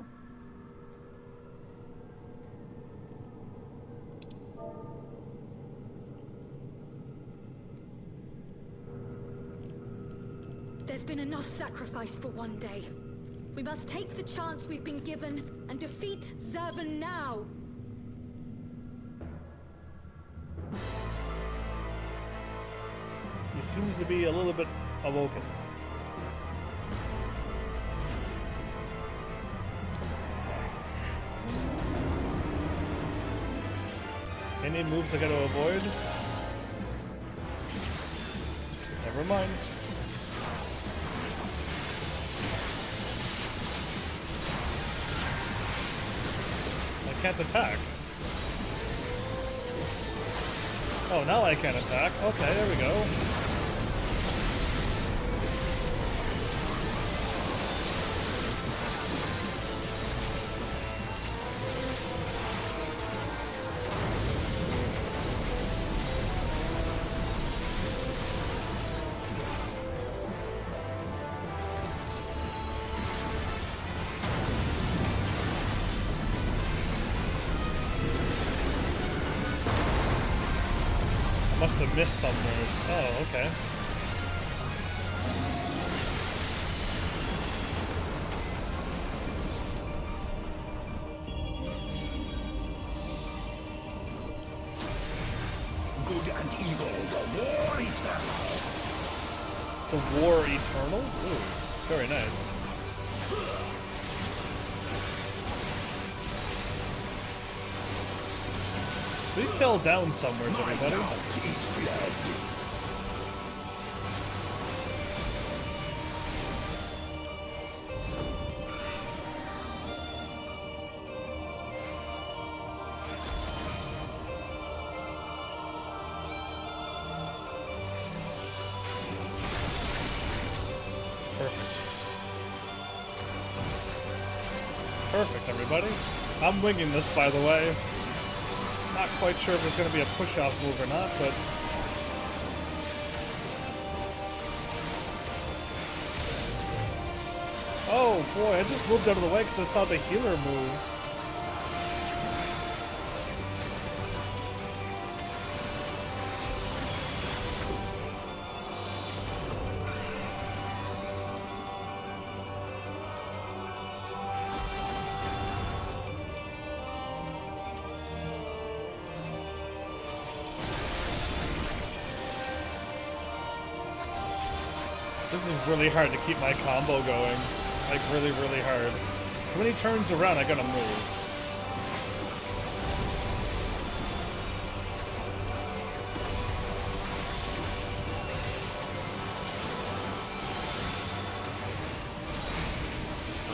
There's been enough sacrifice for one day. We must take the chance we've been given and defeat Zervan now. He seems to be a little bit awoken. Any moves I gotta avoid? Never mind. I can't attack. Oh, now I can attack. Okay, there we go. Must have missed somewhere. Oh, okay. Good and evil, the war eternal. The War Eternal? Ooh, very nice. We fell down somewhere, everybody. Perfect. Perfect, everybody. I'm winging this, by the way. Not quite sure if it's going to be a push-off move or not, but... Oh boy, I just moved out of the way because I saw the healer move. This is really hard to keep my combo going. Like, really, really hard. When he turns around, I gotta move.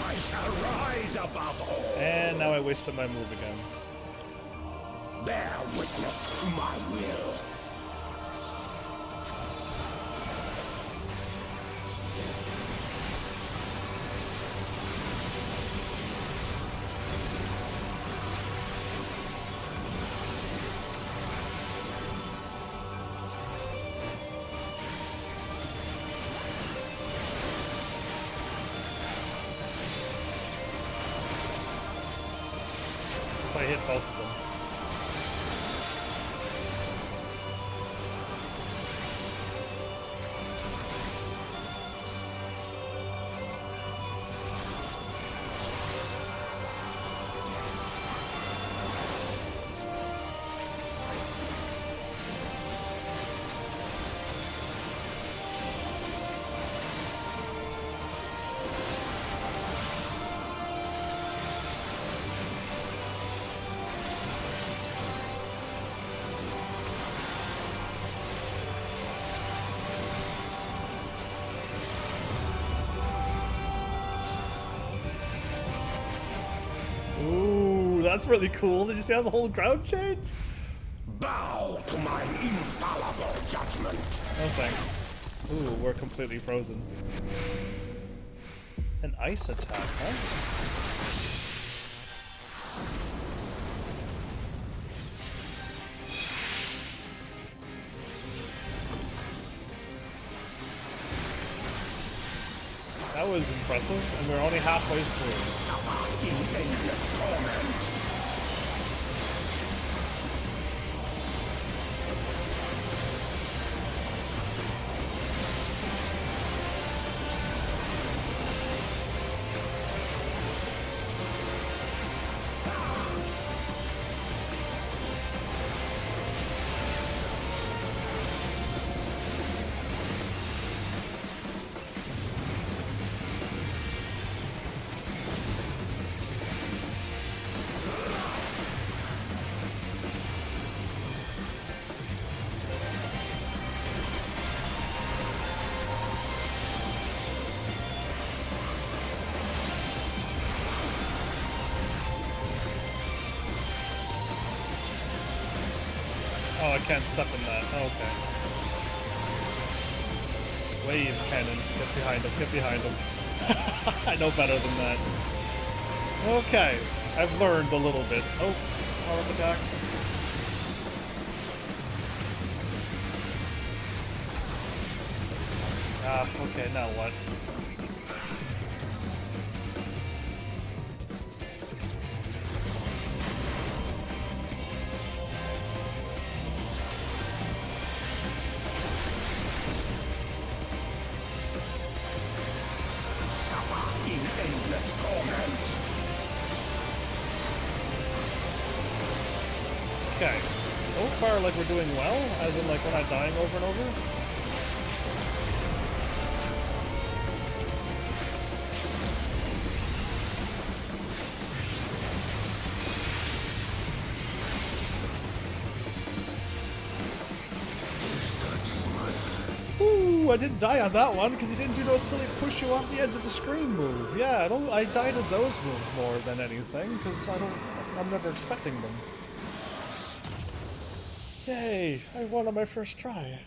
I shall rise above all. And now I wasted my move again. Bear witness to my will. I hit both of them. That's really cool. Did you see how the whole ground changed? Bow to my infallible judgment. Oh, thanks. Ooh, we're completely frozen. An ice attack, huh? That was impressive, and we're only halfway through. In endless torment. Oh, I can't step in that. Okay. Wave cannon. Get behind him. Get behind him. I know better than that. Okay. I've learned a little bit. Oh, power-up attack. Ah, okay, now what? Okay, so far like we're doing well, as in like we're not dying over and over. Ooh, I didn't die on that one because he didn't do no silly push you off the edge of the screen move. Yeah, I died at those moves more than anything because I'm never expecting them. Yay! I won on my first try.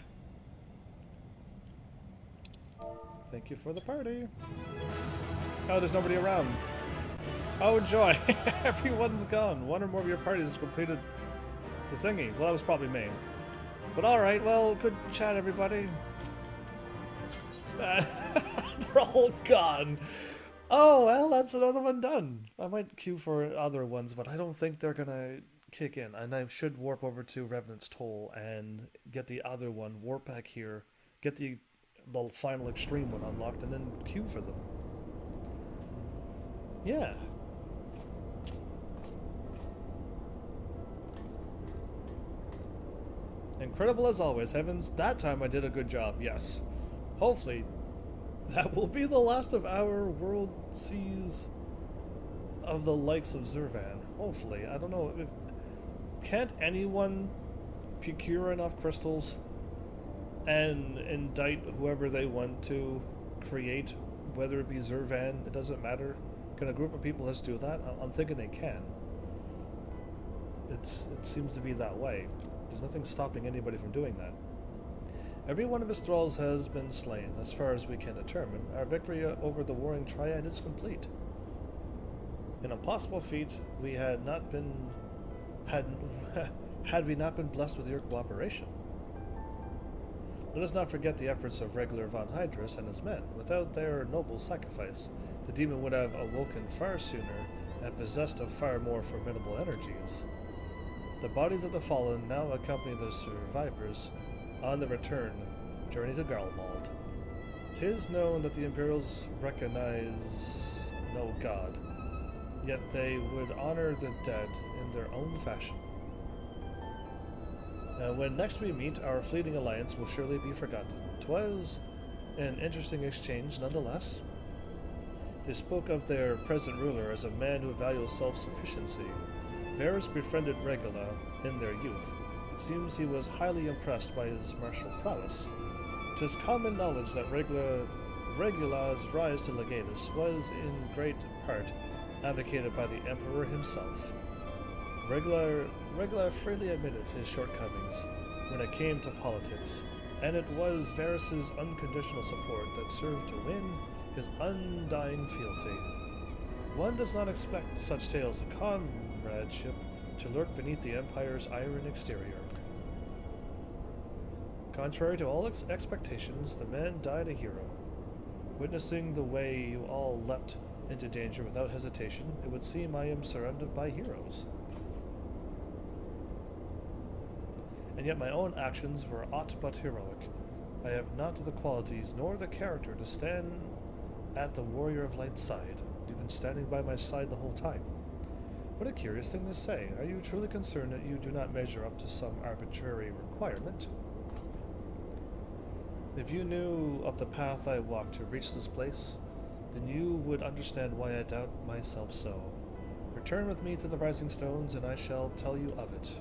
Thank you for the party. Oh, there's nobody around. Oh, joy! Everyone's gone. One or more of your parties has completed the thingy. Well, that was probably me. But alright, well, good chat, everybody. They're all gone. Oh, well, that's another one done. I might queue for other ones, but I don't think they're gonna kick in, and I should warp over to Revenant's Toll and get the other one, warp back here, get the final extreme one unlocked, and then queue for them. Yeah. Incredible as always, Heavens. That time I did a good job, yes. Hopefully, that will be the last of our world seas of the likes of Zurvan. Hopefully. I don't know if... Can't anyone procure enough crystals and indict whoever they want to create, whether it be Zurvan, it doesn't matter. Can a group of people just do that? I'm thinking they can. It seems to be that way. There's nothing stopping anybody from doing that. Every one of his thralls has been slain, as far as we can determine. Our victory over the warring triad is complete. An impossible feat we had not been... had we not been blessed with your cooperation. Let us not forget the efforts of regular von Hydrus and his men. Without their noble sacrifice, the demon would have awoken far sooner and possessed of far more formidable energies. The bodies of the fallen now accompany the survivors on the return journey to Garlemald. 'Tis known that the Imperials recognize no god, yet they would honor the dead in their own fashion. When next we meet, our fleeting alliance will surely be forgotten. 'Twas an interesting exchange nonetheless. They spoke of their present ruler as a man who values self-sufficiency. Varus befriended Regula in their youth. It seems he was highly impressed by his martial prowess. 'Tis common knowledge that Regula's rise to Legatus was in great part advocated by the Emperor himself. Regla freely admitted his shortcomings when it came to politics, and it was Varys's unconditional support that served to win his undying fealty. One does not expect such tales of comradeship to lurk beneath the Empire's iron exterior. Contrary to all expectations, the man died a hero. Witnessing the way you all leapt into danger without hesitation, it would seem I am surrounded by heroes. And yet my own actions were aught but heroic. I have not the qualities nor the character to stand at the Warrior of Light's side. You've been standing by my side the whole time. What a curious thing to say. Are you truly concerned that you do not measure up to some arbitrary requirement? If you knew of the path I walked to reach this place, then you would understand why I doubt myself so. Return with me to the Rising Stones, and I shall tell you of it.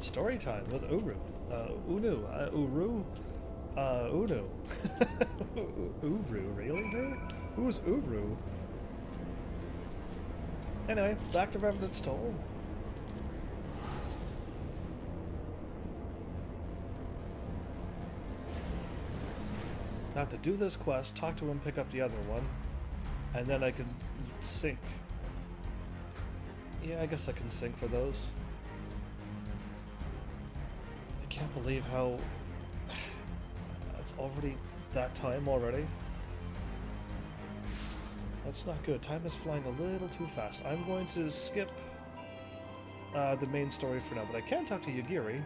Story time with Uru. Unu. Uru? Unu. Uru, really, dude? Who's Uru? Anyway, back to Revenant's Toll. I have to do this quest, talk to him, pick up the other one, and then I can sync. Yeah, I guess I can sync for those. I can't believe how it's already that time already. That's not good. Time is flying a little too fast. I'm going to skip the main story for now, but I can talk to Yagiri.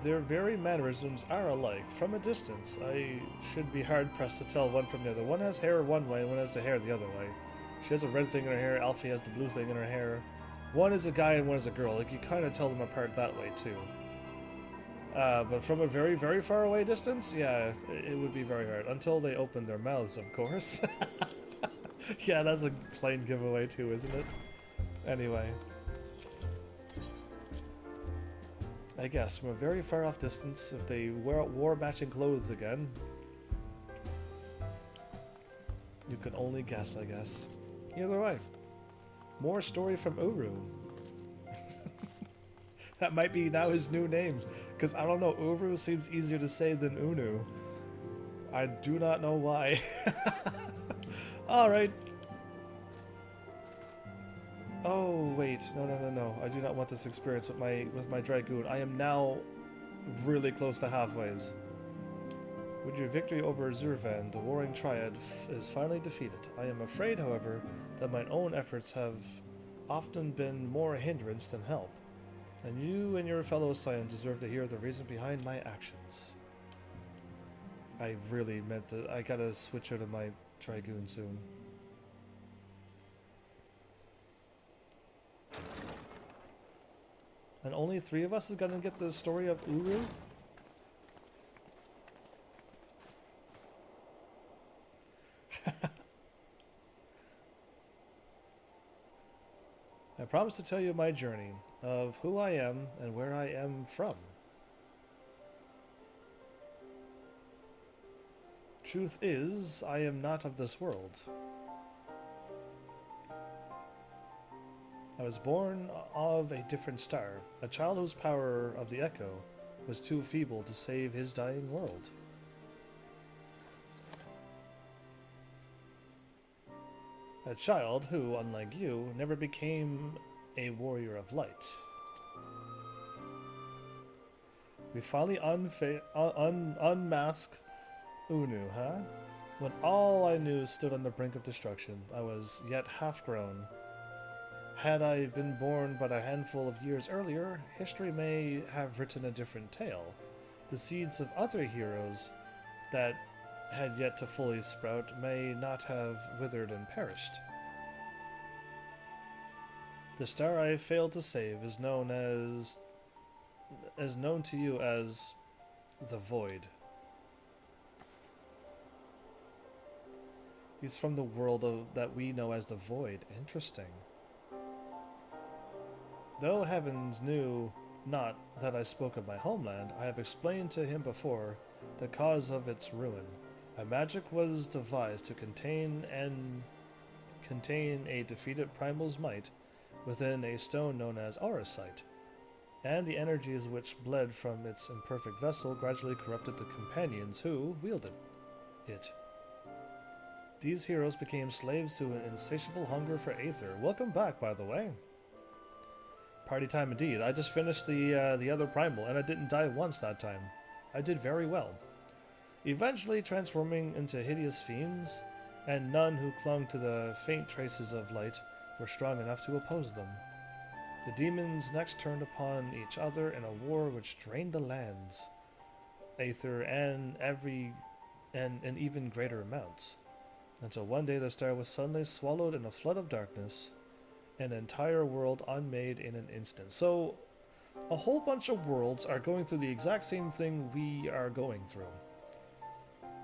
Their very mannerisms are alike. From a distance, I should be hard-pressed to tell one from the other. One has hair one way, and one has the hair the other way. She has a red thing in her hair, Alfie has the blue thing in her hair. One is a guy and one is a girl. Like, you kind of tell them apart that way, too. But from a very, very far away distance, yeah, it would be very hard. Until they open their mouths, of course. Yeah, that's a plain giveaway, too, isn't it? Anyway. I guess, from a very far off distance, if they wore matching clothes again, you can only guess, I guess. Either way. More story from Uru. That might be now his new name, because I don't know, Uru seems easier to say than Unu. I do not know why. Alright. Oh wait, no. I do not want this experience with my Dragoon. I am now really close to halfways. With your victory over Zurvan, the Warring Triad is finally defeated. I am afraid, however, that my own efforts have often been more a hindrance than help. And you and your fellow Scions deserve to hear the reason behind my actions. I really meant to. I gotta switch out of my Dragoon soon. And only 3 of us is gonna get the story of Uru? I promise to tell you my journey, of who I am and where I am from. Truth is, I am not of this world. I was born of a different star, a child whose power of the Echo was too feeble to save his dying world. A child who, unlike you, never became a warrior of light. We finally unmasked Unu, huh? When all I knew stood on the brink of destruction, I was yet half-grown. Had I been born but a handful of years earlier, history may have written a different tale. The seeds of other heroes that had yet to fully sprout may not have withered and perished. The star I failed to save is known to you as the Void. He's from the world that we know as the Void. Interesting. Though Heavens knew not that I spoke of my homeland, I have explained to him before the cause of its ruin. A magic was devised to contain a defeated primal's might within a stone known as Auracite, and the energies which bled from its imperfect vessel gradually corrupted the companions who wielded it. These heroes became slaves to an insatiable hunger for Aether. Welcome back, by the way. Party time indeed. I just finished the other primal, and I didn't die once that time. I did very well. Eventually transforming into hideous fiends, and none who clung to the faint traces of light were strong enough to oppose them. The demons next turned upon each other in a war which drained the lands, Aether, and in even greater amounts, until one day the star was suddenly swallowed in a flood of darkness, an entire world unmade in an instant. So, a whole bunch of worlds are going through the exact same thing we are going through.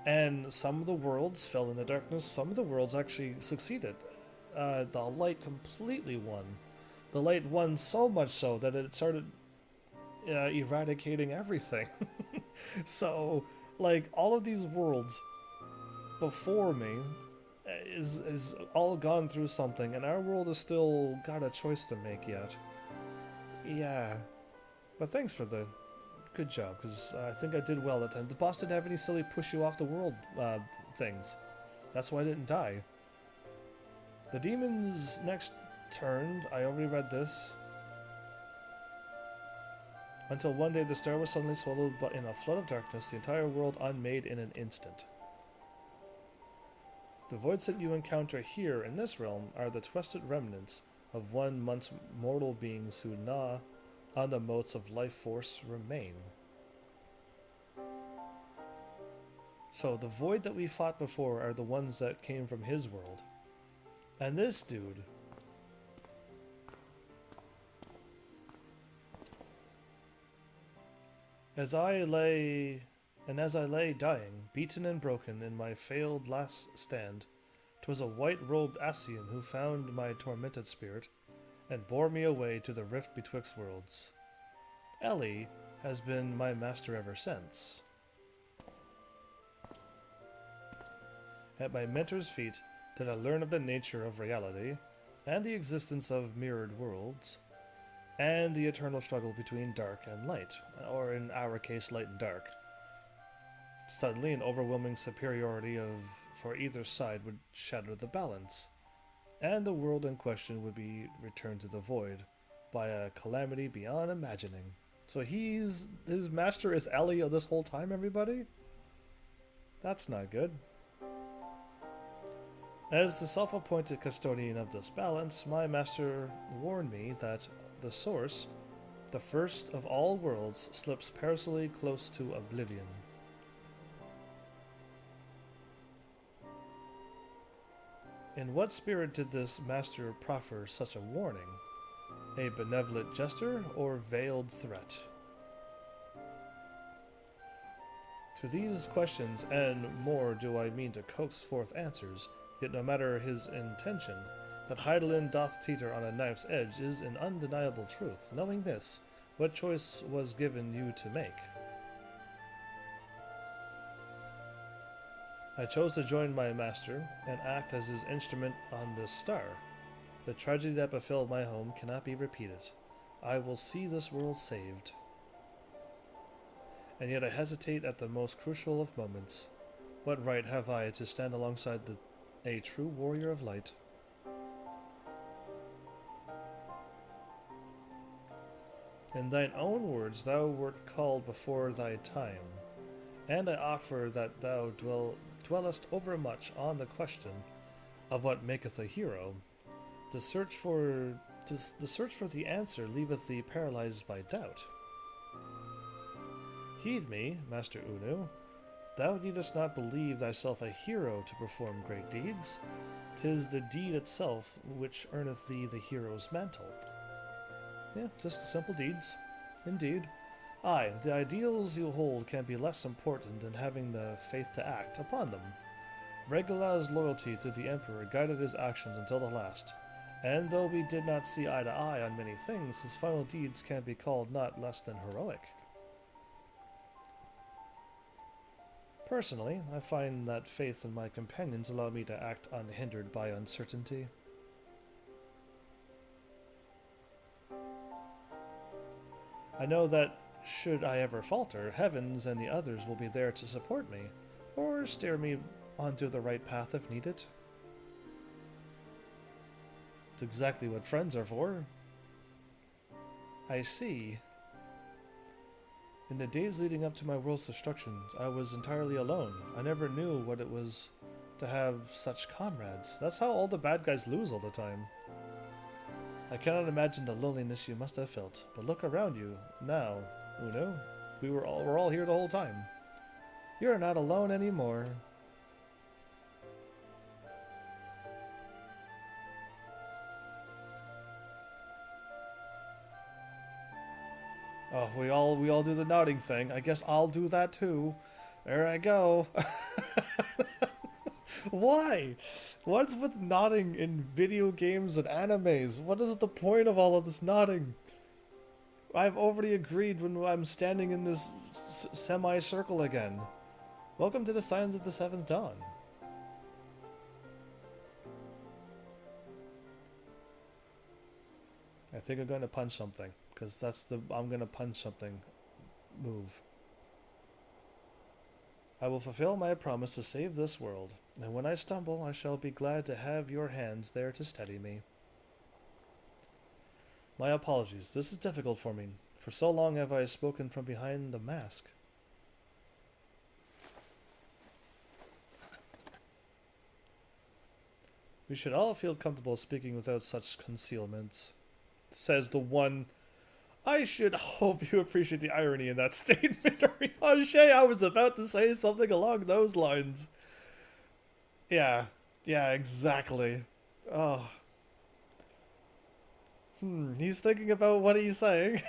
And some of the worlds fell in the darkness, some of the worlds actually succeeded. The light completely won. The light won so much so that it started eradicating everything. So, like, all of these worlds before me is all gone through something, and our world has still got a choice to make yet. Yeah. But thanks for the good job, because I think I did well that time. The boss didn't have any silly push you off the world things. That's why I didn't die. The demons next turned. I already read this. Until one day the star was suddenly swallowed in a flood of darkness, the entire world unmade in an instant. The voids that you encounter here in this realm are the twisted remnants of once mortal beings who gnaw on the motes of life force remain. So the void that we fought before are the ones that came from his world. And this dude, as I lay dying, beaten and broken in my failed last stand, 'twas a white-robed Ascian who found my tormented spirit and bore me away to the rift betwixt worlds. Ellie has been my master ever since. At my mentor's feet did I learn of the nature of reality, and the existence of mirrored worlds, and the eternal struggle between dark and light, or in our case, light and dark. Suddenly, an overwhelming superiority for either side would shatter the balance, and the world in question would be returned to the void by a calamity beyond imagining. So his master is Ellie this whole time, everybody? That's not good. As the self-appointed custodian of this balance, my master warned me that the source, the first of all worlds, slips perilously close to oblivion. In what spirit did this master proffer such a warning? A benevolent gesture or veiled threat? To these questions and more do I mean to coax forth answers, yet no matter his intention, that Hydaelyn doth teeter on a knife's edge is an undeniable truth. Knowing this, what choice was given you to make? I chose to join my master and act as his instrument on this star. The tragedy that befell my home cannot be repeated. I will see this world saved. And yet I hesitate at the most crucial of moments. What right have I to stand alongside a true warrior of light? In thine own words thou wert called before thy time, and I offer that thou dwellest overmuch on the question of what maketh a hero. The search for the answer leaveth thee paralyzed by doubt. Heed me, Master Unu. Thou needest not believe thyself a hero to perform great deeds. 'Tis the deed itself which earneth thee the hero's mantle. Yeah, just simple deeds. Indeed. Aye, the ideals you hold can be less important than having the faith to act upon them. Regula's loyalty to the Emperor guided his actions until the last, and though we did not see eye to eye on many things, his final deeds can be called not less than heroic. Personally, I find that faith in my companions allow me to act unhindered by uncertainty. I know that should I ever falter, Heavens and the others will be there to support me, or steer me onto the right path if needed. It's exactly what friends are for. I see. In the days leading up to my world's destruction, I was entirely alone. I never knew what it was to have such comrades. That's how all the bad guys lose all the time. I cannot imagine the loneliness you must have felt, but look around you now, Uno. We're all here the whole time. You're not alone anymore. Oh, we all do the nodding thing. I guess I'll do that too. There I go. Why? What's with nodding in video games and animes? What is the point of all of this nodding? I've already agreed when I'm standing in this semi-circle again. Welcome to the Signs of the Seventh Dawn. I think I'm going to punch something, because that's the I'm going to punch something move. I will fulfill my promise to save this world, and when I stumble, I shall be glad to have your hands there to steady me. My apologies, this is difficult for me. For so long have I spoken from behind the mask. We should all feel comfortable speaking without such concealments, says the one. I should hope you appreciate the irony in that statement, Oriange. I was about to say something along those lines. Yeah, exactly. Oh. He's thinking about what he's saying.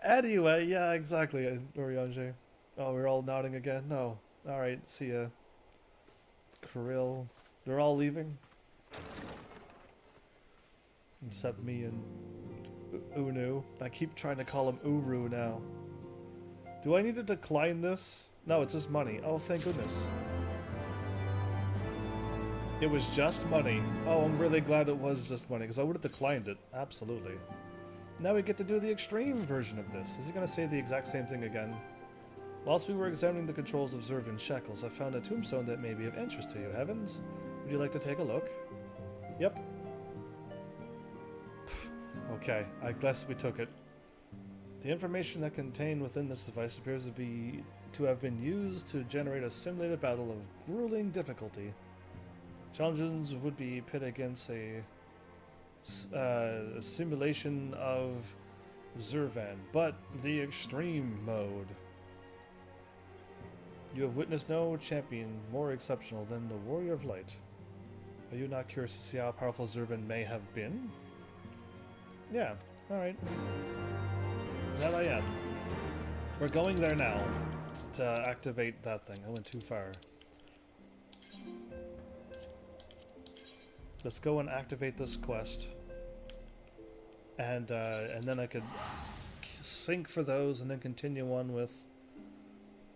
Anyway, yeah, exactly, Oriange. Oh, we're all nodding again? No. Alright, see ya. Krill. They're all leaving? Except me and Unu. I keep trying to call him Uru now. Do I need to decline this? No, it's just money. Oh, thank goodness. It was just money. Oh, I'm really glad it was just money, because I would have declined it. Absolutely. Now we get to do the extreme version of this. Is he going to say the exact same thing again? Whilst we were examining the controls of Zervin Shackles, I found a tombstone that may be of interest to you. Heavens, would you like to take a look? Yep. Okay, I guess we took it. The information that contained within this device appears to have been used to generate a simulated battle of grueling difficulty. Challenges would be pit against a simulation of Zervan, but the extreme mode. You have witnessed no champion more exceptional than the Warrior of Light. Are you not curious to see how powerful Zervan may have been? Yeah, alright. That I am. We're going there now to activate that thing. I went too far. Let's go and activate this quest. And then I could sync for those and then continue on with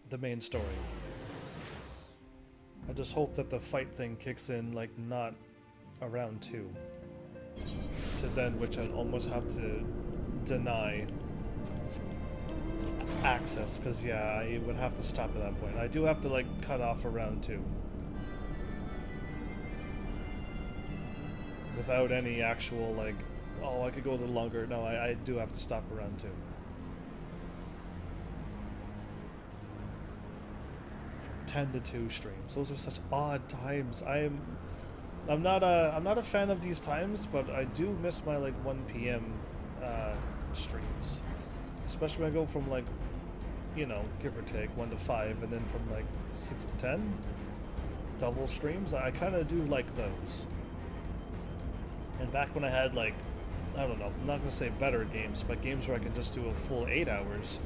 the main story. I just hope that the fight thing kicks in, like, not around 2. To then, which I'd almost have to deny access, because yeah, I would have to stop at that point. I do have to, like, cut off around 2. Without any actual, like, oh, I could go a little longer. No, I do have to stop around 2. From 10 to 2 streams. Those are such odd times. I'm not a fan of these times, but I do miss my, like, 1 p.m. Streams. Especially when I go from, like, you know, give or take 1 to 5, and then from, like, 6 to 10 double streams. I kind of do like those. And back when I had, like, I don't know, I'm not going to say better games, but games where I can just do a full 8 hours,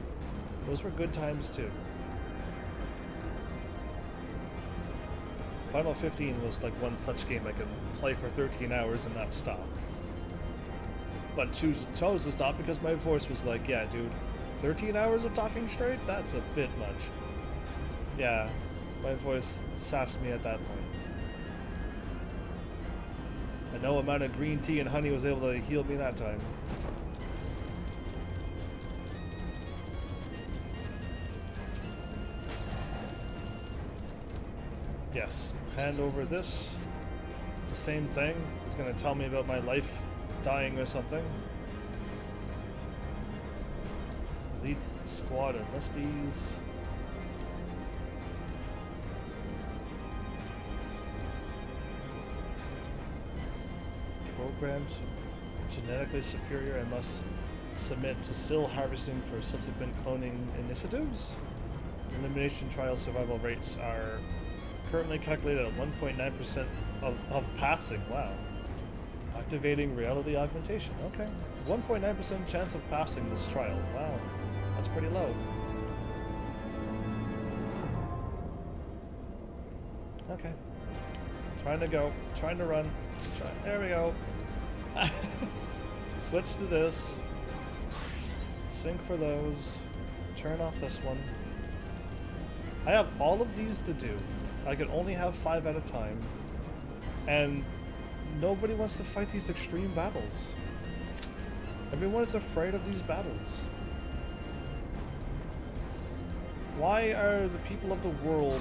those were good times too. Final 15 was like one such game I could play for 13 hours and not stop. But chose to stop because my voice was like, yeah dude, 13 hours of talking straight? That's a bit much. Yeah, my voice sassed me at that point. And no amount of green tea and honey was able to heal me that time. Yes, hand over this. It's the same thing. It's gonna tell me about my life dying or something. Elite squad enlistees. Programmed genetically superior and must submit to still harvesting for subsequent cloning initiatives. Elimination trial survival rates are currently calculated at 1.9% of passing. Wow. Activating reality augmentation. Okay. 1.9% chance of passing this trial. Wow. That's pretty low. Okay. Trying to go. Trying to run. There we go. Switch to this. Sync for those. Turn off this one. I have all of these to do. I can only have 5 at a time. And nobody wants to fight these extreme battles. Everyone is afraid of these battles. Why are the people of the world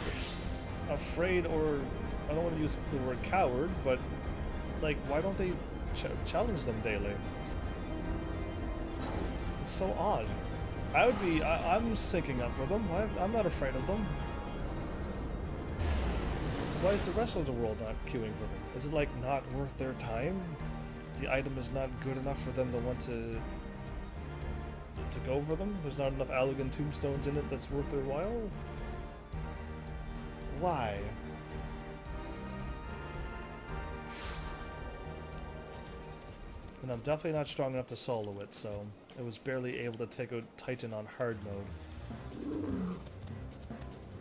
afraid, or I don't want to use the word coward, but like, why don't they challenge them daily? It's so odd. I'm sticking up for them. I'm not afraid of them. Why is the rest of the world not queuing for them? Is it like not worth their time? The item is not good enough for them to want to go for them? There's not enough Allegan tombstones in it that's worth their while? Why? And I'm definitely not strong enough to solo it, so it was barely able to take out Titan on hard mode.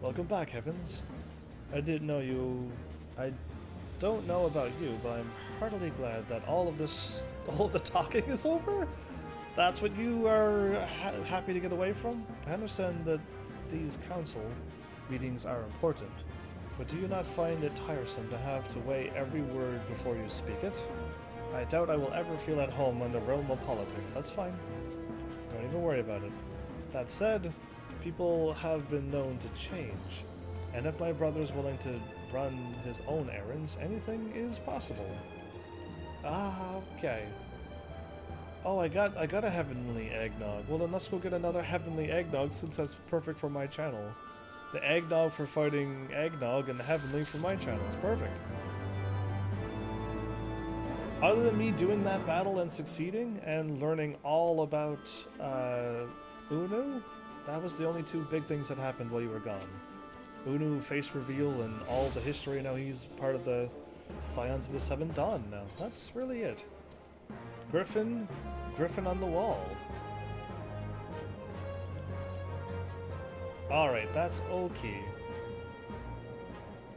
Welcome back, Heavens. I didn't know you... I don't know about you, but I'm heartily glad that all of the talking is over? That's what you are happy to get away from? I understand that these council meetings are important, but do you not find it tiresome to have to weigh every word before you speak it? I doubt I will ever feel at home in the realm of politics. That's fine. Don't even worry about it. That said, people have been known to change, and if my brother is willing to run his own errands, anything is possible. Ah, okay. Oh, I got a heavenly eggnog. Well, then let's go get another heavenly eggnog, since that's perfect for my channel. The eggnog for fighting eggnog, and the heavenly for my channel. It's perfect. Other than me doing that battle and succeeding, and learning all about Unu, that was the only 2 big things that happened while you were gone. Unu face reveal and all the history. Now he's part of the Scions of the Seven Dawn now. That's really it. Griffin on the wall. Alright, that's okay.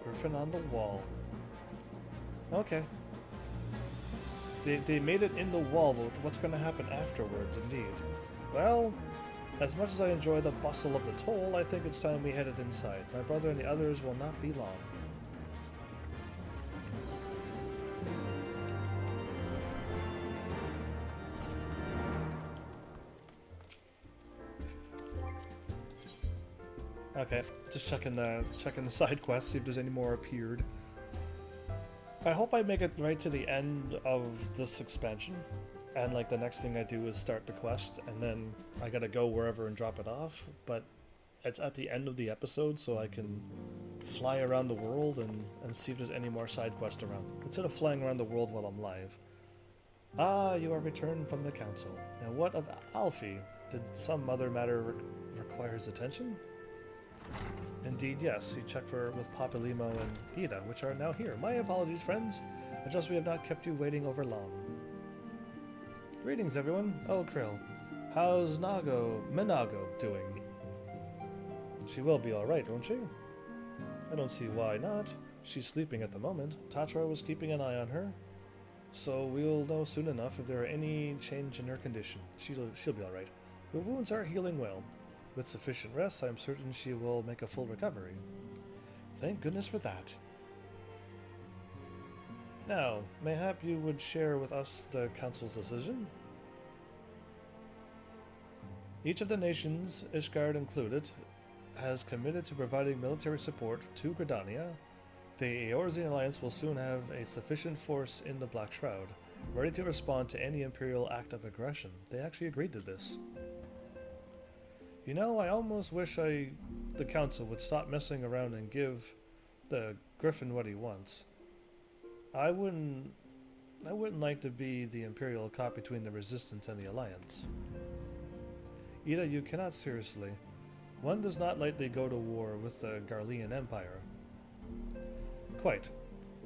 Griffin on the wall. Okay. They made it in the wall, but what's going to happen afterwards, indeed? Well, as much as I enjoy the bustle of the toll, I think it's time we headed inside. My brother and the others will not be long. Okay, just checking the side quests, see if there's any more appeared. I hope I make it right to the end of this expansion, and like the next thing I do is start the quest, and then I gotta go wherever and drop it off, but it's at the end of the episode, so I can fly around the world and see if there's any more side quests around, instead of flying around the world while I'm live. Ah, you are returned from the council. And what of Alfie? Did some other matter require his attention? Indeed, yes. He checked with Papilimo and Ida, which are now here. My apologies, friends. I trust we have not kept you waiting over long. Greetings, everyone. Oh, Krill. How's Minago doing? She will be alright, won't she? I don't see why not. She's sleeping at the moment. Tatra was keeping an eye on her. So we'll know soon enough if there are any change in her condition. She'll be alright. Her wounds are healing well. With sufficient rest, I am certain she will make a full recovery. Thank goodness for that. Now, mayhap you would share with us the Council's decision? Each of the nations, Ishgard included, has committed to providing military support to Gridania. The Eorzean Alliance will soon have a sufficient force in the Black Shroud, ready to respond to any Imperial act of aggression. They actually agreed to this. You know, I almost wish the Council would stop messing around and give the Griffin what he wants. I wouldn't like to be the Imperial caught between the Resistance and the Alliance. Ida, you cannot seriously. One does not lightly go to war with the Garlean Empire. Quite.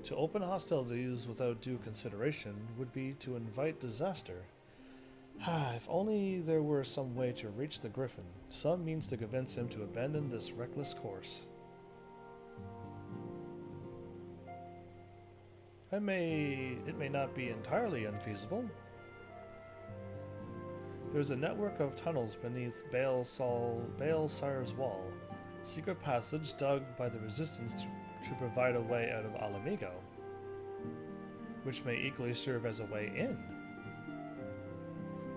To open hostilities without due consideration would be to invite disaster. If only there were some way to reach the Griffin, some means to convince him to abandon this reckless course. It may not be entirely unfeasible. There's a network of tunnels beneath Baelsar's wall, secret passage dug by the Resistance to provide a way out of Alamigo, which may equally serve as a way in.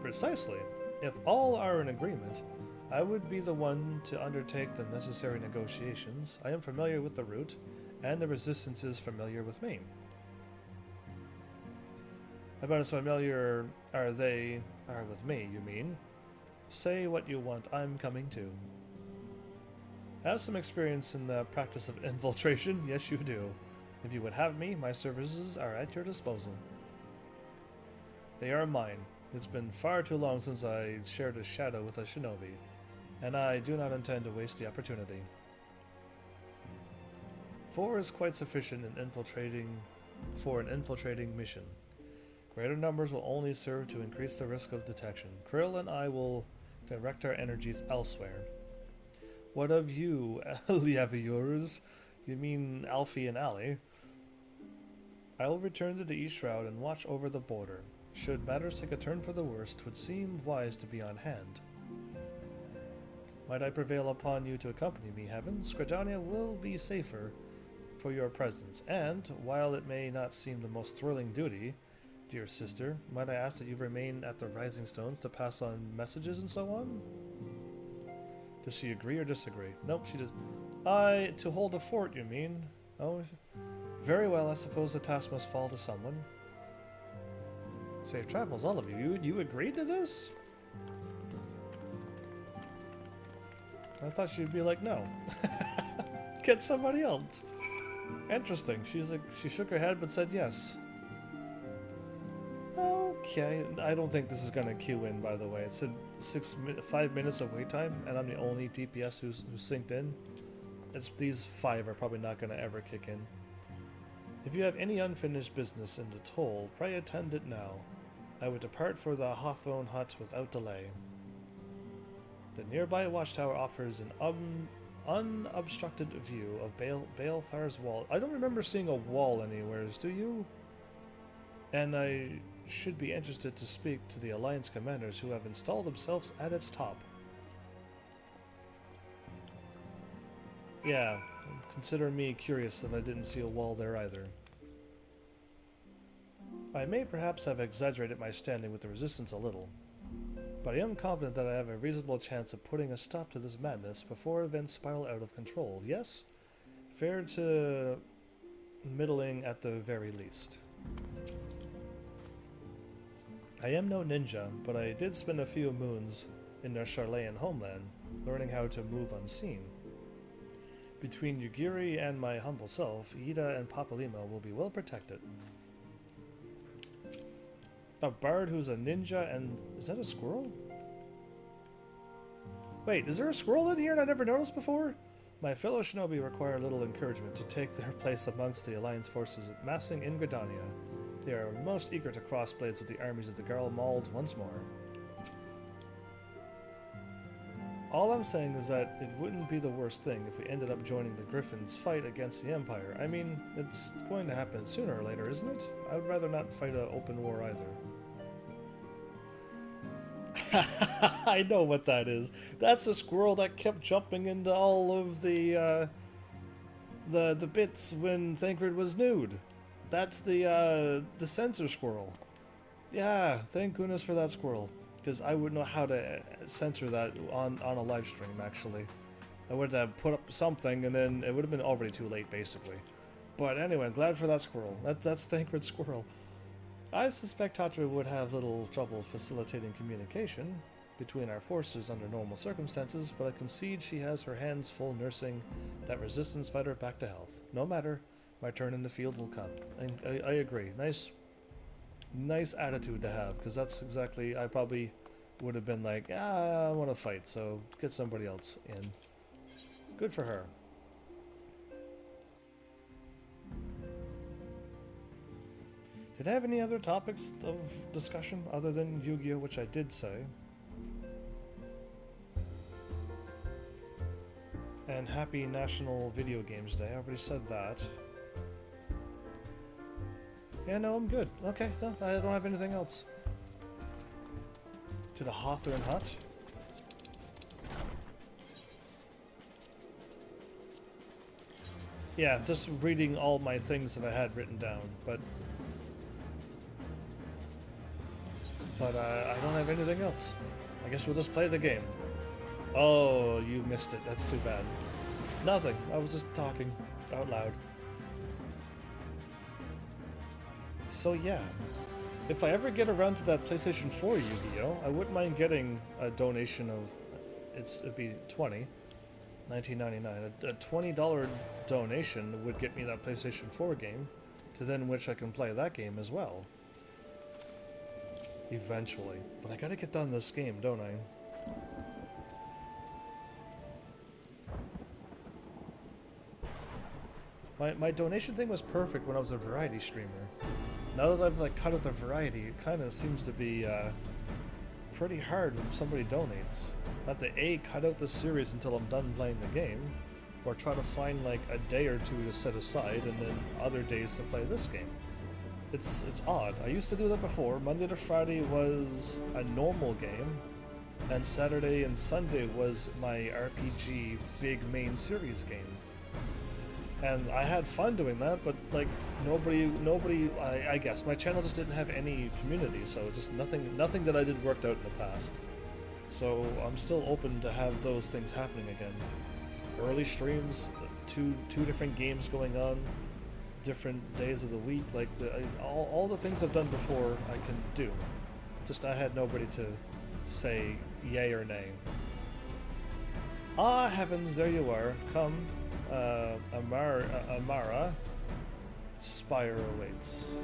Precisely. If all are in agreement, I would be the one to undertake the necessary negotiations. I am familiar with the route, and the Resistance is familiar with me. About as familiar are with me, you mean? Say what you want, I'm coming too. I have some experience in the practice of infiltration, yes you do. If you would have me, my services are at your disposal. They are mine. It's been far too long since I shared a shadow with a shinobi, and I do not intend to waste the opportunity. 4 is quite sufficient for an infiltrating mission. Greater numbers will only serve to increase the risk of detection. Krill and I will direct our energies elsewhere. What of you, Liaviors? You mean Alfie and Allie? I will return to the East Shroud and watch over the border. Should matters take a turn for the worst, 'twould seem wise to be on hand. Might I prevail upon you to accompany me, Heavens? Gridania will be safer for your presence, and, while it may not seem the most thrilling duty, dear sister, might I ask that you remain at the Rising Stones to pass on messages and so on? Does she agree or disagree? Nope, she does. To hold a fort, you mean? Oh, very well, I suppose the task must fall to someone. Safe travels, all of you. You agreed to this? I thought she'd be like, no. Get somebody else. Interesting. She shook her head but said yes. Okay, I don't think this is gonna queue in, by the way. It said 5 minutes of wait time, and I'm the only DPS who's synced in. These 5 are probably not gonna ever kick in. If you have any unfinished business in the toll, pray attend it now. I would depart for the Hawthorne Hut without delay. The nearby watchtower offers an unobstructed view of Baelthar's wall. I don't remember seeing a wall anywhere, do you? And I should be interested to speak to the Alliance commanders who have installed themselves at its top. Yeah, consider me curious that I didn't see a wall there either. I may perhaps have exaggerated my standing with the Resistance a little, but I am confident that I have a reasonable chance of putting a stop to this madness before events spiral out of control. Yes? Fair to middling at the very least. I am no ninja, but I did spend a few moons in their Charlayan homeland, learning how to move unseen. Between Yugiri and my humble self, Ida and Papalima will be well protected. A bard who's a ninja and... is that a squirrel? Wait, is there a squirrel in here and I never noticed before? My fellow shinobi require little encouragement to take their place amongst the Alliance forces massing in Gridania. They are most eager to cross blades with the armies of the Garlemald once more. All I'm saying is that it wouldn't be the worst thing if we ended up joining the Griffins' fight against the Empire. I mean, it's going to happen sooner or later, isn't it? I would rather not fight an open war either. I know what that is. That's the squirrel that kept jumping into all of the bits when Thancred was nude. That's the censor squirrel. Yeah, thank goodness for that squirrel, because I wouldn't know how to censor that on a live stream. Actually, I would have put up something, and then it would have been already too late, basically. But anyway, I'm glad for that squirrel. That's Thancred's squirrel. I suspect Tatra would have little trouble facilitating communication between our forces under normal circumstances, but I concede she has her hands full nursing that resistance fighter back to health. No matter, my turn in the field will come. And I agree. Nice attitude to have, because that's exactly, I probably would have been like, I want to fight, so get somebody else in. Good for her. Did I have any other topics of discussion other than Yu-Gi-Oh, which I did say? And happy National Video Games Day. I already said that. Yeah, no, I'm good. Okay, no, I don't have anything else. To the Hawthorne Hut. Yeah, just reading all my things that I had written down, but I don't have anything else. I guess we'll just play the game. Oh, you missed it. That's too bad. Nothing. I was just talking out loud. So yeah, if I ever get around to that PlayStation 4 Yu-Gi-Oh, I wouldn't mind getting a donation of, it'd be $19.99. A $20 donation would get me that PlayStation 4 game, to then which I can play that game as well. Eventually. But I gotta get done this game, don't I? My donation thing was perfect when I was a variety streamer. Now that I've like cut out the variety, it kind of seems to be pretty hard when somebody donates. I have to A, cut out the series until I'm done playing the game, or try to find like a day or two to set aside and then other days to play this game. It's odd. I used to do that before. Monday to Friday was a normal game, and Saturday and Sunday was my RPG big main series game. And I had fun doing that, but like nobody, I guess my channel just didn't have any community, so just nothing that I did worked out in the past. So I'm still open to have those things happening again. Early streams, two different games going on, different days of the week, like all the things I've done before I can do. Just I had nobody to say yay or nay. Ah, heavens, there you are. Come. Amara, Spire awaits.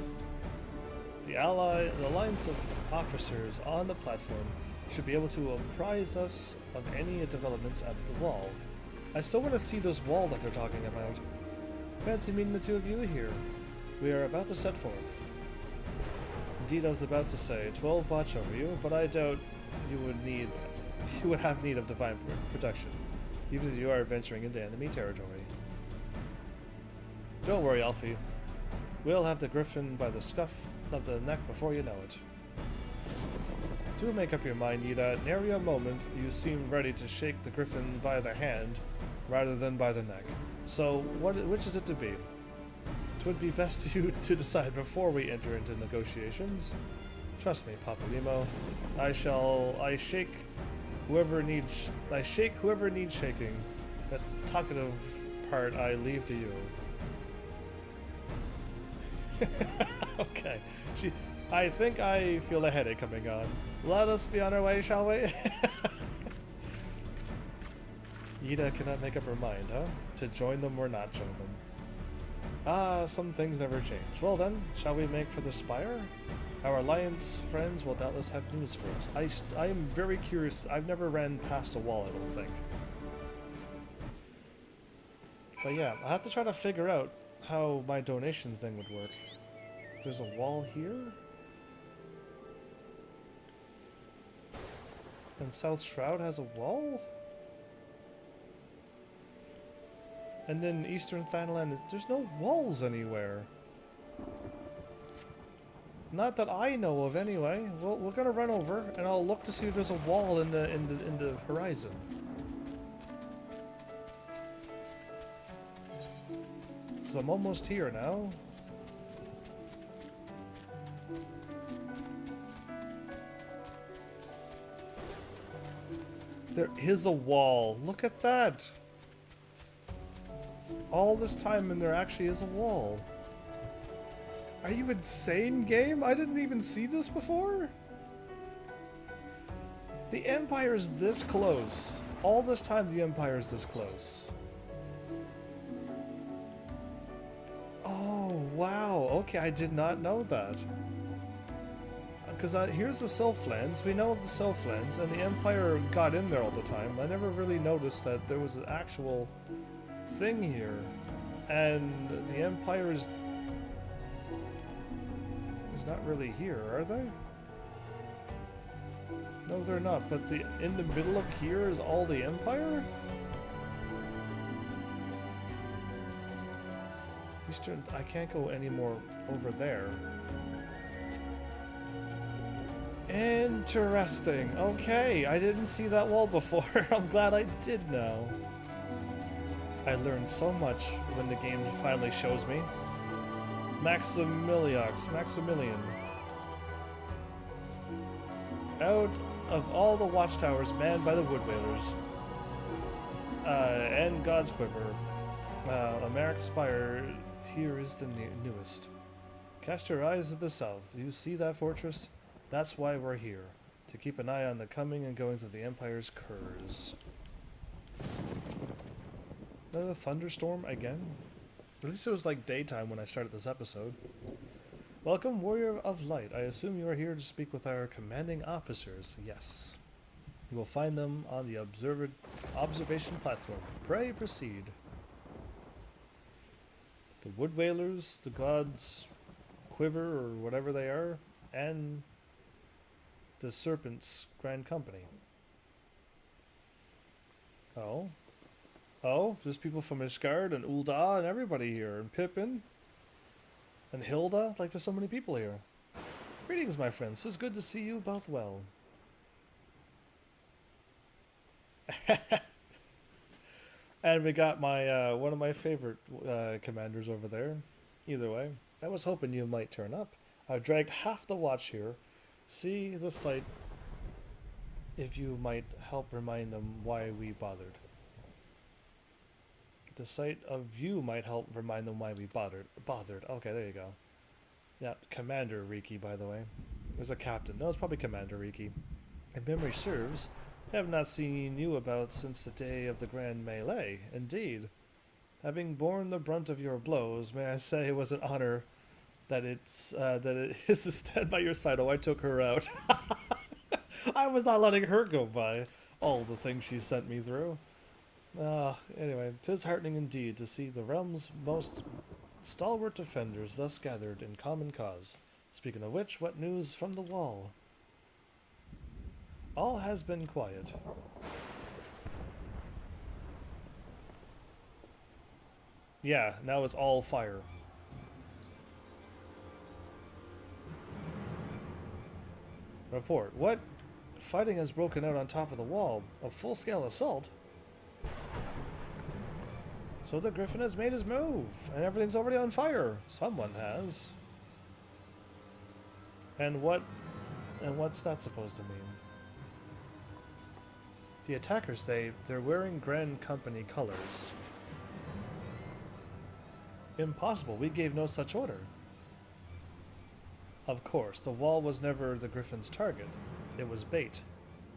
The alliance of officers on the platform should be able to apprise us of any developments at the wall. I still want to see this wall that they're talking about. Fancy meeting the two of you here. We are about to set forth. Indeed, I was about to say 12 watch over you, but I doubt you would have need of divine protection, even as you are venturing into enemy territory. Don't worry, Alfie. We'll have the griffin by the scuff of the neck before you know it. Do make up your mind, Yida. Nary a moment you seem ready to shake the griffin by the hand rather than by the neck. So, which is it to be? 'Twould be best you to decide before we enter into negotiations. Trust me, Papa Limo. I shake whoever needs shaking. That talkative part I leave to you. Okay. I think I feel a headache coming on. Let us be on our way, shall we? Yida cannot make up her mind, huh? To join them or not join them. Ah, some things never change. Well then, shall we make for the Spire? Our Alliance friends will doubtless have news for us. I am very curious. I've never ran past a wall, I don't think. But yeah, I have to try to figure out how my donation thing would work. There's a wall here? And South Shroud has a wall? And then Eastern Thanalan, there's no walls anywhere. Not that I know of, anyway. Well, we're gonna run over, and I'll look to see if there's a wall in the horizon. So I'm almost here now. There is a wall. Look at that. All this time, and there actually is a wall. Are you insane, game? I didn't even see this before? The Empire is this close. All this time, the Empire is this close. Oh, wow. Okay, I did not know that. Because here's the Sylphlands. We know of the Sylphlands, and the Empire got in there all the time. I never really noticed that there was an actual thing here. And the Empire is not really here, are they? No, they're not. But in the middle of here is all the Empire? Eastern. I can't go any more over there. Interesting. Okay, I didn't see that wall before. I'm glad I did now. I learned so much when the game finally shows me. Maximilian. Out of all the watchtowers manned by the Wood Whalers, and God's Quiver, Americ's Spire here is the newest. Cast your eyes to the south. Do you see that fortress? That's why we're here, to keep an eye on the coming and goings of the Empire's curs. Another thunderstorm again? At least it was like daytime when I started this episode. Welcome, Warrior of Light. I assume you are here to speak with our commanding officers. Yes. You will find them on the observation platform. Pray proceed. The Wood Whalers, the God's Quiver, or whatever they are, and the Serpent's Grand Company. Oh. Oh, there's people from Ishgard and Ul'dah and everybody here, and Pippin and Hilda. Like, there's so many people here. Greetings, my friends. It's good to see you both well. And we got my one of my favorite commanders over there. Either way, I was hoping you might turn up. I've dragged half the watch here. See the site if you might help remind them why we bothered. The sight of you might help remind them why we bothered. Okay, there you go. Yeah, Commander Riki, by the way. There's a captain. No, it's probably Commander Riki. If memory serves, I have not seen you about since the day of the Grand Melee. Indeed. Having borne the brunt of your blows, may I say it was an honor that it is to stand by your side. Oh, I took her out. I was not letting her go by. All the things she sent me through. Anyway, 'tis heartening indeed to see the realm's most stalwart defenders thus gathered in common cause. Speaking of which, what news from the wall? All has been quiet. Yeah, now it's all fire. Report. What? Fighting has broken out on top of the wall. A full-scale assault? So the Griffin has made his move, and everything's already on fire. Someone has. And what's that supposed to mean? The attackers, they're wearing Grand Company colors. Impossible, we gave no such order. Of course, the wall was never the Griffin's target. It was bait.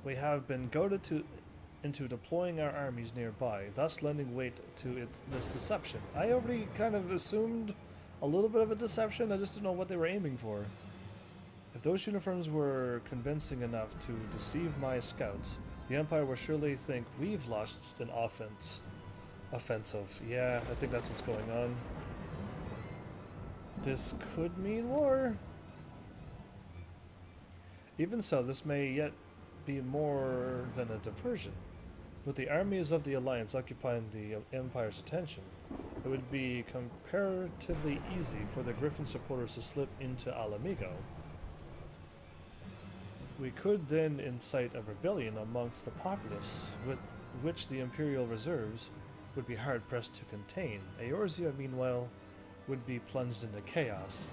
We have been goaded into deploying our armies nearby, thus lending weight to this deception. I already kind of assumed a little bit of a deception, I just didn't know what they were aiming for. If those uniforms were convincing enough to deceive my scouts, the Empire will surely think we've launched an offensive. Yeah, I think that's what's going on. This could mean war. Even so, this may yet be more than a diversion. With the armies of the Alliance occupying the Empire's attention, it would be comparatively easy for the Griffin supporters to slip into Alamigo. We could then incite a rebellion amongst the populace, with which the Imperial reserves would be hard-pressed to contain. Eorzea, meanwhile, would be plunged into chaos.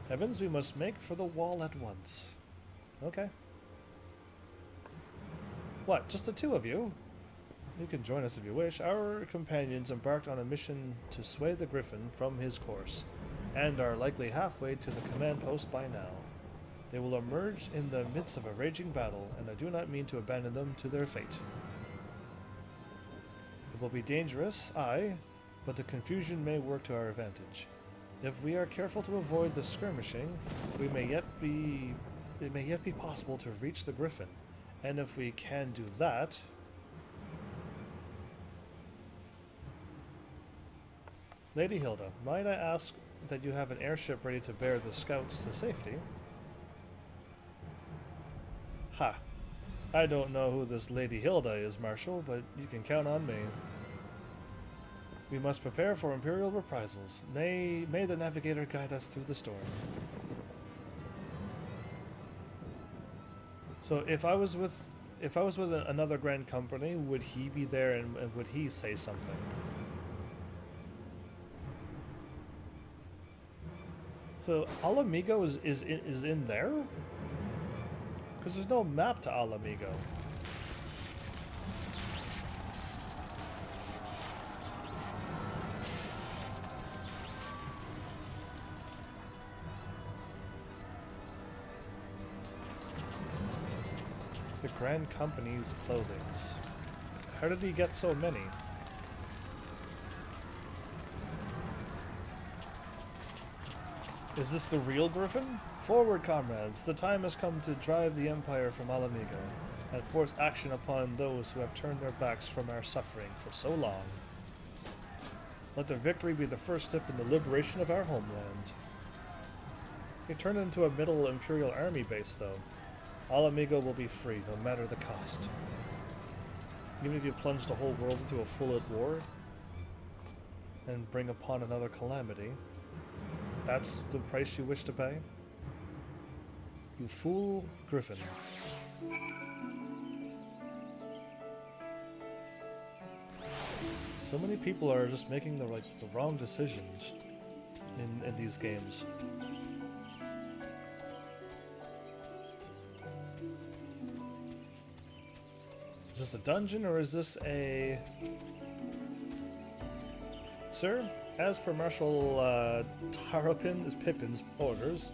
Heavens, we must make for the wall at once. Okay. What, just the two of you? You can join us if you wish. Our companions embarked on a mission to sway the Griffin from his course, and are likely halfway to the command post by now. They will emerge in the midst of a raging battle, and I do not mean to abandon them to their fate. It will be dangerous, aye, but the confusion may work to our advantage. If we are careful to avoid the skirmishing, it may yet be possible to reach the Griffin, and if we can do that... Lady Hilda, might I ask that you have an airship ready to bear the scouts to safety? Ha! I don't know who this Lady Hilda is, Marshal, but you can count on me. We must prepare for Imperial reprisals. May the Navigator guide us through the storm. So if I was with another Grand Company, would he be there and would he say something? So Alamigo is in there? Because there's no map to Alamigo. The Grand Company's clothings. How did he get so many? Is this the real Griffin? Forward, comrades! The time has come to drive the Empire from Alamigo, and force action upon those who have turned their backs from our suffering for so long. Let the victory be the first step in the liberation of our homeland. It turned into a middle Imperial army base, though. Alamigo will be free, no matter the cost. Even if you plunge the whole world into a full-out war, and bring upon another calamity, that's the price you wish to pay? You fool Griffin. So many people are just making the wrong decisions in these games. Is this a dungeon or is this a... Sir? As per Marshal Pippin's orders,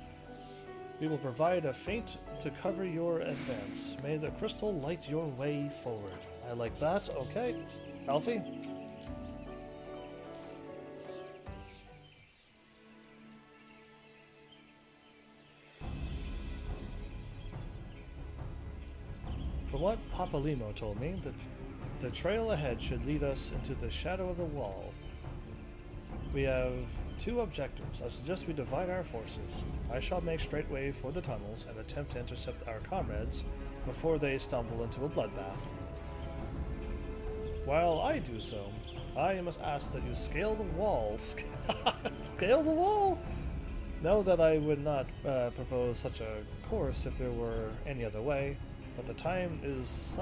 we will provide a feint to cover your advance. May the crystal light your way forward. I like that. Okay. Alfie? From what Papalimo told me, the trail ahead should lead us into the shadow of the wall. We have two objectives. I suggest we divide our forces. I shall make straight way for the tunnels and attempt to intercept our comrades before they stumble into a bloodbath. While I do so, I must ask that you scale the wall. Scale the wall? Know that I would not propose such a course if there were any other way, but the time is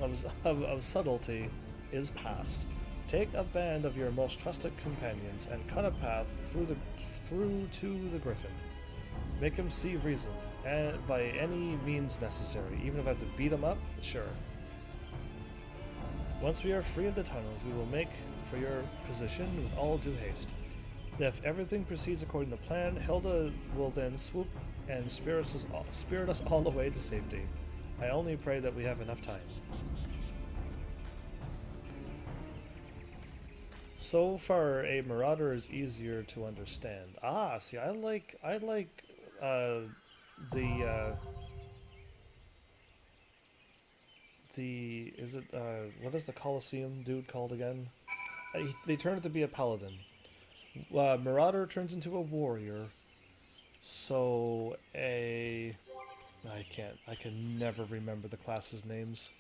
of subtlety is past. Take a band of your most trusted companions and cut a path through to the Griffin. Make him see reason, and by any means necessary, even if I have to beat him up, sure. Once we are free of the tunnels, we will make for your position with all due haste. If everything proceeds according to plan, Hilda will then swoop and spirit us all the way to safety. I only pray that we have enough time. So far, a marauder is easier to understand. Ah, see, I like is it what is the Colosseum dude called again? They turn it to be a paladin. Marauder turns into a warrior. So I can never remember the classes' names.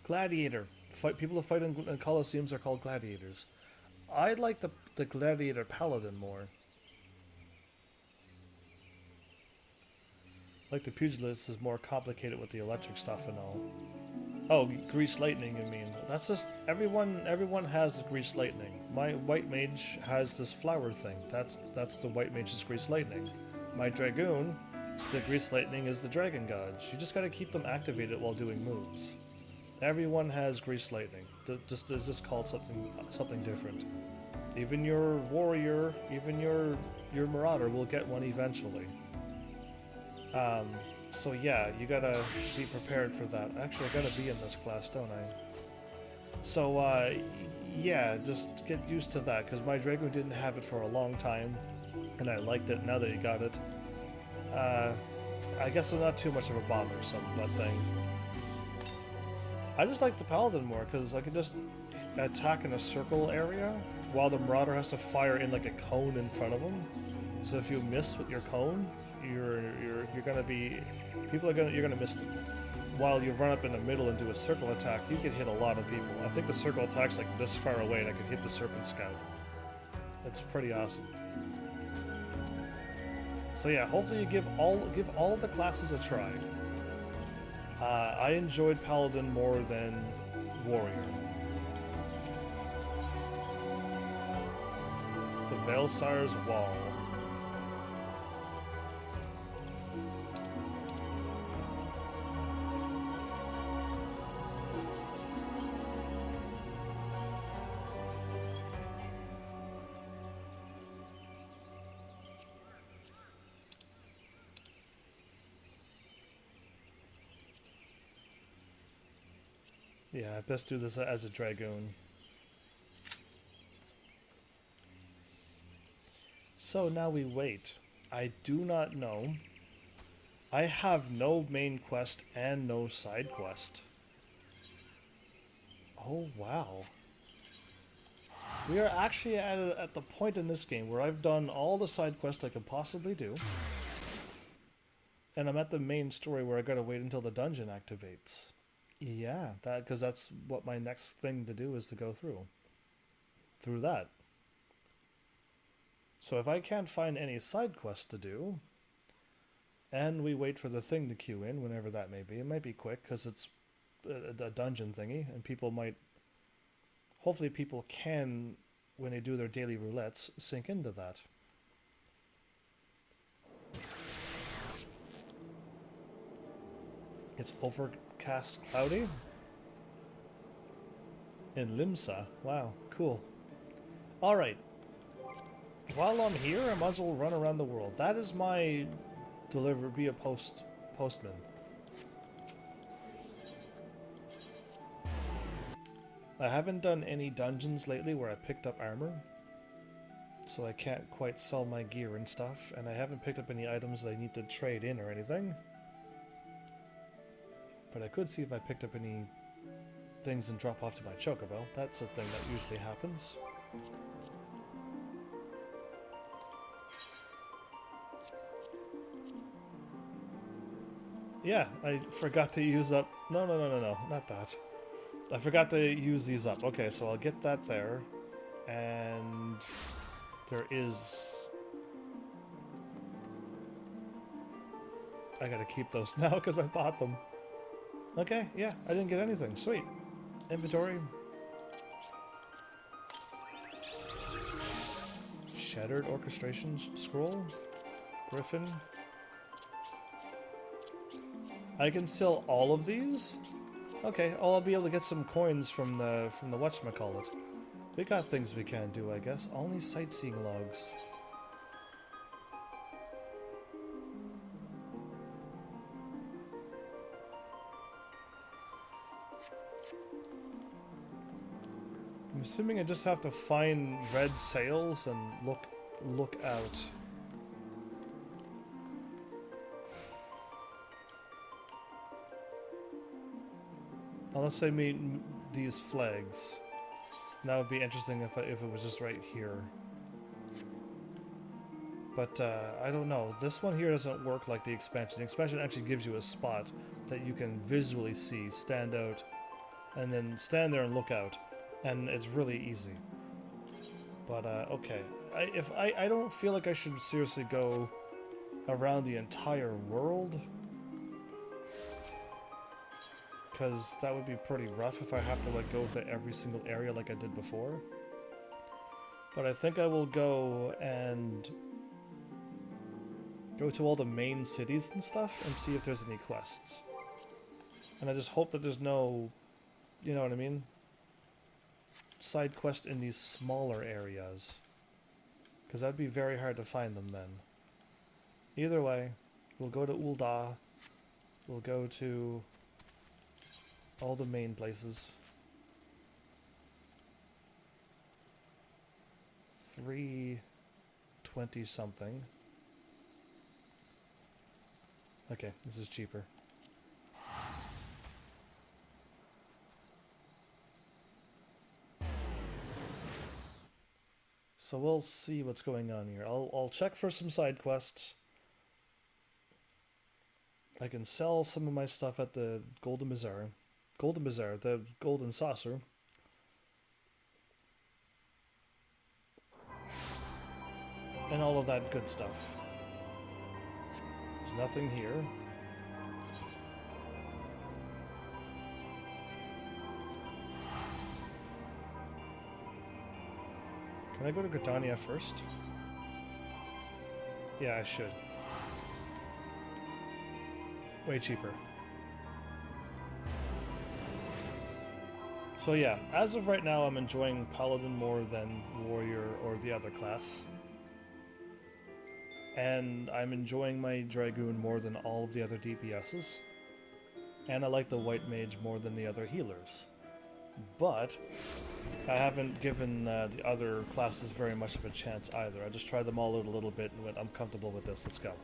Gladiator. People who fight in Colosseums are called gladiators. I like the gladiator paladin more. Like the pugilist is more complicated with the electric stuff and all. Oh, grease lightning, you mean? That's just everyone has the grease lightning. My white mage has this flower thing. That's the white mage's grease lightning. My dragoon, the grease lightning is the dragon god. You just gotta keep them activated while doing moves. Everyone has grease lightning. It's just called something different. Even your warrior, even your marauder will get one eventually. So yeah, you gotta be prepared for that. Actually, I gotta be in this class, don't I? So, yeah, just get used to that, because my Dragoon didn't have it for a long time, and I liked it now that he got it. I guess it's not too much of a bothersome thing. I just like the Paladin more, because I can just attack in a circle area, while the Marauder has to fire in like a cone in front of him. So if you miss with your cone, you're gonna be you're gonna miss them. While you run up in the middle and do a circle attack, you can hit a lot of people. I think the circle attack's like this far away, and I can hit the Serpent Scout. It's pretty awesome. So yeah, hopefully you give all of the classes a try. I enjoyed Paladin more than Warrior. The Balesire's Wall. Yeah, best do this as a Dragoon. So now we wait. I do not know. I have no main quest and no side quest. Oh, wow. We are actually at the point in this game where I've done all the side quests I could possibly do. And I'm at the main story where I gotta wait until the dungeon activates. Yeah, because that's what my next thing to do is to go through that. So if I can't find any side quests to do, and we wait for the thing to queue in, whenever that may be, it might be quick because it's a dungeon thingy, and people might, hopefully people can, when they do their daily roulettes, sink into that. It's overcast cloudy in Limsa. Wow, cool. Alright. While I'm here, I might as well run around the world. That is my be a postman. I haven't done any dungeons lately where I picked up armor, so I can't quite sell my gear and stuff, and I haven't picked up any items that I need to trade in or anything. But I could see if I picked up any things and drop off to my chocobo. That's a thing that usually happens. Yeah, I forgot to use up... No, not that. I forgot to use these up. Okay, so I'll get that there. And there is... I gotta keep those now because I bought them. Okay, yeah, I didn't get anything. Sweet. Inventory. Shattered Orchestration Scroll. Griffin. I can sell all of these? Okay, I'll be able to get some coins from the whatchamacallit. We got things we can do, I guess. Only sightseeing logs. I'm assuming I just have to find red sails and look out. Unless they meet these flags. That would be interesting if it was just right here. But I don't know. This one here doesn't work like the expansion. The expansion actually gives you a spot that you can visually see stand out and then stand there and look out, and it's really easy. But okay, I don't feel like I should seriously go around the entire world, because that would be pretty rough if I have to like go to every single area like I did before. But I think I will go and go to all the main cities and stuff and see if there's any quests. And I just hope that there's no, you know what I mean, side quest in these smaller areas, because that'd be very hard to find them then. Either way, we'll go to Ul'dah, we'll go to all the main places. 320 something. Okay, this is cheaper. So we'll see what's going on here. I'll check for some side quests. I can sell some of my stuff at the Golden Bazaar. The Golden Saucer. And all of that good stuff. There's nothing here. Can I go to Gridania first? Yeah, I should. Way cheaper. So yeah, as of right now I'm enjoying Paladin more than Warrior or the other class. And I'm enjoying my Dragoon more than all of the other DPSs. And I like the White Mage more than the other healers. But I haven't given the other classes very much of a chance either. I just tried them all out a little bit and went, I'm comfortable with this, let's go.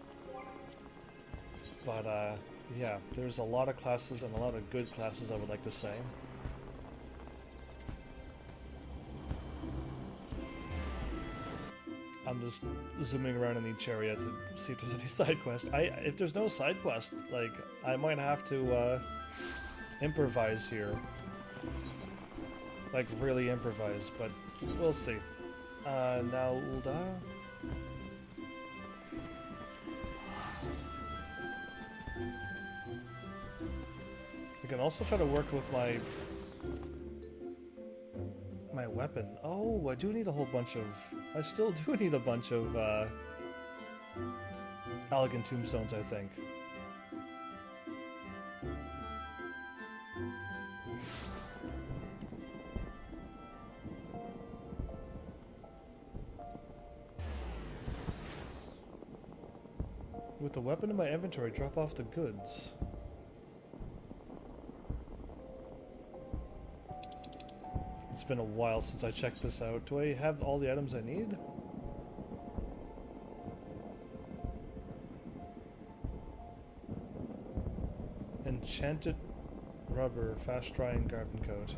But yeah, there's a lot of classes and a lot of good classes I would like to say. I'm just zooming around in each area to see if there's any side quests. If there's no side quest, like, I might have to improvise here. Like, really improvise, but we'll see. Now Ul'dah. I can also try to work with my weapon. Oh, I do need a whole bunch of... I still do need a bunch of Elegant Tombstones, I think. With the weapon in my inventory, drop off the goods. It's been a while since I checked this out. Do I have all the items I need? Enchanted rubber, fast drying garden coat.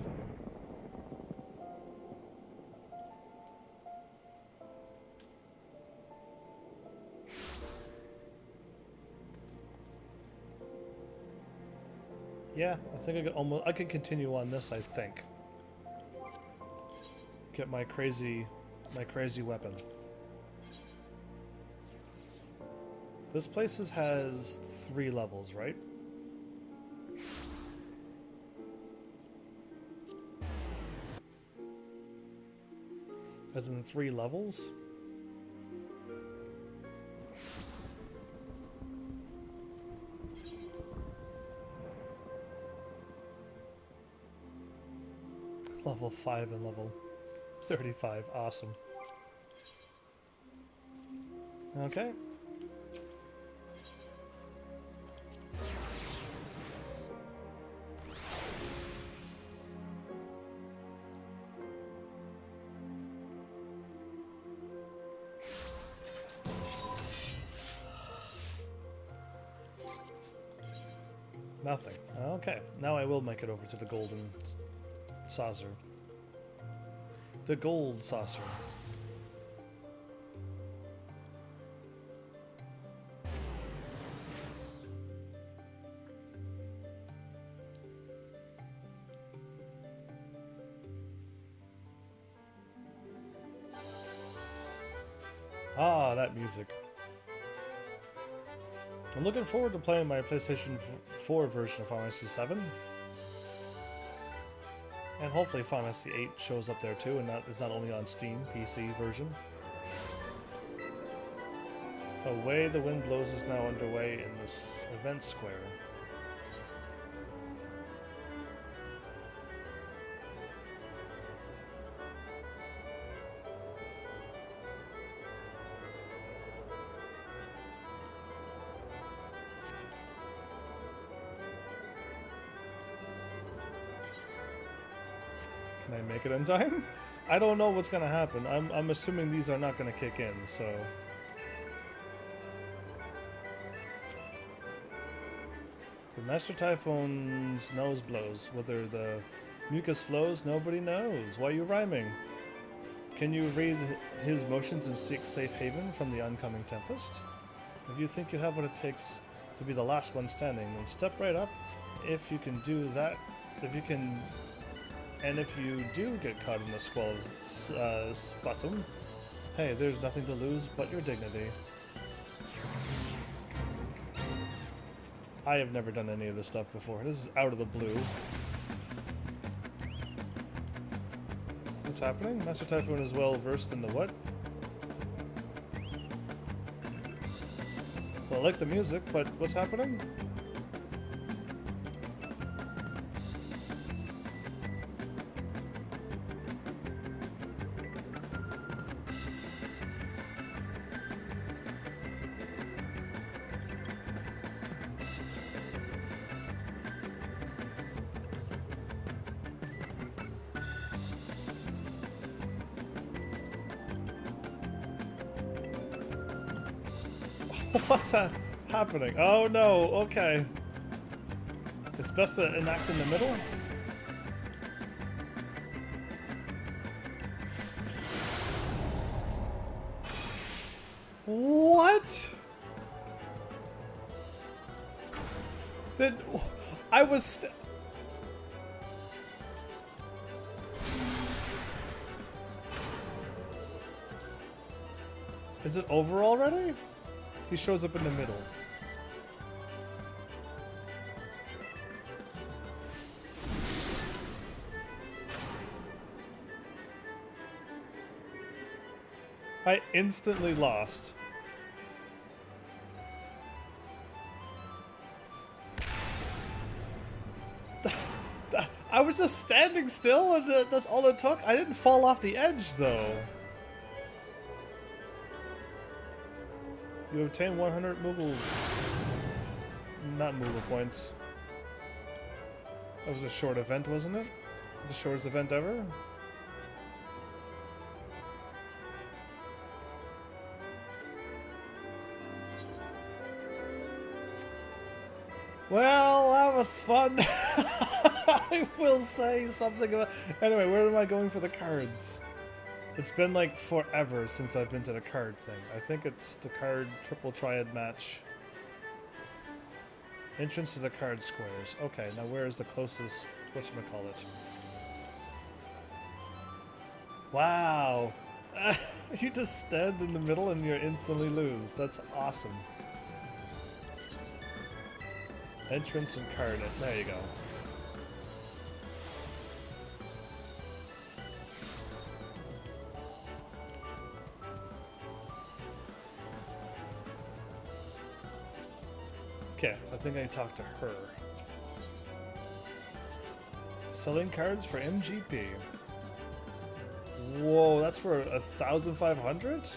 Yeah, I think I could continue on this, I think. Get my crazy weapon. This place has 3 levels, right? As in 3 levels? Level 5 and level 35. Awesome. Okay. Nothing. Okay. Now I will make it over to the golden saucer. The gold saucer. Ah, that music. I'm looking forward to playing my PlayStation 4 version of Final Fantasy 7. And hopefully Final Fantasy 8 shows up there too, and that is not only on Steam, PC version. Away the Wind Blows is now underway in this event square. Can I make it in time? I don't know what's gonna happen. I'm assuming these are not gonna kick in, so... The Master Typhoon's nose blows. Whether the mucus flows, nobody knows. Why are you rhyming? Can you read his motions and seek safe haven from the oncoming tempest? If you think you have what it takes to be the last one standing, then step right up. If you can do that, if you can... And if you do get caught in the squall's sputum, hey, there's nothing to lose but your dignity. I have never done any of this stuff before. This is out of the blue. What's happening? Master Typhoon is well versed in the what? Well, I like the music, but what's happening? What's that happening? Oh no, okay. It's best to enact in the middle? What? Then I was Is it over already? He shows up in the middle. I instantly lost. I was just standing still and that's all it took? I didn't fall off the edge though. You obtain 100 Moogle... Not Moogle points. That was a short event, wasn't it? The shortest event ever? Well, that was fun. I will say something about... Anyway, where am I going for the cards? It's been like forever since I've been to the card thing. I think it's the card triple triad match. Entrance to the card squares. Okay, now where is the closest... whatchamacallit? Wow! You just stand in the middle and you instantly lose. That's awesome. Entrance and card. There you go. Okay, I think I talked to her. Selling cards for MGP. Whoa, that's for 1,500?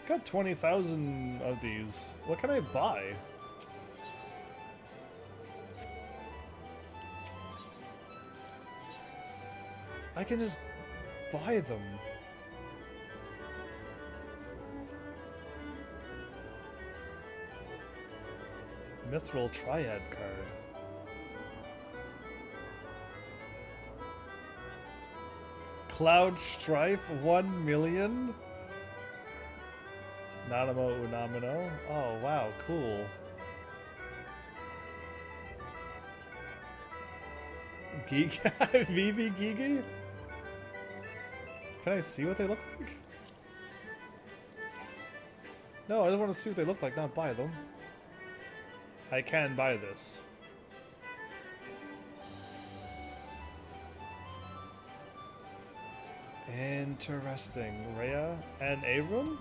Got 20,000 of these. What can I buy? I can just buy them. Mithril Triad card. Cloud Strife 1 million? Nanamo Unamino. Oh, wow, cool. Giga? Vivi Gigi? Can I see what they look like? No, I just want to see what they look like, not buy them. I can buy this. Interesting. Rhea and Abram?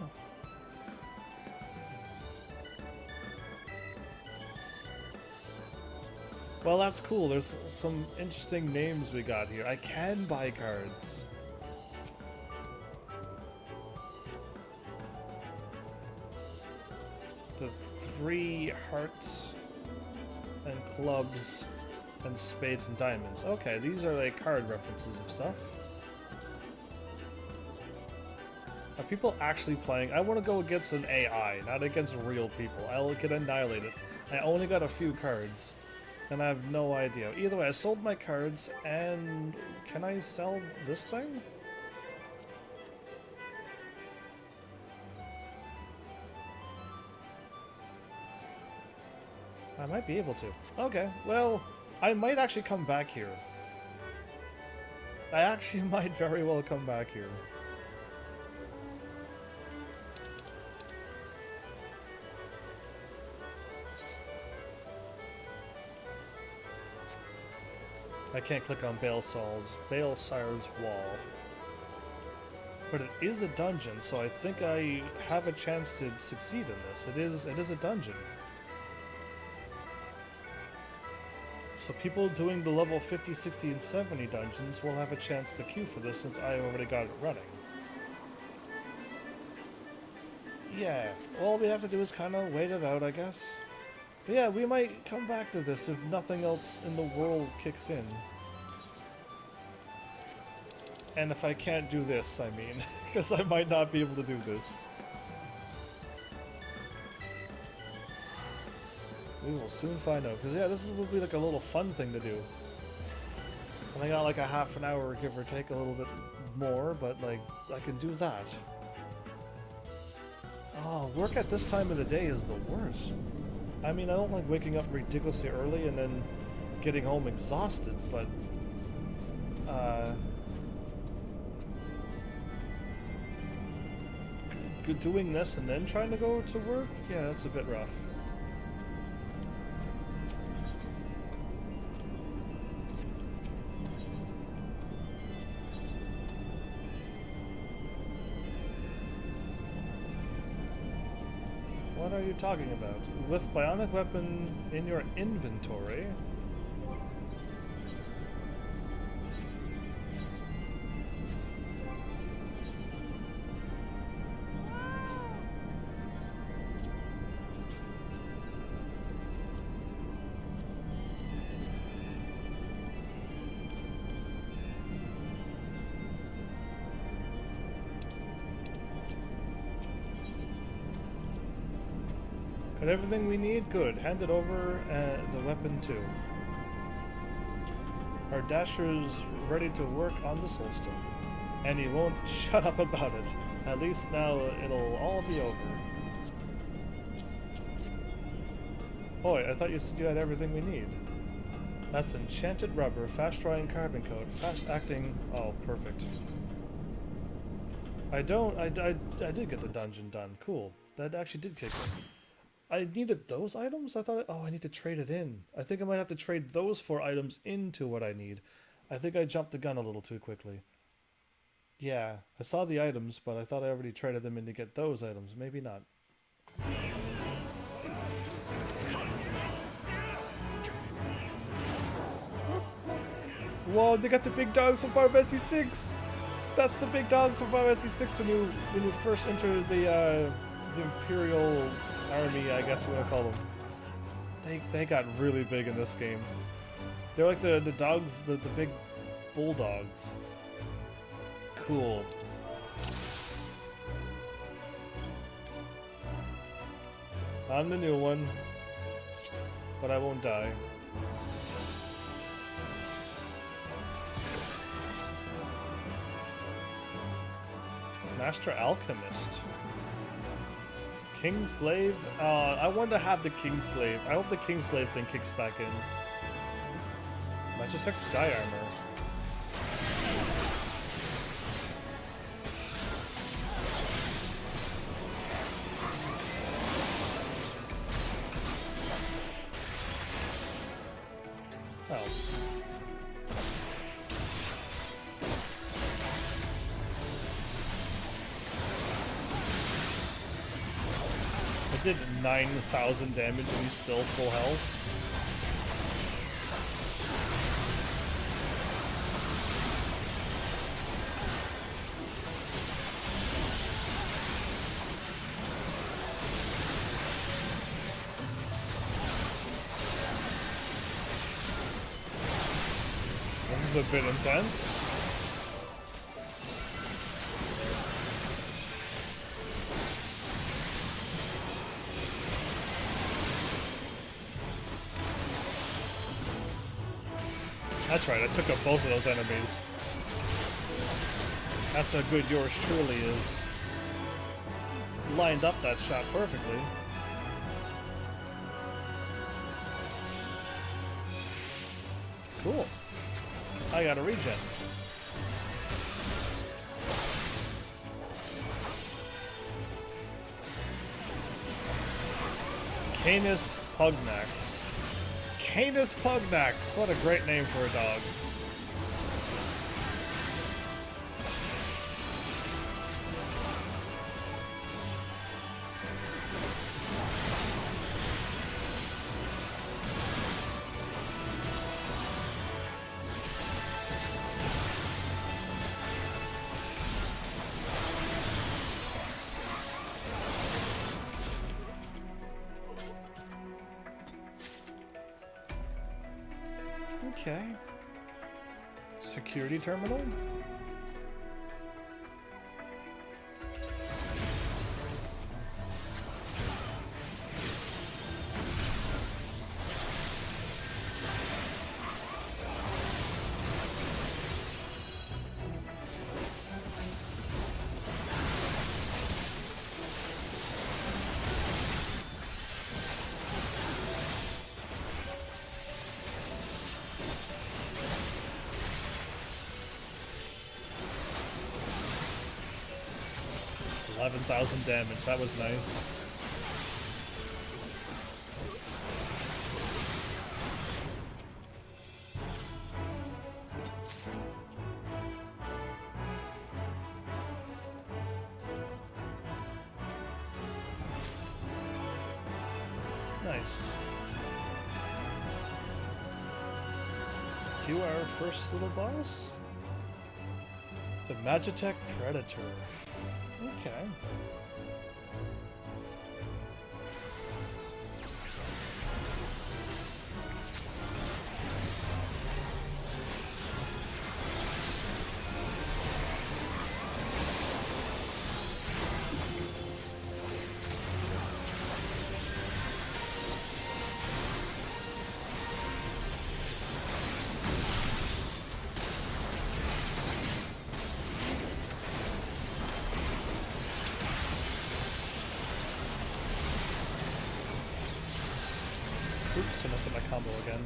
Well, that's cool. There's some interesting names we got here. I can buy cards. The 3 hearts and clubs and spades and diamonds. Okay, these are like card references of stuff. Are people actually playing? I want to go against an AI, not against real people. I'll get annihilated. I only got a few cards, and I have no idea. Either way, I sold my cards, and can I sell this thing? I might be able to. Okay, well, I might actually come back here. I actually might very well come back here. I can't click on Balesire's wall. But it is a dungeon, so I think I have a chance to succeed in this. It is a dungeon. So people doing the level 50, 60, and 70 dungeons will have a chance to queue for this since I already got it running. Yeah, all we have to do is kind of wait it out, I guess. But yeah, we might come back to this if nothing else in the world kicks in. And if I can't do this, I mean, because I might not be able to do this. We will soon find out, because yeah, this will be like a little fun thing to do. And I got like a half an hour, give or take, a little bit more, but like, I can do that. Oh, work at this time of the day is the worst. I mean, I don't like waking up ridiculously early and then getting home exhausted, but doing this and then trying to go to work? Yeah, that's a bit rough. What are you talking about? With bionic weapon in your inventory? Got everything we need? Good. Hand it over, the weapon too. Our Dasher's ready to work on the soulstone. And he won't shut up about it. At least now it'll all be over. Boy, I thought you said you had everything we need. That's enchanted rubber, fast-drying carbon coat, fast-acting... Oh, perfect. I did get the dungeon done. Cool. That actually did kick in. I needed those items? I thought... Oh, I need to trade it in. I think I might have to trade those 4 items into what I need. I think I jumped the gun a little too quickly. Yeah, I saw the items, but I thought I already traded them in to get those items. Maybe not. Whoa, they got the big dogs from Final Fantasy 6! That's the big dogs from Final Fantasy 6 when you first enter the Imperial Army, I guess you want to call them. They got really big in this game. They're like the dogs, the big bulldogs. Cool. I'm the new one, but I won't die. Master Alchemist. Kingsglaive? I want to have the Kingsglaive. I hope the Kingsglaive thing kicks back in. Magitech Sky Armor. Oh. I did 9,000 damage and he's still full health. This is a bit intense. That's right, I took up both of those enemies. That's how good yours truly is. Lined up that shot perfectly. Cool. I got a regen. Canis Pugnax. Canis Pugnax! What a great name for a dog. Okay. Security terminal? $11,000 damage, that was nice. Nice. Cue our first little boss? The Magitech Predator. Okay. Oops, I messed up my combo again.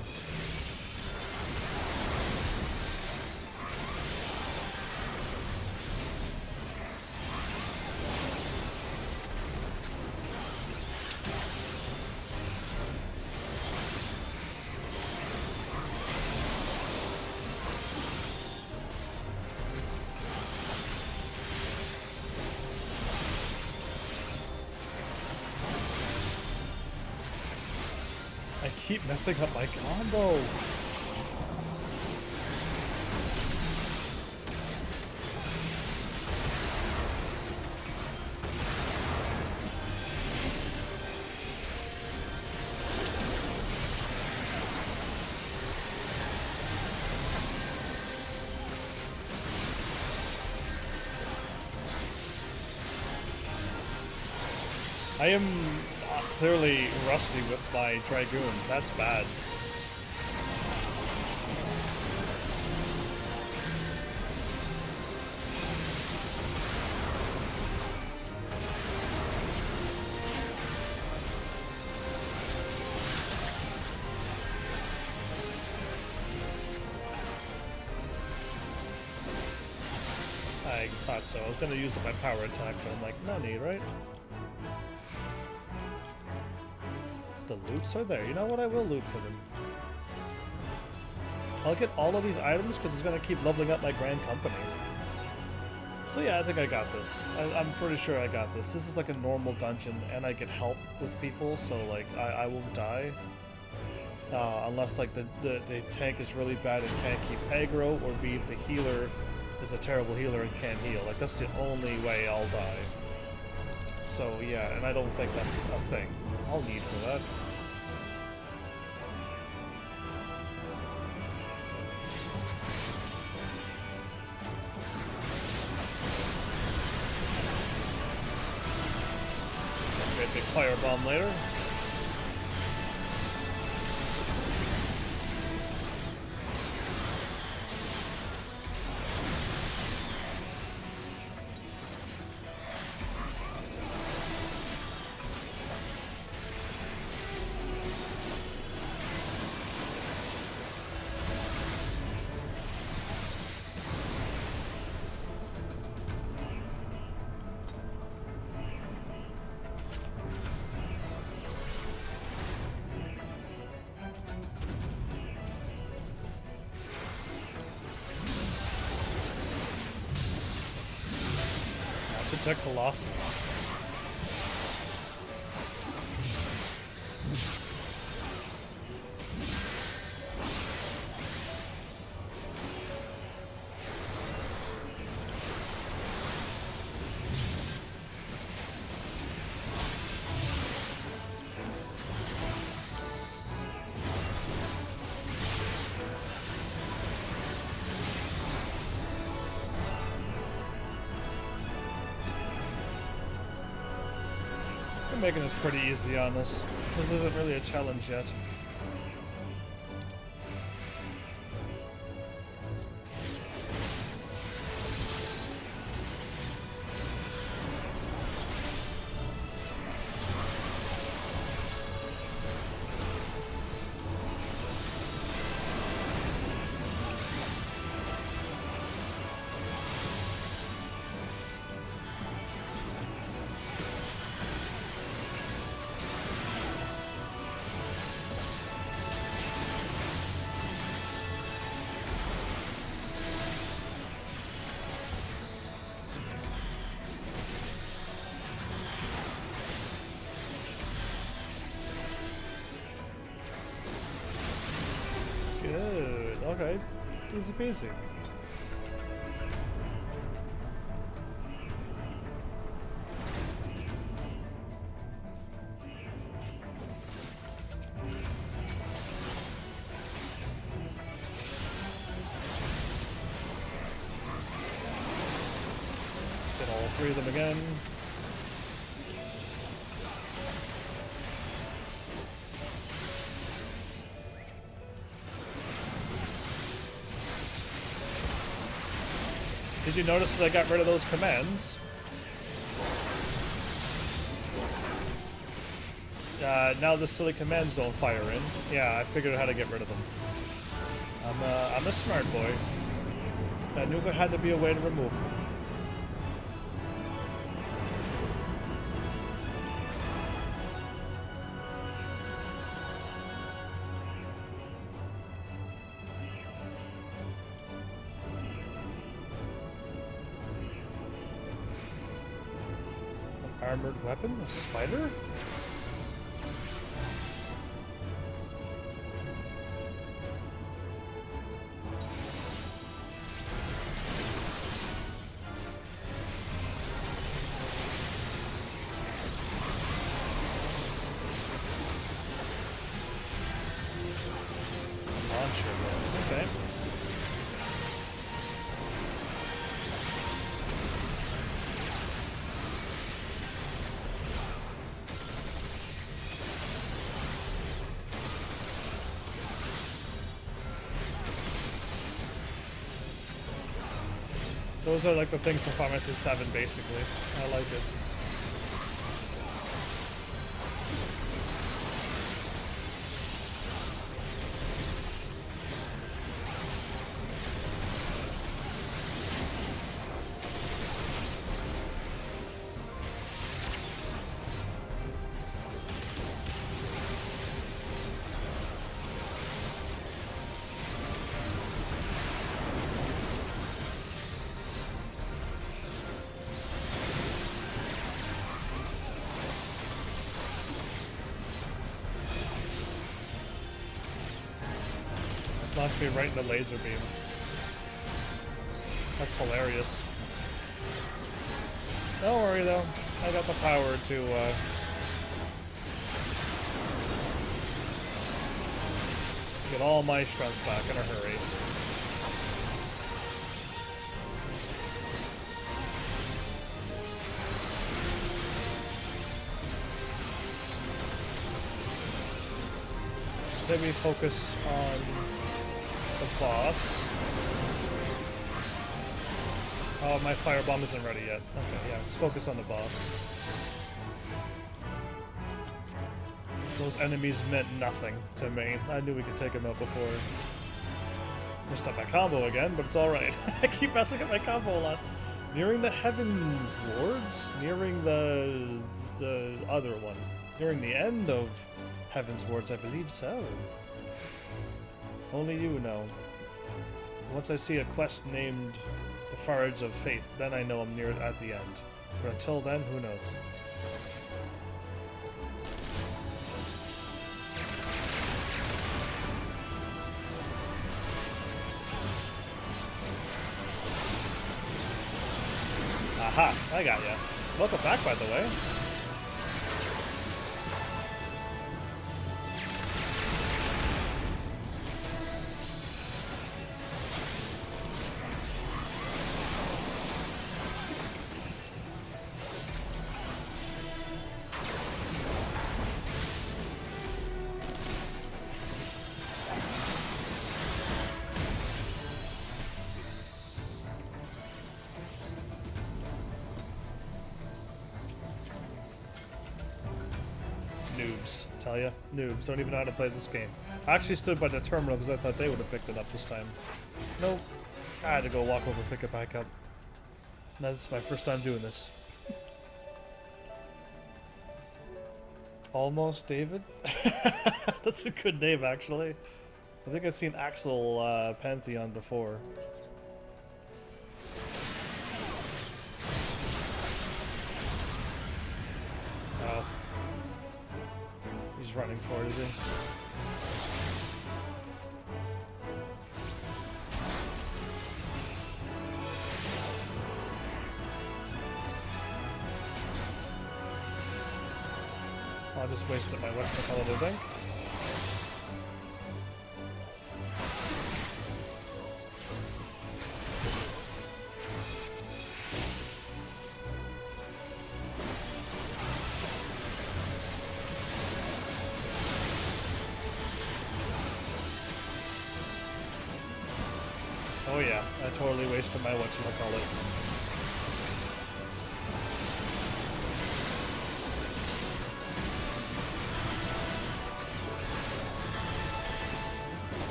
I keep messing up my combo. I am clearly rusty with my Dragoon. That's bad. I thought so. I was gonna use my power attack, but I'm like, no need, right? The loots are there. You know what? I will loot for them. I'll get all of these items because it's gonna keep leveling up my Grand Company. So yeah, I think I got this. I'm pretty sure I got this. This is like a normal dungeon, and I get help with people, so like I won't die. Unless like the tank is really bad and can't keep aggro, or B, if the healer is a terrible healer and can't heal. Like that's the only way I'll die. So yeah, and I don't think that's a thing. I'll need for that. Great big firebomb later. To Colossus. I'm making this pretty easy on this. This isn't really a challenge yet. Good. Okay. Easy peasy. Get all three of them again. Did you notice that I got rid of those commands? Now the silly commands don't fire in. Yeah, I figured out how to get rid of them. I'm a smart boy. I knew there had to be a way to remove them. Armored weapon? A spider? Launcher, okay. Those are like the things from Final Fantasy 7, basically. I like it. launched me right in the laser beam. That's hilarious. Don't worry though, I got the power to get all my strength back in a hurry. Say we focus on the boss. Oh, my firebomb isn't ready yet. Okay, yeah, let's focus on the boss. Those enemies meant nothing to me. I knew we could take them out before. Messed up my combo again, but it's alright. I keep messing up my combo a lot. Nearing the Heavens Wards? Nearing the other one. Nearing the end of Heaven's Wards, I believe so. Only you know. Once I see a quest named the Far Edge of Fate, then I know I'm near at the end. But until then, who knows? Aha, I got ya. Welcome back, by the way. Tell ya, noobs don't even know how to play this game. I actually stood by the terminal because I thought they would have picked it up this time. Nope. I had to go walk over, pick it back up. And that's my first time doing this. Almost David? That's a good name, actually. I think I've seen Axel Pantheon before. Oh. He's running for it, is he? I just wasted my whatchamacallit, I think. Oh yeah, I totally wasted my whatchamacallit.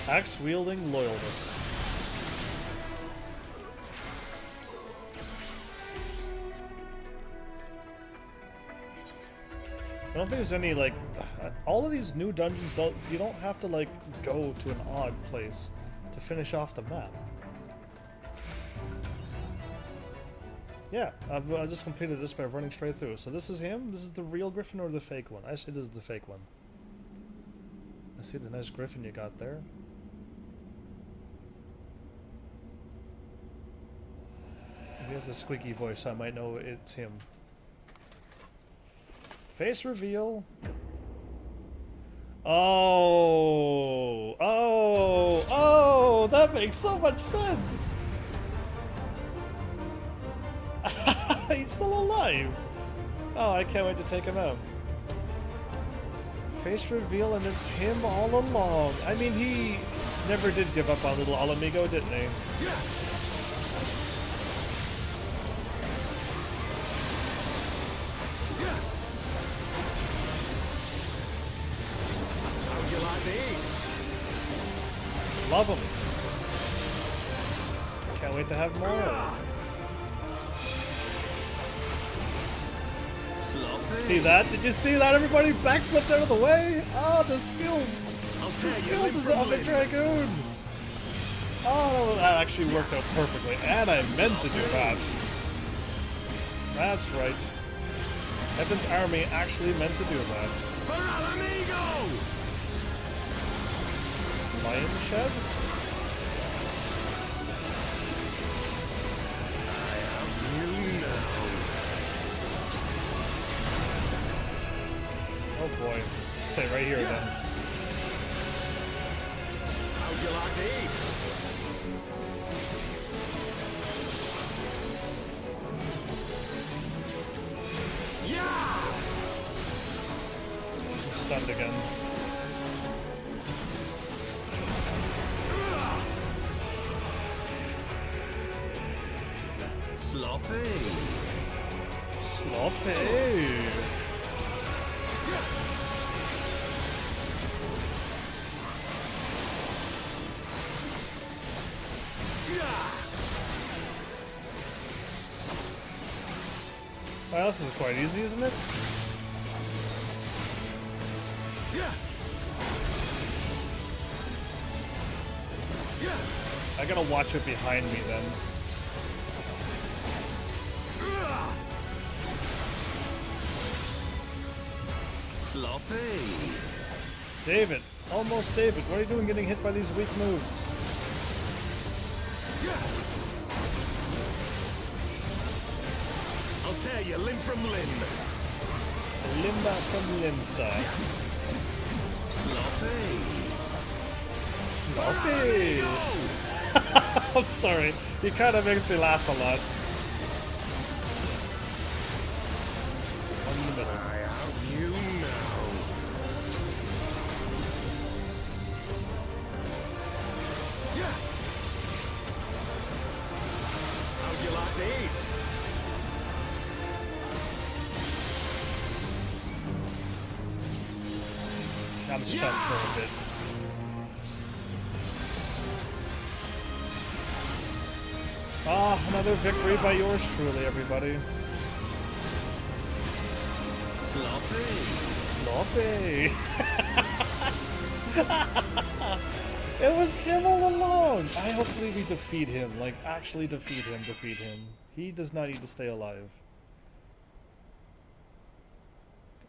Axe-wielding loyalist. I don't think there's any, like, all of these new dungeons you don't have to, like, go to an odd place to finish off the map. Yeah, I just completed this by running straight through. So this is him? This is the real Griffin or the fake one? I say this is the fake one. I see the nice Griffin you got there. He has a squeaky voice, so I might know it's him. Face reveal. Oh, oh, oh, that makes so much sense. He's still alive. Oh, I can't wait to take him out. Face reveal, and it's him all along. I mean, he never did give up on little Alamigo, didn't he? Yeah. Love them. Can't wait to have more. See that? Did you see that? Everybody backflipped out of the way. Oh, the skills. The skills is of a dragoon. Oh, that actually worked out perfectly. And I meant to do that. That's right. Heaven's Army actually meant to do that. For Alamigo! Lion Shed? Oh boy. Stay right here then. How'd you like these? Yeah! Stunned again. Sloppy. Sloppy. Well, this is quite easy, isn't it? I gotta watch it behind me then. Sloppy. David, almost David. What are you doing getting hit by these weak moves? I'll tear you limb from limb. Limba from Limsa. Sloppy. Sloppy! I'm sorry. He kind of makes me laugh a lot. On the middle. I have you now. How'd you like these? I'm stuck for a bit. Ah, another victory by yours truly, everybody. Sloppy. Sloppy! It was him all along! Hopefully we defeat him. Like, actually defeat him. He does not need to stay alive.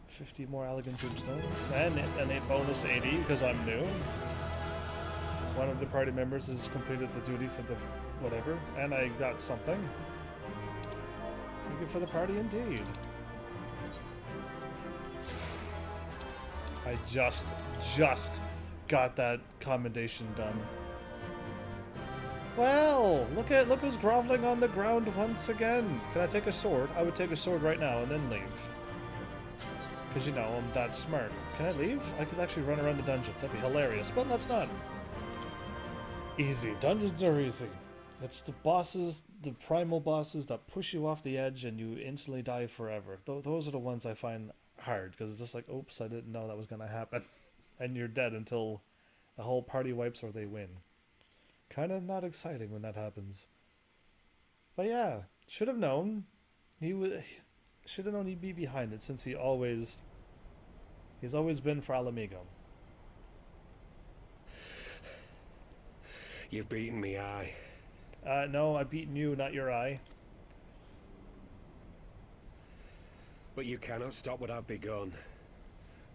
50 more elegant tombstones, and a bonus 80 because I'm new. One of the party members has completed the duty for the whatever, and I got something. Thank you for the party indeed. I just got that commendation done. Well, look who's groveling on the ground once again. Can I take a sword? I would take a sword right now and then leave. Because, you know, I'm that smart. Can I leave? I could actually run around the dungeon. That'd be hilarious, but let's not. Easy. Dungeons are easy. It's the bosses, the primal bosses that push you off the edge and you instantly die forever. Those are the ones I find hard, because it's just like, oops, I didn't know that was going to happen. And you're dead until the whole party wipes or they win. Kind of not exciting when that happens. But yeah, should have known. Should have known he'd be behind it, since he's always been for Alamigo. You've beaten me, aye. No, I've beaten you, not your eye. But you cannot stop what I've begun.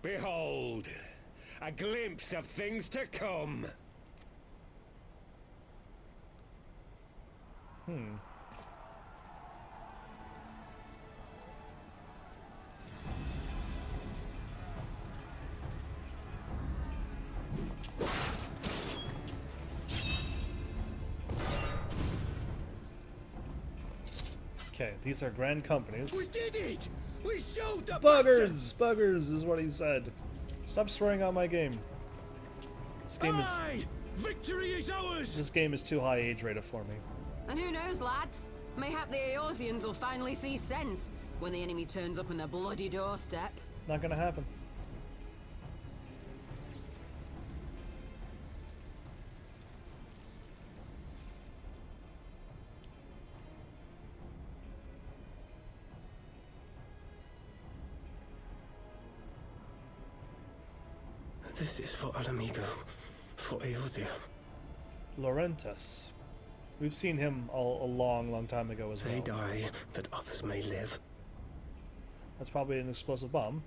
Behold, a glimpse of things to come. Okay, these are grand companies. We did it! We showed the Buggers! Buggers is what he said. Stop swearing on my game. This game is... Aye! Victory is ours! This game is too high age rated for me. And who knows, lads? Mayhap the Eorzeans will finally see sense when the enemy turns up on their bloody doorstep. Not gonna happen. This is for Alamigo, for Eorzea. Laurentus. We've seen him a long time ago as well. They die that others may live. That's probably an explosive bomb.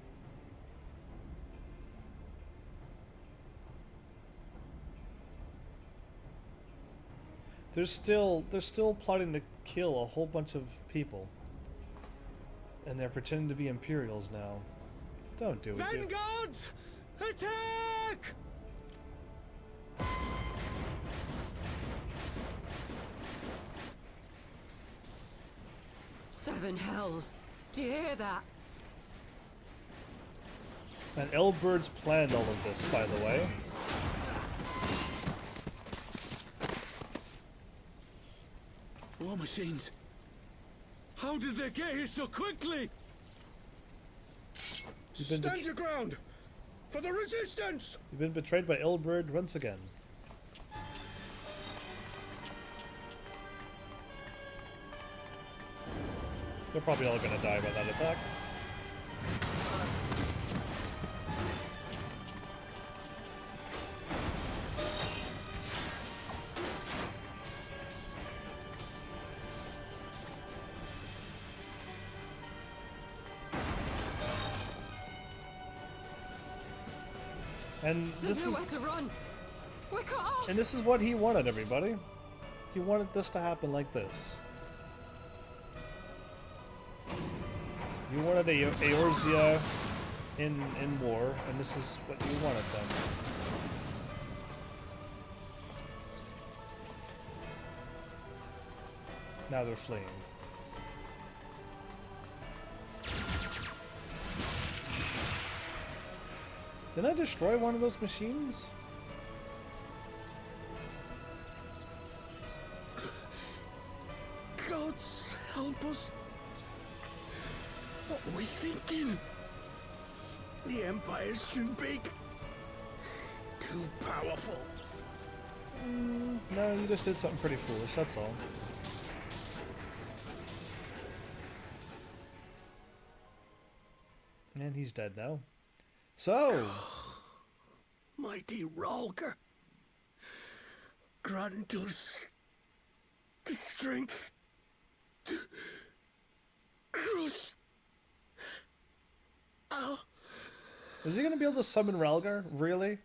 They're still plotting to kill a whole bunch of people. And they're pretending to be Imperials now. Don't do it, dude. Vanguards! Attack! Seven hells. Do you hear that? And Elbert's planned all of this, by the way. War machines. How did they get here so quickly? Stand your ground! For the resistance! You've been betrayed by Elbert once again. They're probably all gonna die by that attack. And There's nowhere to run. We're cut off. And this is what he wanted, everybody. He wanted this to happen like this. You wanted Eorzea in war, and this is what you wanted then. Now they're fleeing. Didn't I destroy one of those machines? Gods help us. What were we thinking? The Empire's too big. Too powerful. No, you just did something pretty foolish, that's all. And he's dead now. So, Mighty Rhalgr, grant us the strength to crush our... is he gonna be able to summon Rhalgr? Really?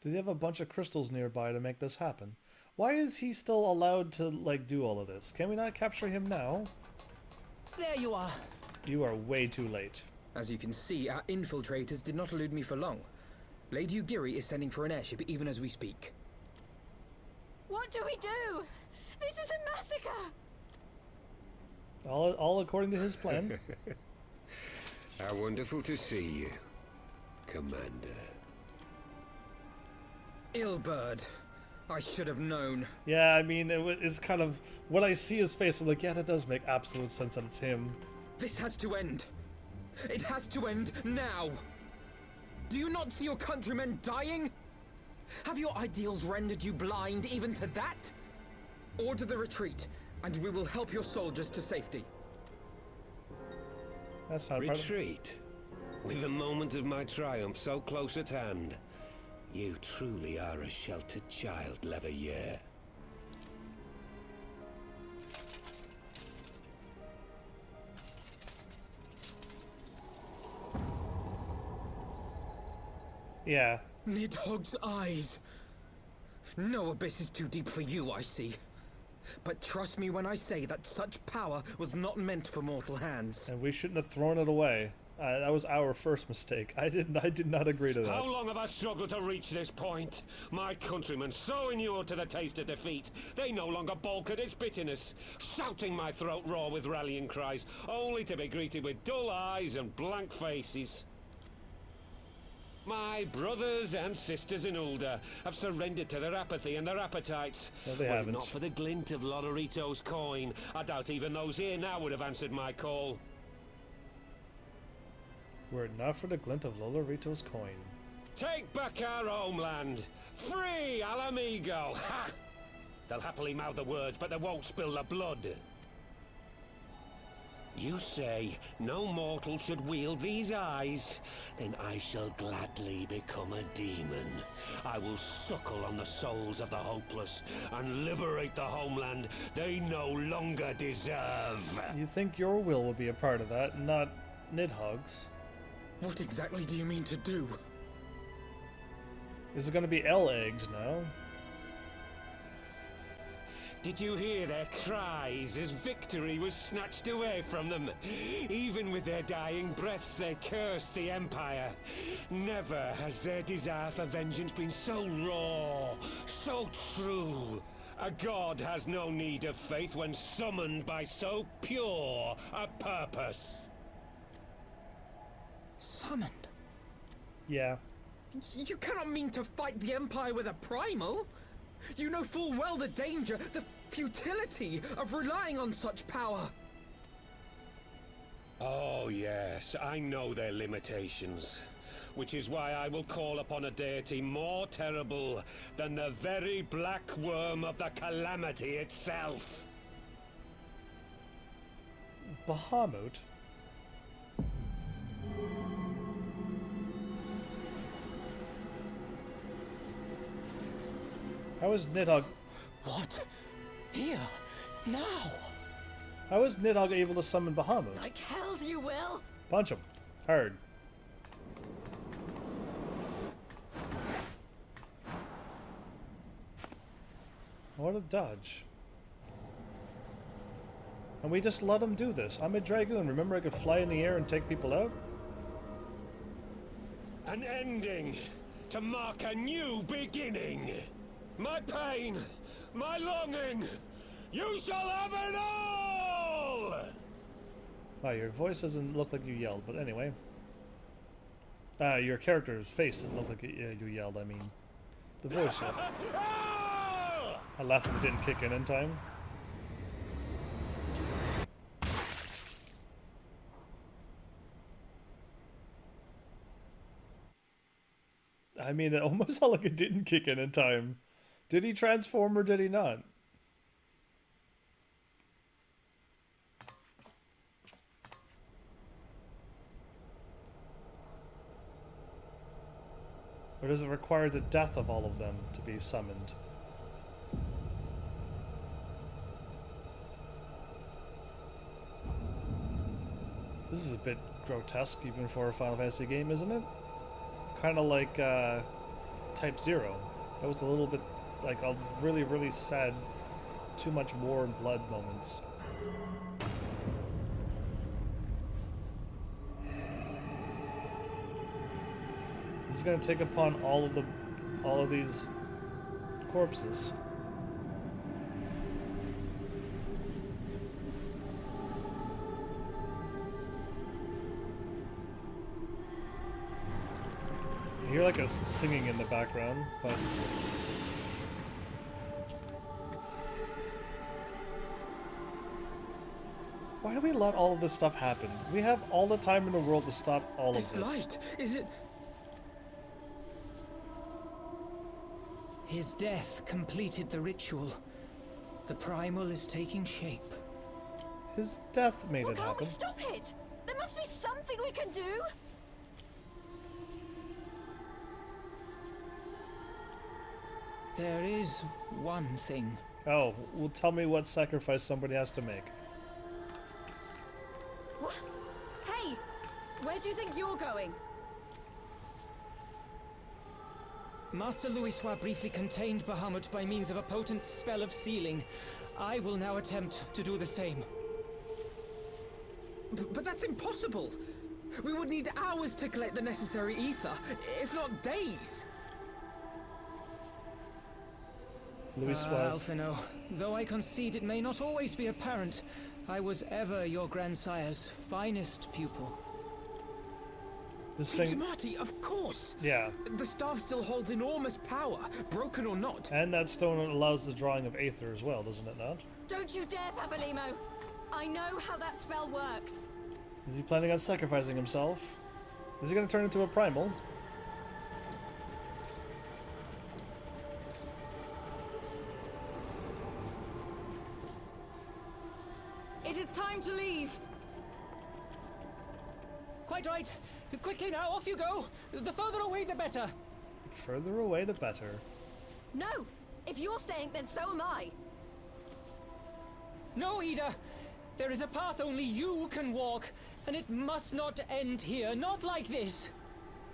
Did he have a bunch of crystals nearby to make this happen? Why is he still allowed to, like, do all of this? Can we not capture him now? There you are. You are way too late. As you can see, our infiltrators did not elude me for long. Lady Ugiri is sending for an airship even as we speak. What do we do? This is a massacre! All according to his plan. How wonderful to see you, Commander. Ilberd. I should have known. Yeah, I mean, it's kind of... when I see his face, I'm like, yeah, that does make absolute sense that it's him. This has to end. It has to end now. Do you not see your countrymen dying? Have your ideals rendered you blind even to that? Order the retreat, and we will help your soldiers to safety. That's not Retreat? With the moment of my triumph so close at hand. You truly are a sheltered child, Leveilleur. Yeah. Nidhogg's eyes. No abyss is too deep for you, I see. But trust me when I say that such power was not meant for mortal hands. And we shouldn't have thrown it away. That was our first mistake. I did not agree to that. How long have I struggled to reach this point? My countrymen, so inured to the taste of defeat, they no longer balk at its bitterness, shouting my throat raw with rallying cries, only to be greeted with dull eyes and blank faces. My brothers and sisters in Ulda have surrendered to their apathy and their appetites. No, they Were it haven't. not for the glint of Lodorito's coin, I doubt even those here now would have answered my call. Were it not for the glint of Lolorito's coin. Take back our homeland! Free Alamigo! Ha! They'll happily mouth the words, but they won't spill the blood. You say no mortal should wield these eyes? Then I shall gladly become a demon. I will suckle on the souls of the hopeless and liberate the homeland they no longer deserve. You think your will be a part of that, not Nidhogg's? What exactly do you mean to do? Is it going to be L-eggs now? Did you hear their cries as victory was snatched away from them? Even with their dying breaths, they cursed the Empire. Never has their desire for vengeance been so raw, so true. A god has no need of faith when summoned by so pure a purpose. Summoned? Yeah. You cannot mean to fight the Empire with a primal! You know full well the danger, the futility of relying on such power! Oh yes, I know their limitations. Which is why I will call upon a deity more terrible than the very black worm of the calamity itself. Bahamut? How is Nidhogg... What? Here? Now? How is Nidhogg able to summon Bahamut? Like hells you will! Punch him. Hard. What a dodge. And we just let him do this. I'm a dragoon. Remember I could fly in the air and take people out? An ending to mark a new beginning. My pain, my longing, you shall have it all! Wow, your voice doesn't look like you yelled, but anyway. Your character's face didn't look like you yelled, I mean. The voice yelled. I laughed if it didn't kick in time. I mean, it almost sounded like it didn't kick in time. Did he transform or did he not? Or does it require the death of all of them to be summoned? This is a bit grotesque even for a Final Fantasy game, isn't it? It's kind of like Type 0. That was a little bit like a really, really sad, too much war and blood moments. He's gonna take upon all of these corpses. You hear like a singing in the background, but why do we let all of this stuff happen? We have all the time in the world to stop all of this. This light, is it? His death completed the ritual. The primal is taking shape. His death made it Can't happen. we stop it? There must be something we can do! There is one thing. Oh, well, tell me what sacrifice somebody has to make. What? Hey! Where do you think you're going? Master Louisoix briefly contained Bahamut by means of a potent spell of sealing. I will now attempt to do the same. But that's impossible! We would need hours to collect the necessary ether, if not days! Alphino, though I concede it may not always be apparent, I was ever your grandsire's finest pupil. This thing... Marty, of course! Yeah. The staff still holds enormous power, broken or not. And that stone allows the drawing of Aether as well, doesn't it not? Don't you dare, Papalymo! I know how that spell works! Is he planning on sacrificing himself? Is he going to turn into a primal? It is time to leave! Quite right. Quickly now, off you go. The further away, the better. Further away, the better. No! If you're staying, then so am I. No, Ida. There is a path only you can walk, and it must not end here. Not like this.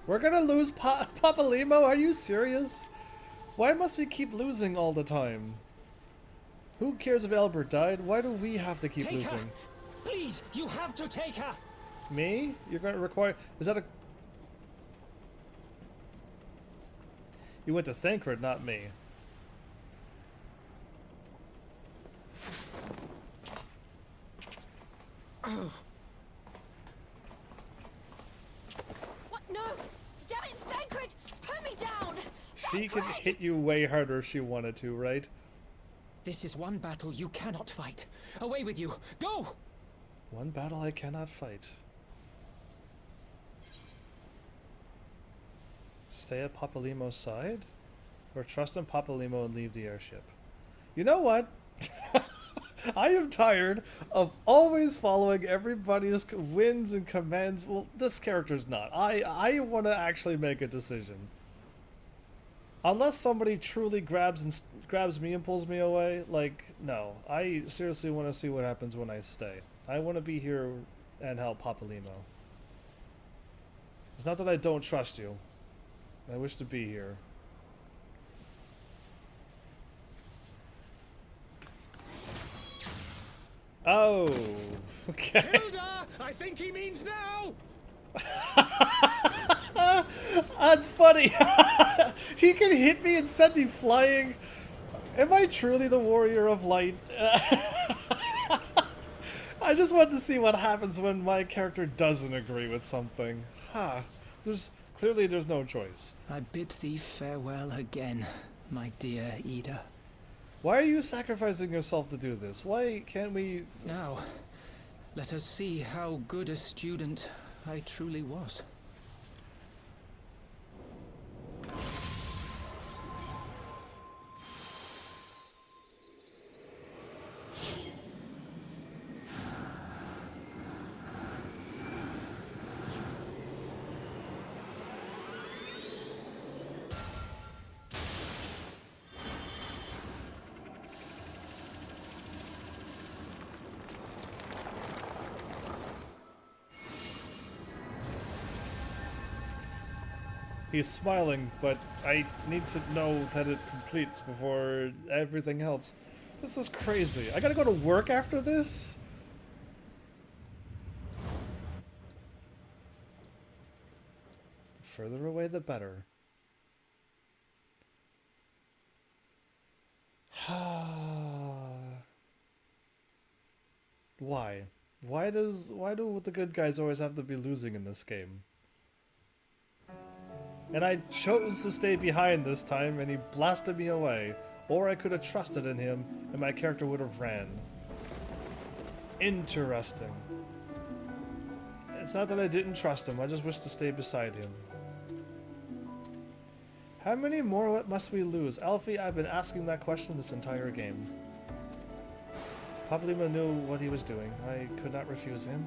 We're gonna lose Papa Limo? Are you serious? Why must we keep losing all the time? Who cares if Albert died? Why do we have to keep Take losing? her. Please, you have to take her. Me? You're gonna require... Is that a... You went to Thancred, not me. What? No! Damn it, Thancred! Put me down! She could hit you way harder if she wanted to, right? This is one battle you cannot fight. Away with you. Go! One battle I cannot fight. Stay at Papalimo's side? Or trust in Papalimo and leave the airship? You know what? I am tired of always following everybody's whims and commands. Well, this character's not. I want to actually make a decision. Unless somebody truly grabs me and pulls me away, like, no. I seriously want to see what happens when I stay. I want to be here and help Papalimo. It's not that I don't trust you. I wish to be here. Oh, okay. Hilda, I think he means now. That's funny. He can hit me and send me flying. Am I truly the warrior of light? I just want to see what happens when my character doesn't agree with something. Huh. Clearly there's no choice. I bid thee farewell again, my dear Ida. Why are you sacrificing yourself to do this? Why can't we... Now, let us see how good a student I truly was. He's smiling, but I need to know that it completes before everything else. This is crazy. I gotta go to work after this? The further away, the better. Why? Why do the good guys always have to be losing in this game? And I chose to stay behind this time, and he blasted me away. Or I could have trusted in him, and my character would have ran. Interesting. It's not that I didn't trust him, I just wish to stay beside him. How many more must we lose? Alfie, I've been asking that question this entire game. Papalimo knew what he was doing. I could not refuse him.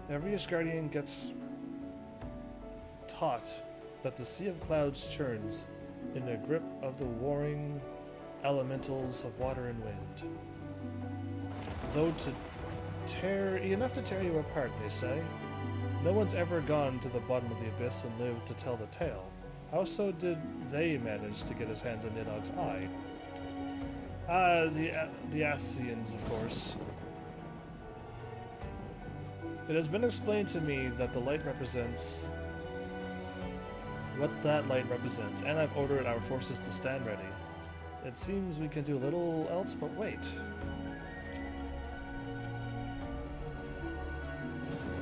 Every Asgardian gets taught that the Sea of Clouds churns in the grip of the warring elementals of water and wind. Though enough to tear you apart, they say. No one's ever gone to the bottom of the abyss and lived to tell the tale. How so did they manage to get his hands on Nidhogg's eye? The Ascians, of course. It has been explained to me that the light represents what that light represents, and I've ordered our forces to stand ready. It seems we can do little else but wait.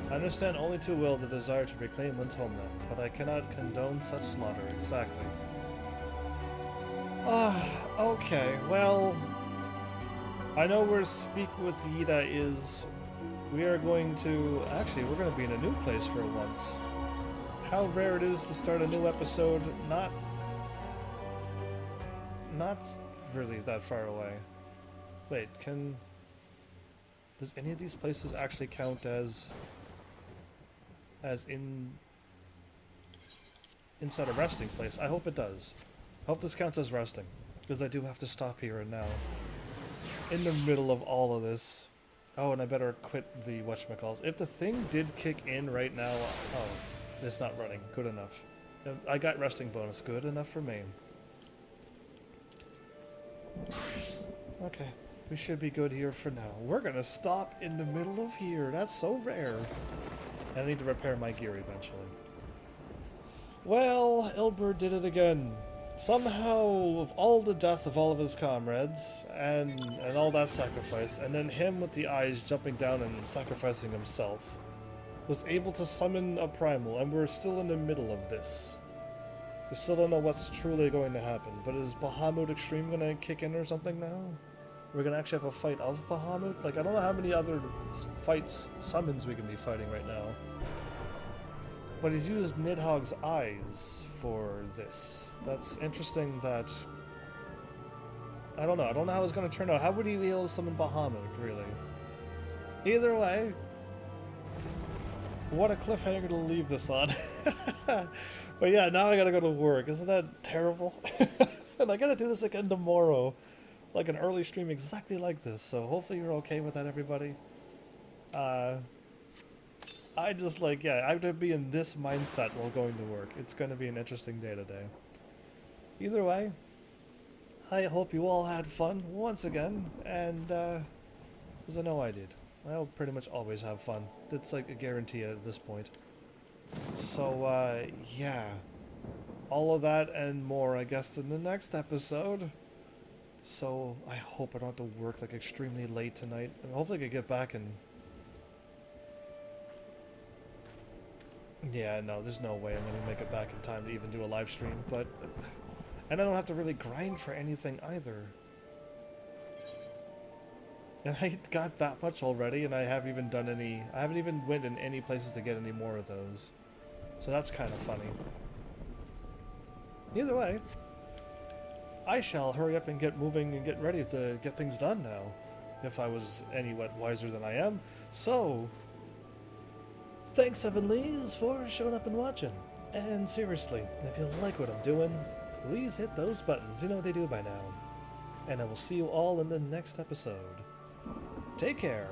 I understand only too well the desire to reclaim one's homeland, but I cannot condone such slaughter, exactly. Okay, well... I know where Speak with Yida is. We are going to... Actually, we're going to be in a new place for once. How rare it is to start a new episode, not really that far away. Wait, can Does any of these places actually count as inside a resting place? I hope it does. I hope this counts as resting, because I do have to stop here and now. In the middle of all of this. Oh, and I better quit the whatchamacalls. If the thing did kick in right now... Oh, it's not running. Good enough. I got resting bonus. Good enough for me. Okay. We should be good here for now. We're gonna stop in the middle of here. That's so rare. And I need to repair my gear eventually. Well, Ilbert did it again. Somehow, of all the death of all of his comrades, and all that sacrifice, and then him with the eyes jumping down and sacrificing himself, was able to summon a primal, and we're still in the middle of this. We still don't know what's truly going to happen, but is Bahamut Extreme gonna kick in or something now? We're gonna actually have a fight of Bahamut? Like, I don't know how many other summons we can be fighting right now. But he's used Nidhogg's eyes for this. That's interesting that... I don't know. I don't know how it's going to turn out. How would he be able to summon Bahamut, really? Either way, what a cliffhanger to leave this on. But yeah, now I gotta go to work. Isn't that terrible? And I gotta do this again tomorrow. Like an early stream exactly like this. So hopefully you're okay with that, everybody. I just like, yeah, I have to be in this mindset while going to work. It's going to be an interesting day today. Either way, I hope you all had fun once again, and, because I know I did. I'll pretty much always have fun. That's like a guarantee at this point. So, yeah. All of that and more, I guess, in the next episode. So, I hope I don't have to work, like, extremely late tonight. And hopefully I can get back and... Yeah, no, there's no way I'm going to make it back in time to even do a live stream, but... And I don't have to really grind for anything either. And I got that much already, and I haven't even done any... I haven't even went in any places to get any more of those. So that's kind of funny. Either way, I shall hurry up and get moving and get ready to get things done now. If I was any whit wiser than I am. So... Thanks, Heavenlies, for showing up and watching. And seriously, if you like what I'm doing, please hit those buttons. You know what they do by now. And I will see you all in the next episode. Take care.